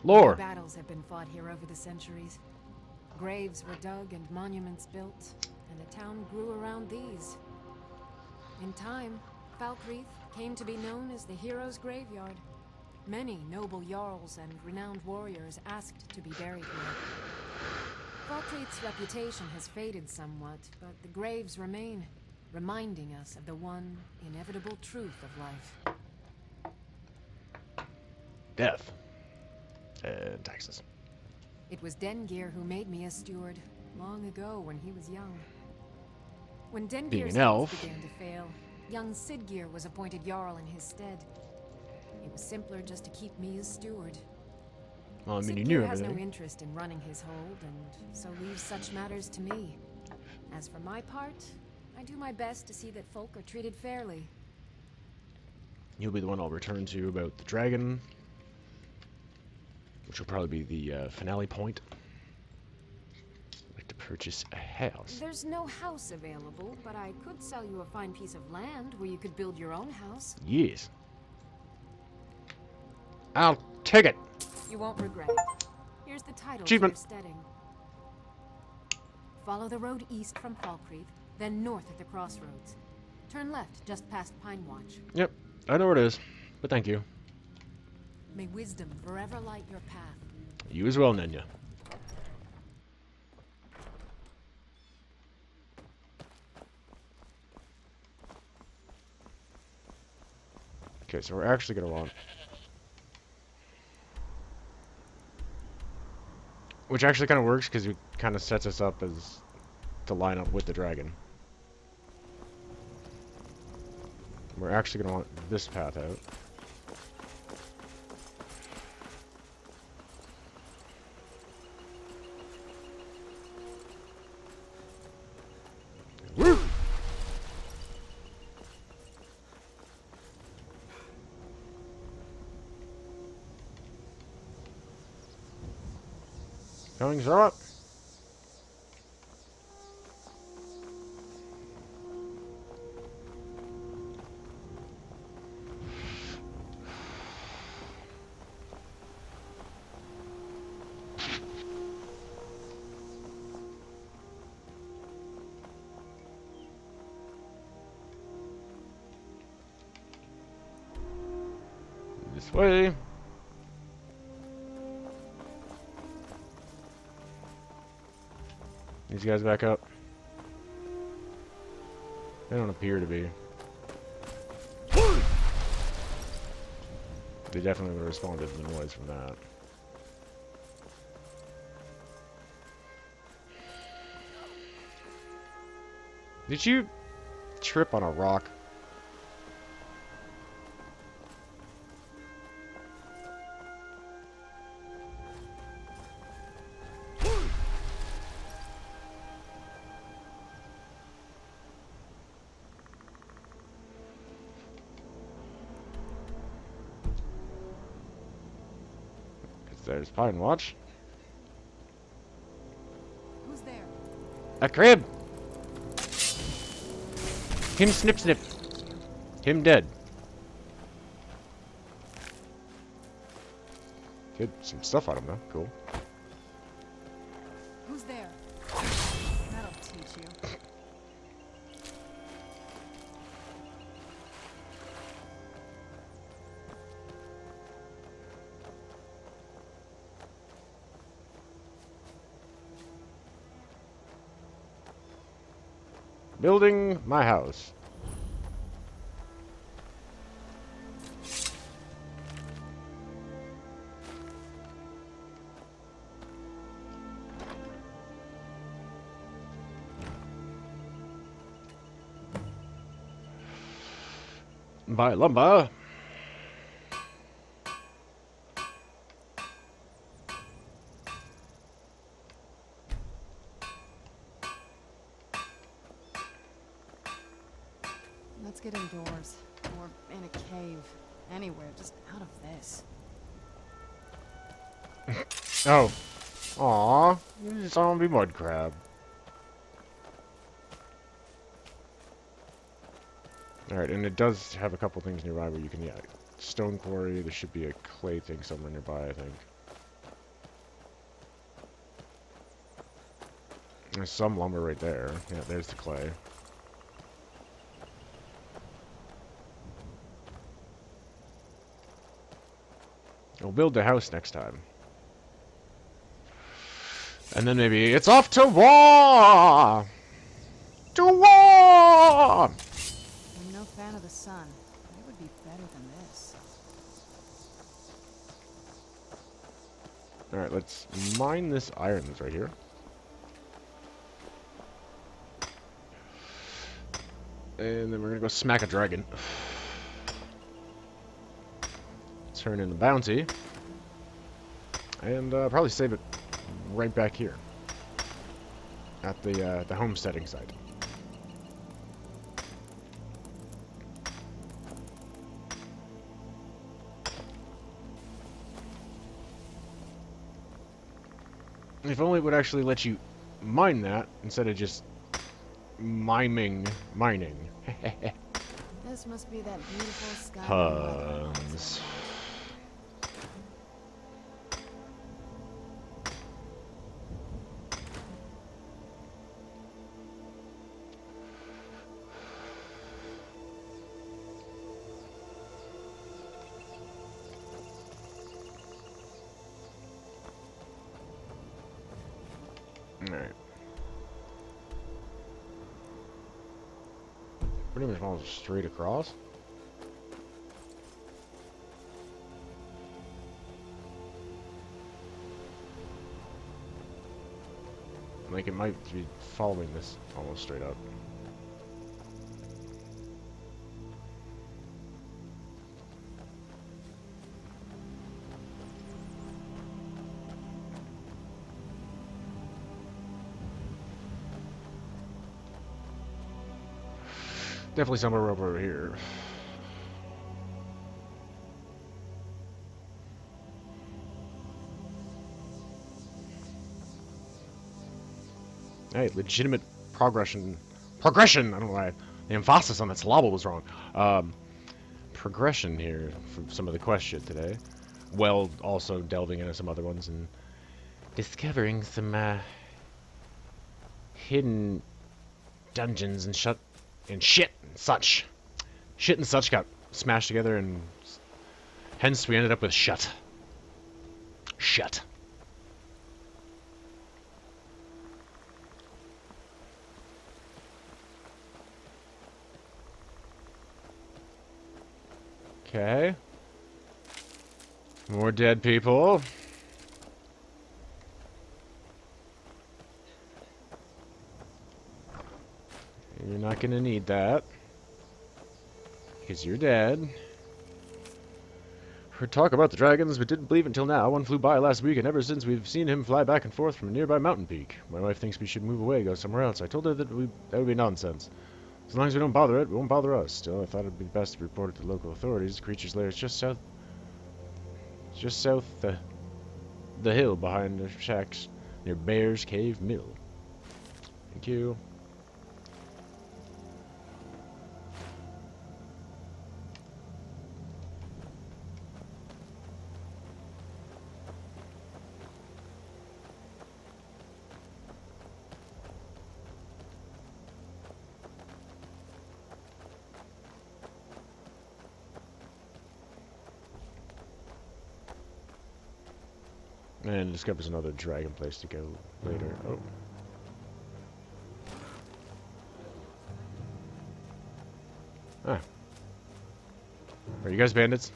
Lore. Battles have been fought here over the centuries. Graves were dug and monuments built, and the town grew around these. In time, Falkreath came to be known as the Heroes' Graveyard. Many noble jarls and renowned warriors asked to be buried here. Falkreath's reputation has faded somewhat, but the graves remain, reminding us of the one inevitable truth of life. Death. And taxes. It was Dengeir who made me a steward, long ago when he was young. When Dengeir's health began to fail, young Siddgeir was appointed Jarl in his stead. It was simpler just to keep me as steward. Well, I mean, Siddgeir you knew has everything. no interest in running his hold, and so leaves such matters to me. As for my part, I do my best to see that folk are treated fairly. You'll be the one I'll return to about the dragon, which will probably be the finale point. I'd like to purchase a house. There's no house available, but I could sell you a fine piece of land where you could build your own house. Yes. I'll take it. You won't regret it. Here's the title to Achievement. your steading. Follow the road east from Falkreath, then north at the crossroads. Turn left just past Pine Watch. Yep, I know where it is, but thank you. May wisdom forever light your path. You as well, Nenya. Okay, so we're actually gonna want... Which actually kind of works, because it kind of sets us up as... to line up with the dragon. We're actually gonna want this path out. Woo! Coming up. This way. These guys back up. They don't appear to be. They definitely would have responded to the noise from that. Did you trip on a rock? There's Pine Watch. Who's there? A crib! Him snip snip. Him dead. Get some stuff on him though. Cool. Who's there? That'll teach you. Building my house. Buy lumber. Let's get indoors. Or in a cave. Anywhere, just out of this. Oh. Aw. You zombie mud crab. Alright, and it does have a couple things nearby where you can, yeah, stone quarry. There should be a clay thing somewhere nearby, I think. There's some lumber right there. Yeah, there's the clay. We'll build the house next time. And then maybe it's off to war! To war! I'm no fan of the sun. It would be better than this. Alright, let's mine this iron that's right here. And then we're gonna go smack a dragon. Turn in the bounty. And probably save it right back here. At the homesteading site. If only it would actually let you mine that instead of just mining. This must be that beautiful sky. Puns. Alright. Pretty much falls straight across. Like it might be following this almost straight up. Definitely somewhere over here. Hey, legitimate progression. Progression! I don't know why the emphasis on that syllable was wrong. Progression here for some of the quest shit today. Well, also delving into some other ones and discovering some hidden dungeons and shit and such. Shit and such got smashed together, and hence we ended up with shut. Shut. Okay. More dead people. You're not gonna need that, because you're dead. Heard talk about the dragons, but didn't believe until now. One flew by last week, and ever since we've seen him fly back and forth from a nearby mountain peak. My wife thinks we should move away, go somewhere else. I told her that would be nonsense. As long as we don't bother it, it won't bother us. Still, I thought it'd be best to report it to local authorities. The creature's lair is just south the hill behind the shacks near Bear's Cave Mill. Thank you. And discovers another dragon place to go later. Oh. Ah. Are you guys bandits?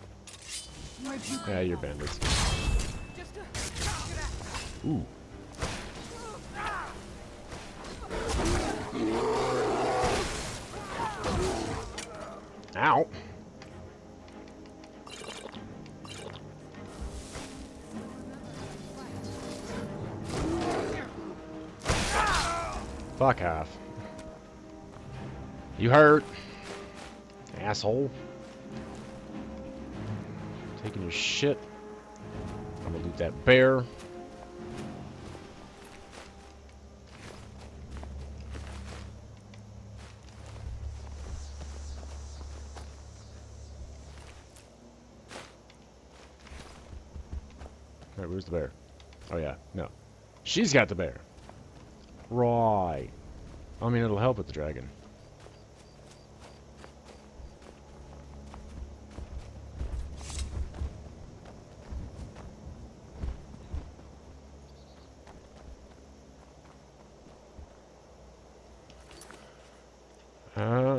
Yeah, you're bandits. Ooh. Ow. Fuck off. You hurt. Asshole. Taking your shit. I'm gonna loot that bear. Alright, where's the bear? Oh yeah, no. She's got the bear. Right. I mean, it'll help with the dragon.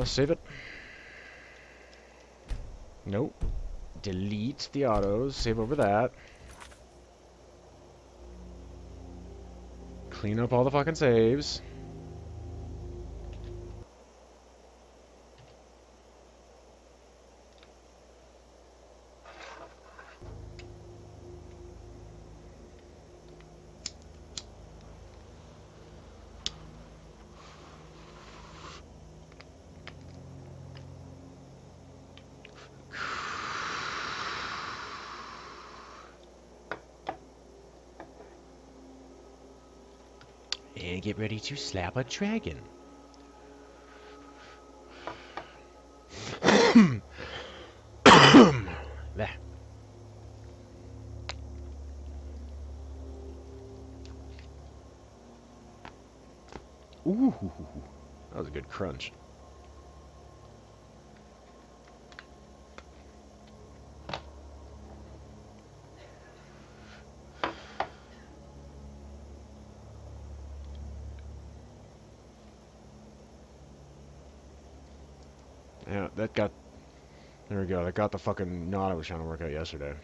Save it. Nope. Delete the autos. Save over that. Clean up all the fucking saves. And get ready to slap a dragon. There. Ooh, that was a good crunch. Yeah, that got... There we go. That got the fucking knot I was trying to work out yesterday.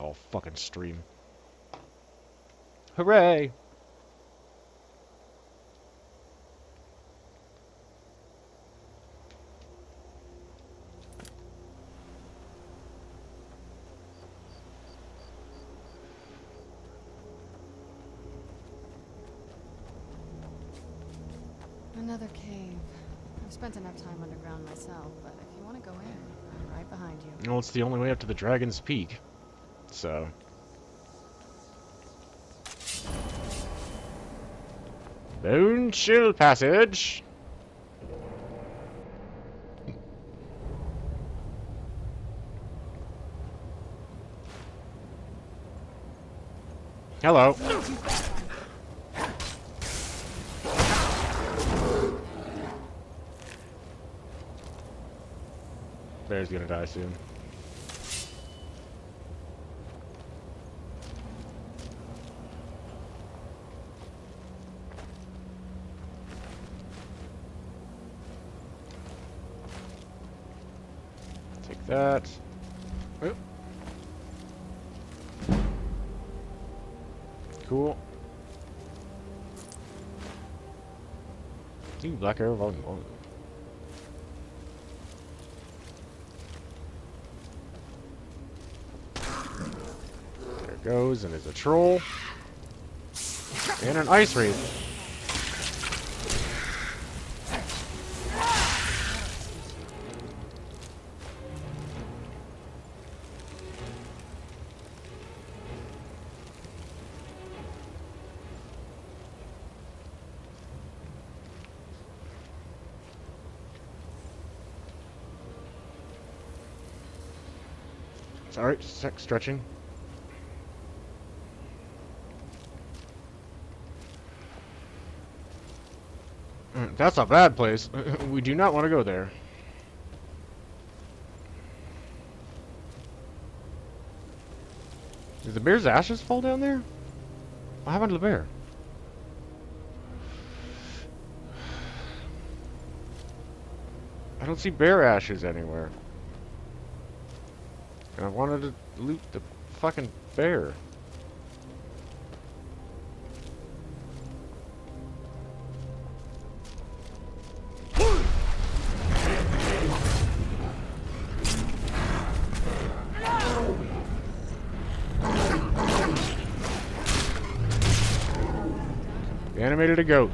All fucking stream. Hooray! Another cave. I've spent enough time underground myself, but if you want to go in, I'm right behind you. Well, it's the only way up to the Dragon's Peak. So... Bone Chill Passage! Hello. Bear's gonna die soon. Take that. Oop. Cool. Ooh, Black Arrow Volume 1. There it goes, and there's a troll. And an ice wraith. Alright, stretching. That's a bad place. We do not want to go there. Did the bear's ashes fall down there? What happened to the bear? I don't see bear ashes anywhere. And I wanted to loot the fucking bear. Animated a goat.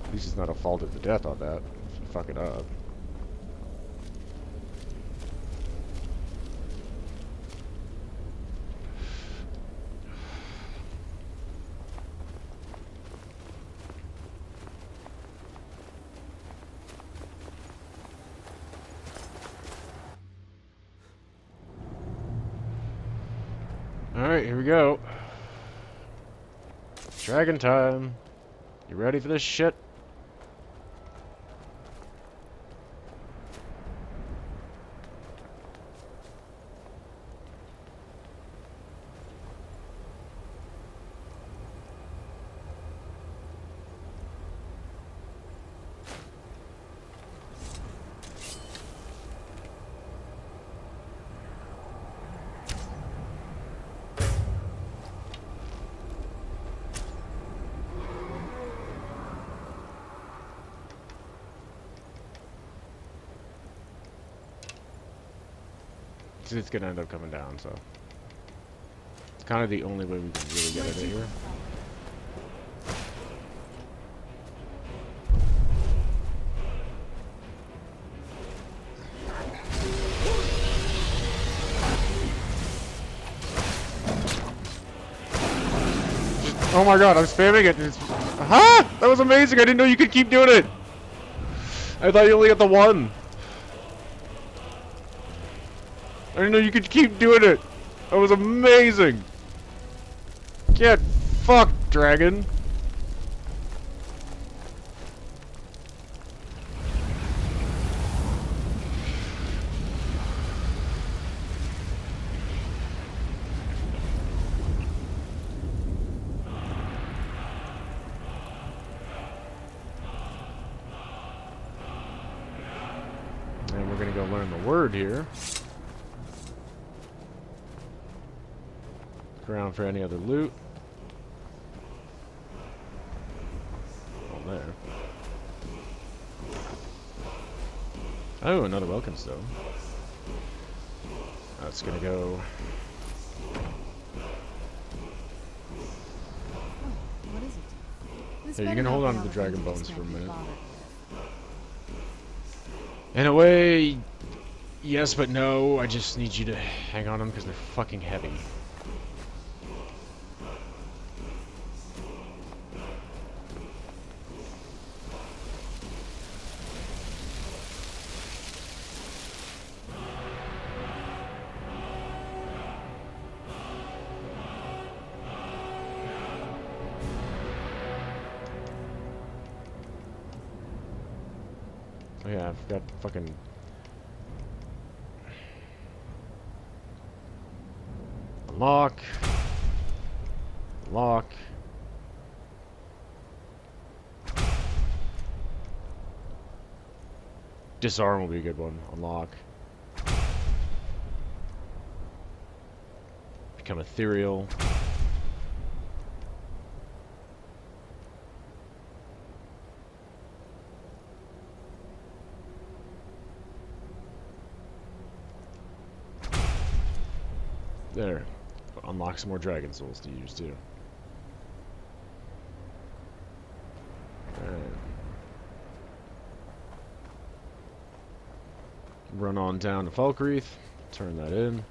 At least it's not a fall to the death on that. Fuck it up. Alright, here we go. Dragon time. You ready for this shit? It's gonna end up coming down, so it's kind of the only way we can really get it in here. Oh my god, I'm spamming it. Aha! That was amazing! I didn't know you could keep doing it! I thought you only got the one. I didn't know you could keep doing it! That was amazing! Get fucked, dragon! And we're gonna go learn the word here. Look around for any other loot. Oh, there. Oh, another welcome stone. That's gonna go. What is it? Here, you can hold on to the dragon bones for a minute. In a way, yes, but no. I just need you to hang on them because they're fucking heavy. Oh yeah, I've got fucking... Unlock. Lock. Disarm will be a good one. Unlock. Become ethereal. There. Unlock some more dragon souls to use too. Alright. Run on down to Falkreath. Turn that in.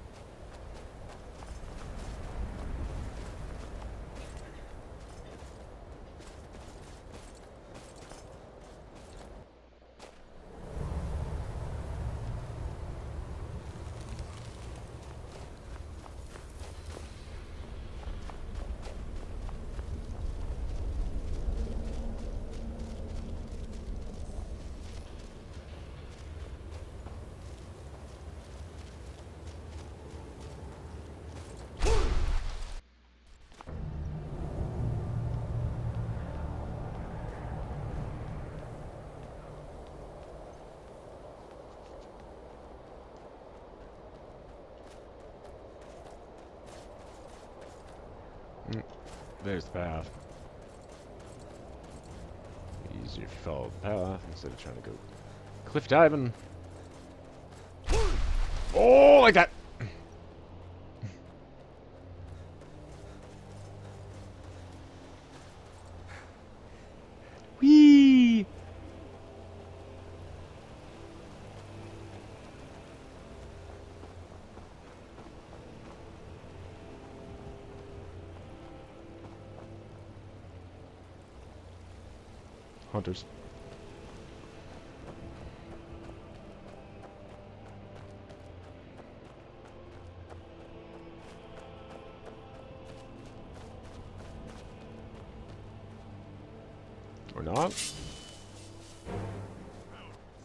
There's the path. Easier if you follow the path instead of trying to go cliff diving. Oh, like that! Whee! Hunters. Or not.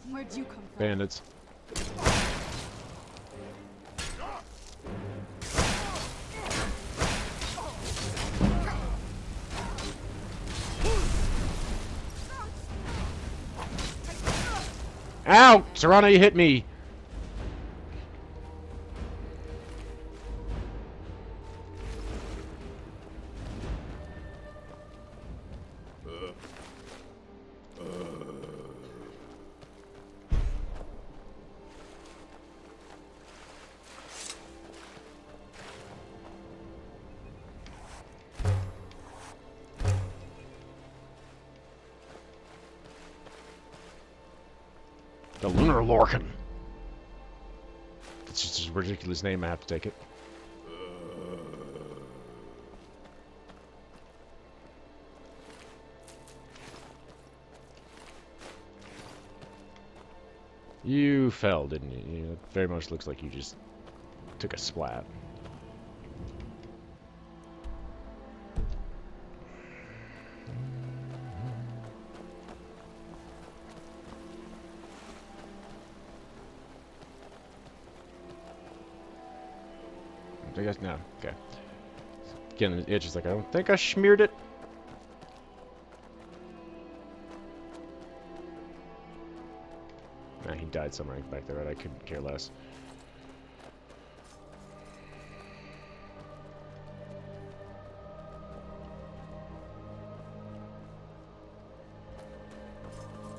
Where'd you come from? Bandits. Ow! Serana, you hit me! The Lunar Lorcan. It's just a ridiculous name, I have to take it. You fell, didn't you? It very much looks like you just took a splat. I guess no. Okay. Getting the itch is like, I don't think I smeared it. Nah, he died somewhere back there, right? I couldn't care less.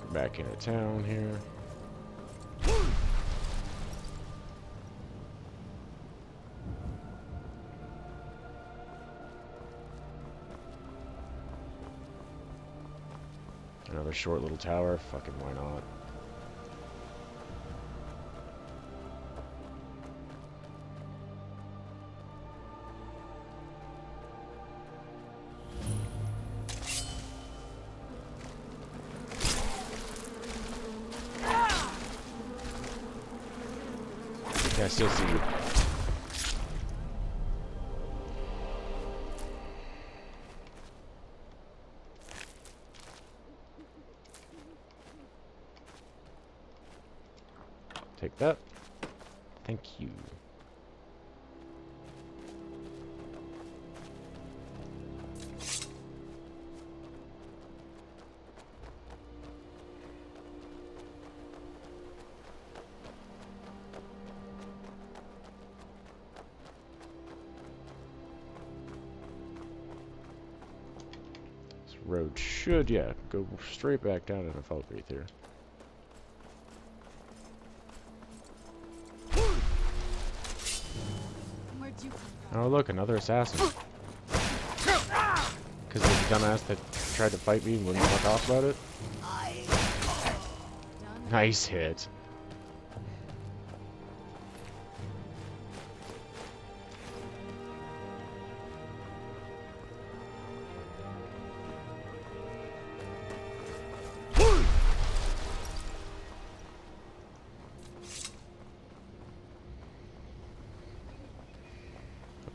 Go back into town here. Another short little tower. Fucking why not? Yeah, I still see you. Take that. Thank you. This road should, yeah, go straight back down into Falkreath here. Oh look, another assassin. Because the dumbass that tried to fight me and wouldn't fuck off about it. Nice hit.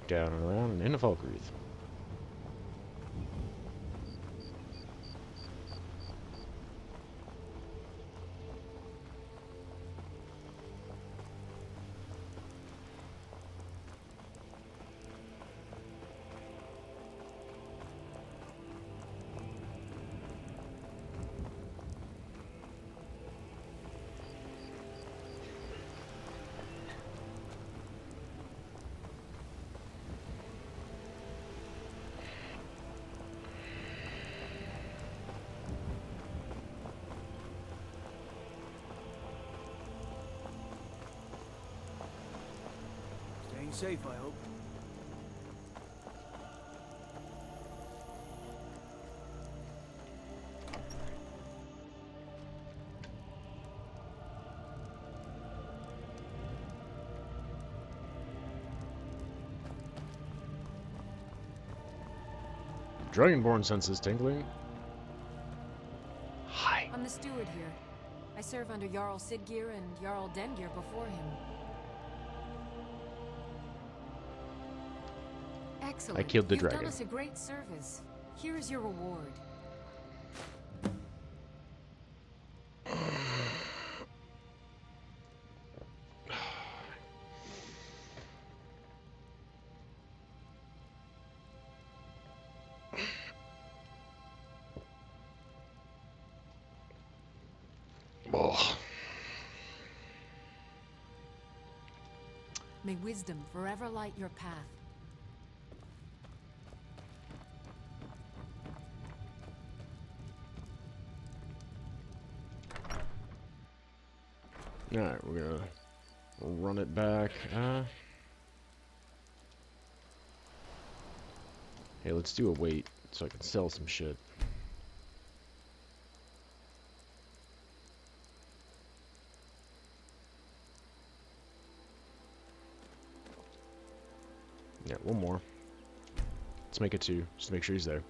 Down and around and into Falkreath. Safe, I hope. Dragonborn senses tingling. Hi. I'm the steward here. I serve under Jarl Siddgeir and Jarl Dengeir before him. Excellent. I killed the You've dragon. done us a great service. Here is your reward. Oh. May wisdom forever light your path. Alright, we're gonna run it back. Hey, let's do a wait so I can sell some shit. Yeah, one more. Let's make it 2, just to make sure he's there.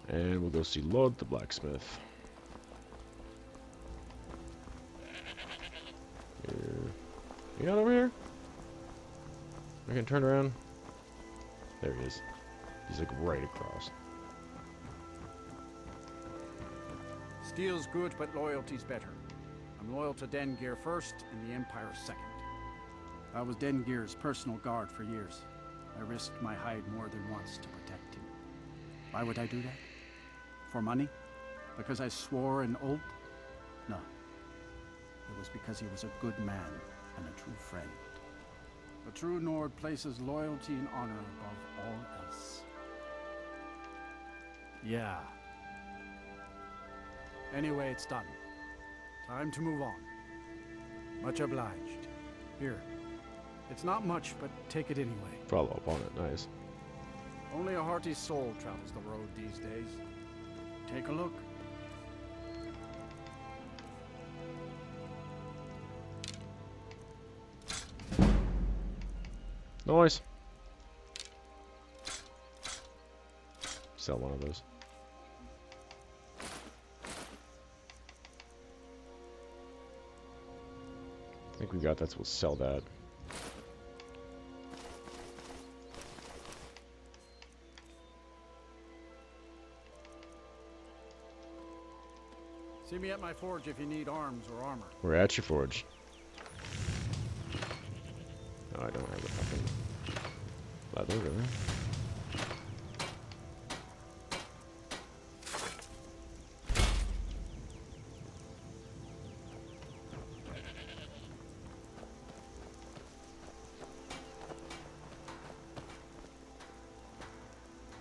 And we'll go see Lord the Blacksmith. You got over here? I can turn around. There he is. He's like right across. Steel's good, but loyalty's better. I'm loyal to Dengeir first and the Empire second. I was Dengeir's personal guard for years. I risked my hide more than once to protect him. Why would I do that? For money? Because I swore an oath? No. It was because he was a good man and a true friend. A true Nord places loyalty and honor above all else. Yeah. Anyway, it's done. Time to move on. Much obliged. Here. It's not much, but take it anyway. Follow up on it, nice. Only a hearty soul travels the road these days. Take a look. Nice. Sell one of those. I think we got that, so we'll sell that. See me at my forge if you need arms or armor. We're at your forge. No, I don't have the fucking leather, really.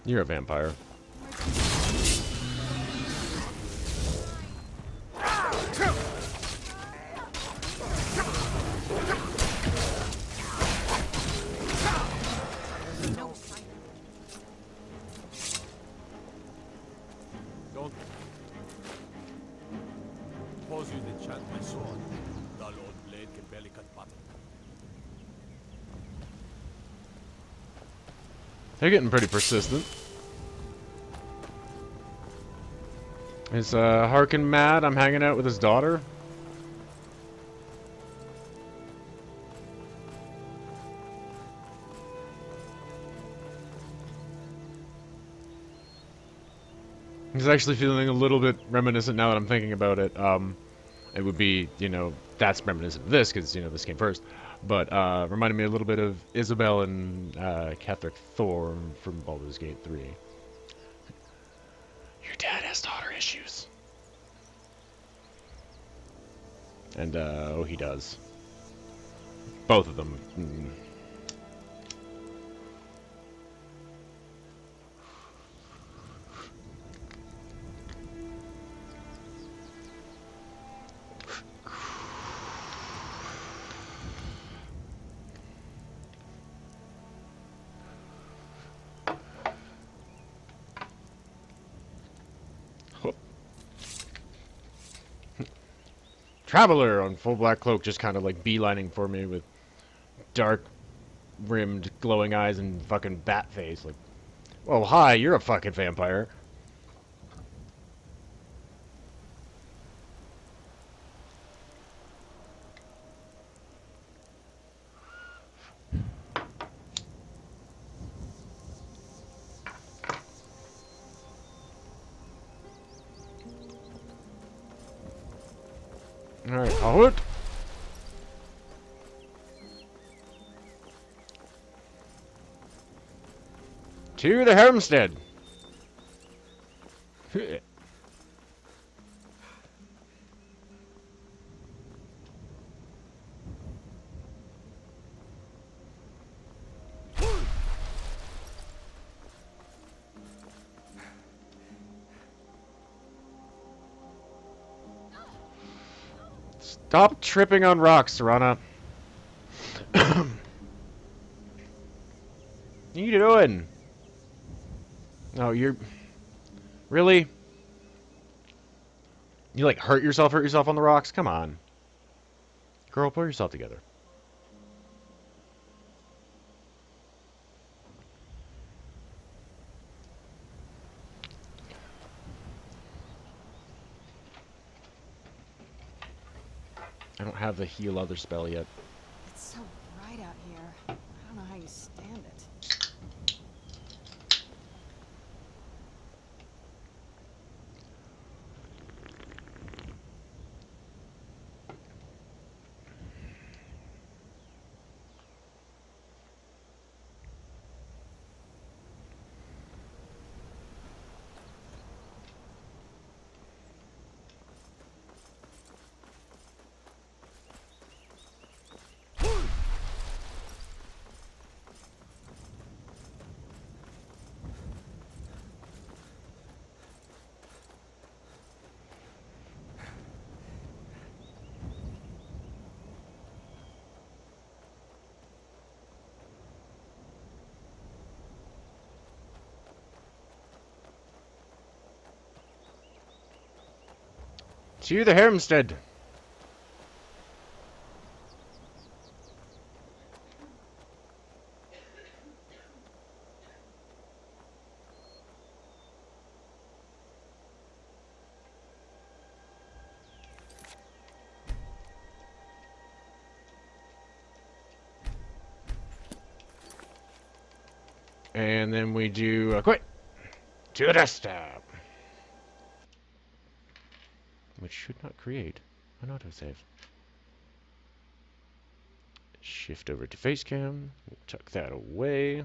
You're a vampire. Don't. Suppose you enchant my sword. Dull old blade can barely cut bottom. They're getting pretty persistent. Is Harkin mad I'm hanging out with his daughter? He's actually feeling a little bit reminiscent now that I'm thinking about it. It would be, you know, that's reminiscent of this because, you know, this came first. But reminded me a little bit of Isabel and Catherick Thorm from Baldur's Gate 3. Your dad has daughter issues. And, oh, he does. Both of them. Mm. Traveler on full black cloak just kind of like beelining for me with dark rimmed glowing eyes and fucking bat face. Like, oh hi, you're a fucking vampire. Alright, forward. To the homestead. Stop tripping on rocks, Serana. What are you doing? No, you're... Really? You, like, hurt yourself on the rocks? Come on. Girl, pull yourself together. I don't have the heal other spell yet. It's To the homestead. And then we do a quit to the desktop, which should not create an autosave. Shift over to Facecam, we'll tuck that away.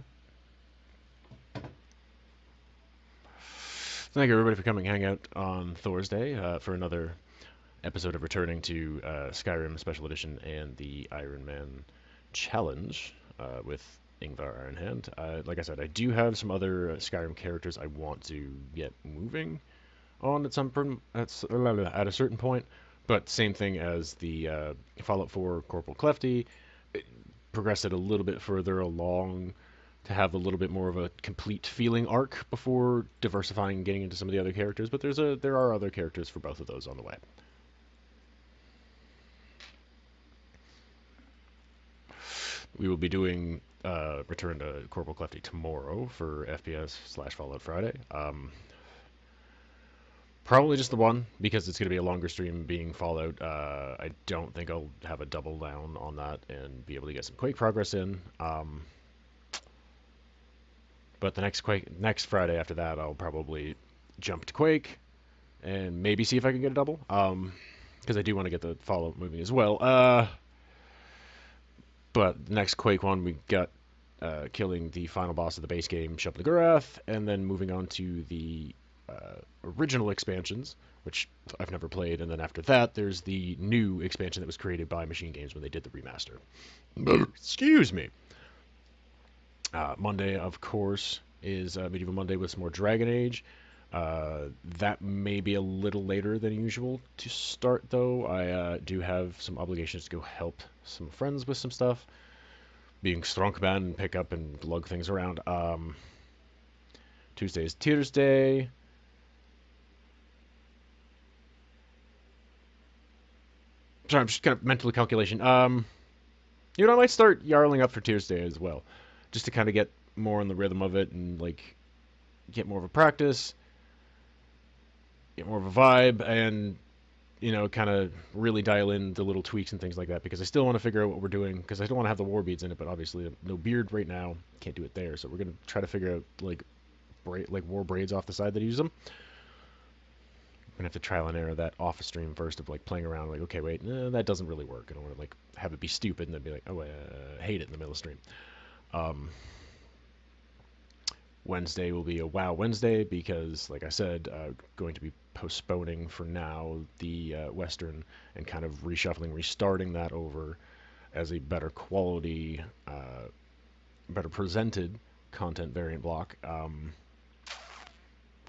Thank you everybody for coming hang out on Thursday for another episode of Returning to Skyrim Special Edition and the Iron Man Challenge with Ingvar Ironhand. Like I said, I do have some other Skyrim characters I want to get moving on at a certain point, but same thing as the Fallout 4 Corporal Clefty, progress it a little bit further along to have a little bit more of a complete feeling arc before diversifying and getting into some of the other characters, but there are other characters for both of those on the way. We will be doing Return to Corporal Clefty tomorrow for FPS/Fallout Friday. Probably just the one, because it's going to be a longer stream being Fallout. I don't think I'll have a double down on that and be able to get some Quake progress in. But the next Friday after that, I'll probably jump to Quake and maybe see if I can get a double. Because I do want to get the Fallout moving as well. But the next Quake one, we got killing the final boss of the base game, Siddgeir, and then moving on to the original expansions, which I've never played, and then after that, there's the new expansion that was created by Machine Games when they did the remaster. Excuse me. Monday, of course, is Medieval Monday with some more Dragon Age. That may be a little later than usual to start, though. I do have some obligations to go help some friends with some stuff, being Strongman and pick up and lug things around. Tuesday is Tears Day. Sorry, I'm just kind of mentally calculation. I might start Jarling up for Tears Day as well, just to kind of get more in the rhythm of it and like get more of a practice, get more of a vibe, and kind of really dial in the little tweaks and things like that, because I still want to figure out what we're doing, because I don't want to have the war beads in it, but obviously no beard right now, can't do it there, so we're going to try to figure out like war braids off the side that use them. I'm going to have to trial and error that off a stream first of like playing around, like, okay, wait, that doesn't really work. I don't want to like have it be stupid and then be like, oh, I hate it in the middle of stream. Wednesday will be a WoW Wednesday because, like I said, going to be postponing for now the Western and kind of restarting that over as a better quality, better presented content variant block.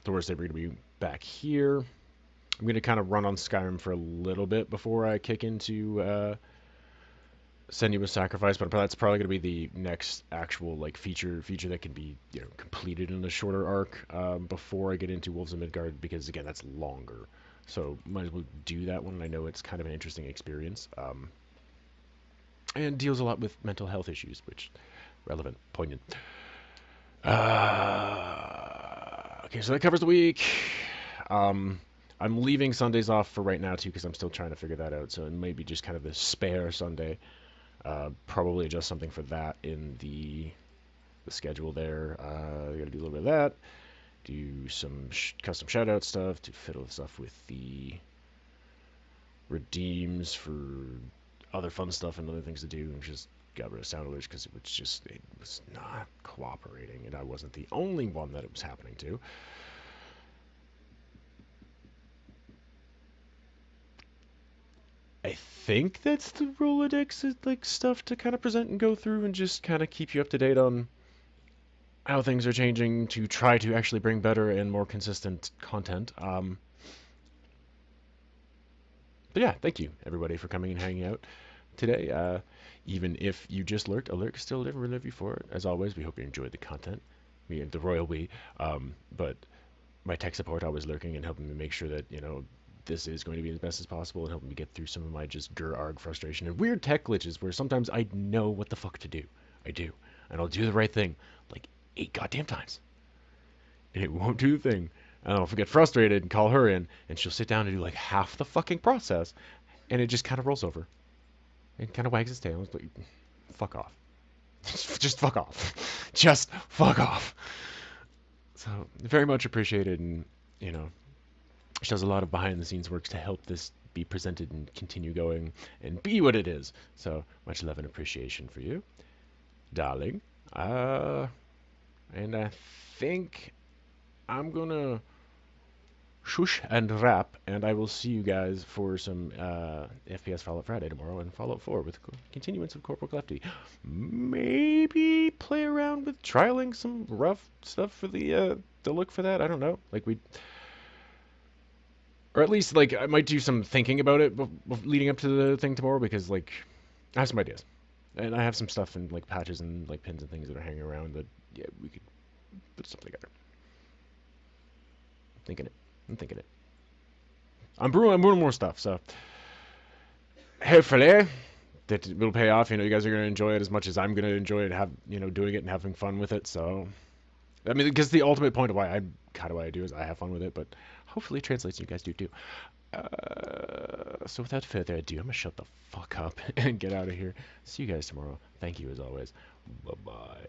Thursday we're going to be back here. I'm going to kind of run on Skyrim for a little bit before I kick into Senua's Sacrifice, but that's probably going to be the next actual like feature that can be completed in a shorter arc before I get into Wolves of Midgard, because again that's longer, so might as well do that one. I know it's kind of an interesting experience, and deals a lot with mental health issues, which relevant, poignant. Okay, so that covers the week. I'm leaving Sundays off for right now too, because I'm still trying to figure that out, so it may be just kind of the spare Sunday. Probably adjust something for that in the schedule there. I gotta do a little bit of that, do some custom shoutout stuff to fiddle stuff with the redeems for other fun stuff and other things to do, and just got rid of sound alerts because it was not cooperating, and I wasn't the only one that it was happening to. I think that's the Rolodex, is like stuff to kind of present and go through and just kind of keep you up to date on how things are changing to try to actually bring better and more consistent content. But yeah, thank you everybody for coming and hanging out today. Even if you just lurked, a lurk still live and relive you for it. As always, we hope you enjoyed the content. The royal we. But my tech support always lurking and helping me make sure that this is going to be as best as possible and help me get through some of my just grr-arg frustration and weird tech glitches where sometimes I know what the fuck to do. I do. And I'll do the right thing like 8 goddamn times. And it won't do the thing. And I'll get frustrated and call her in, and she'll sit down and do like half the fucking process, and it just kind of rolls over. It kind of wags its tail. It's like, fuck off. Just fuck off. Just fuck off. So, very much appreciated, and, you know, she does a lot of behind-the-scenes work to help this be presented and continue going and be what it is. So, much love and appreciation for you, darling. And I think I'm gonna shush and wrap, and I will see you guys for some FPS Fallout Friday tomorrow and Fallout 4 with continuance of Corporal Clefty. Maybe play around with trialing some rough stuff for the look for that. I don't know. Like or at least like I might do some thinking about it leading up to the thing tomorrow, because like I have some ideas, and I have some stuff and like patches and like pins and things that are hanging around that we could put something together. I'm thinking it. I'm brewing more stuff, so hopefully that will pay off. You know, you guys are going to enjoy it as much as I'm going to enjoy it, doing it and having fun with it. So, I mean, because the ultimate point of why I do is I have fun with it, but hopefully it translates and you guys do too. So without further ado, I'm going to shut the fuck up and get out of here. See you guys tomorrow. Thank you as always. Bye-bye.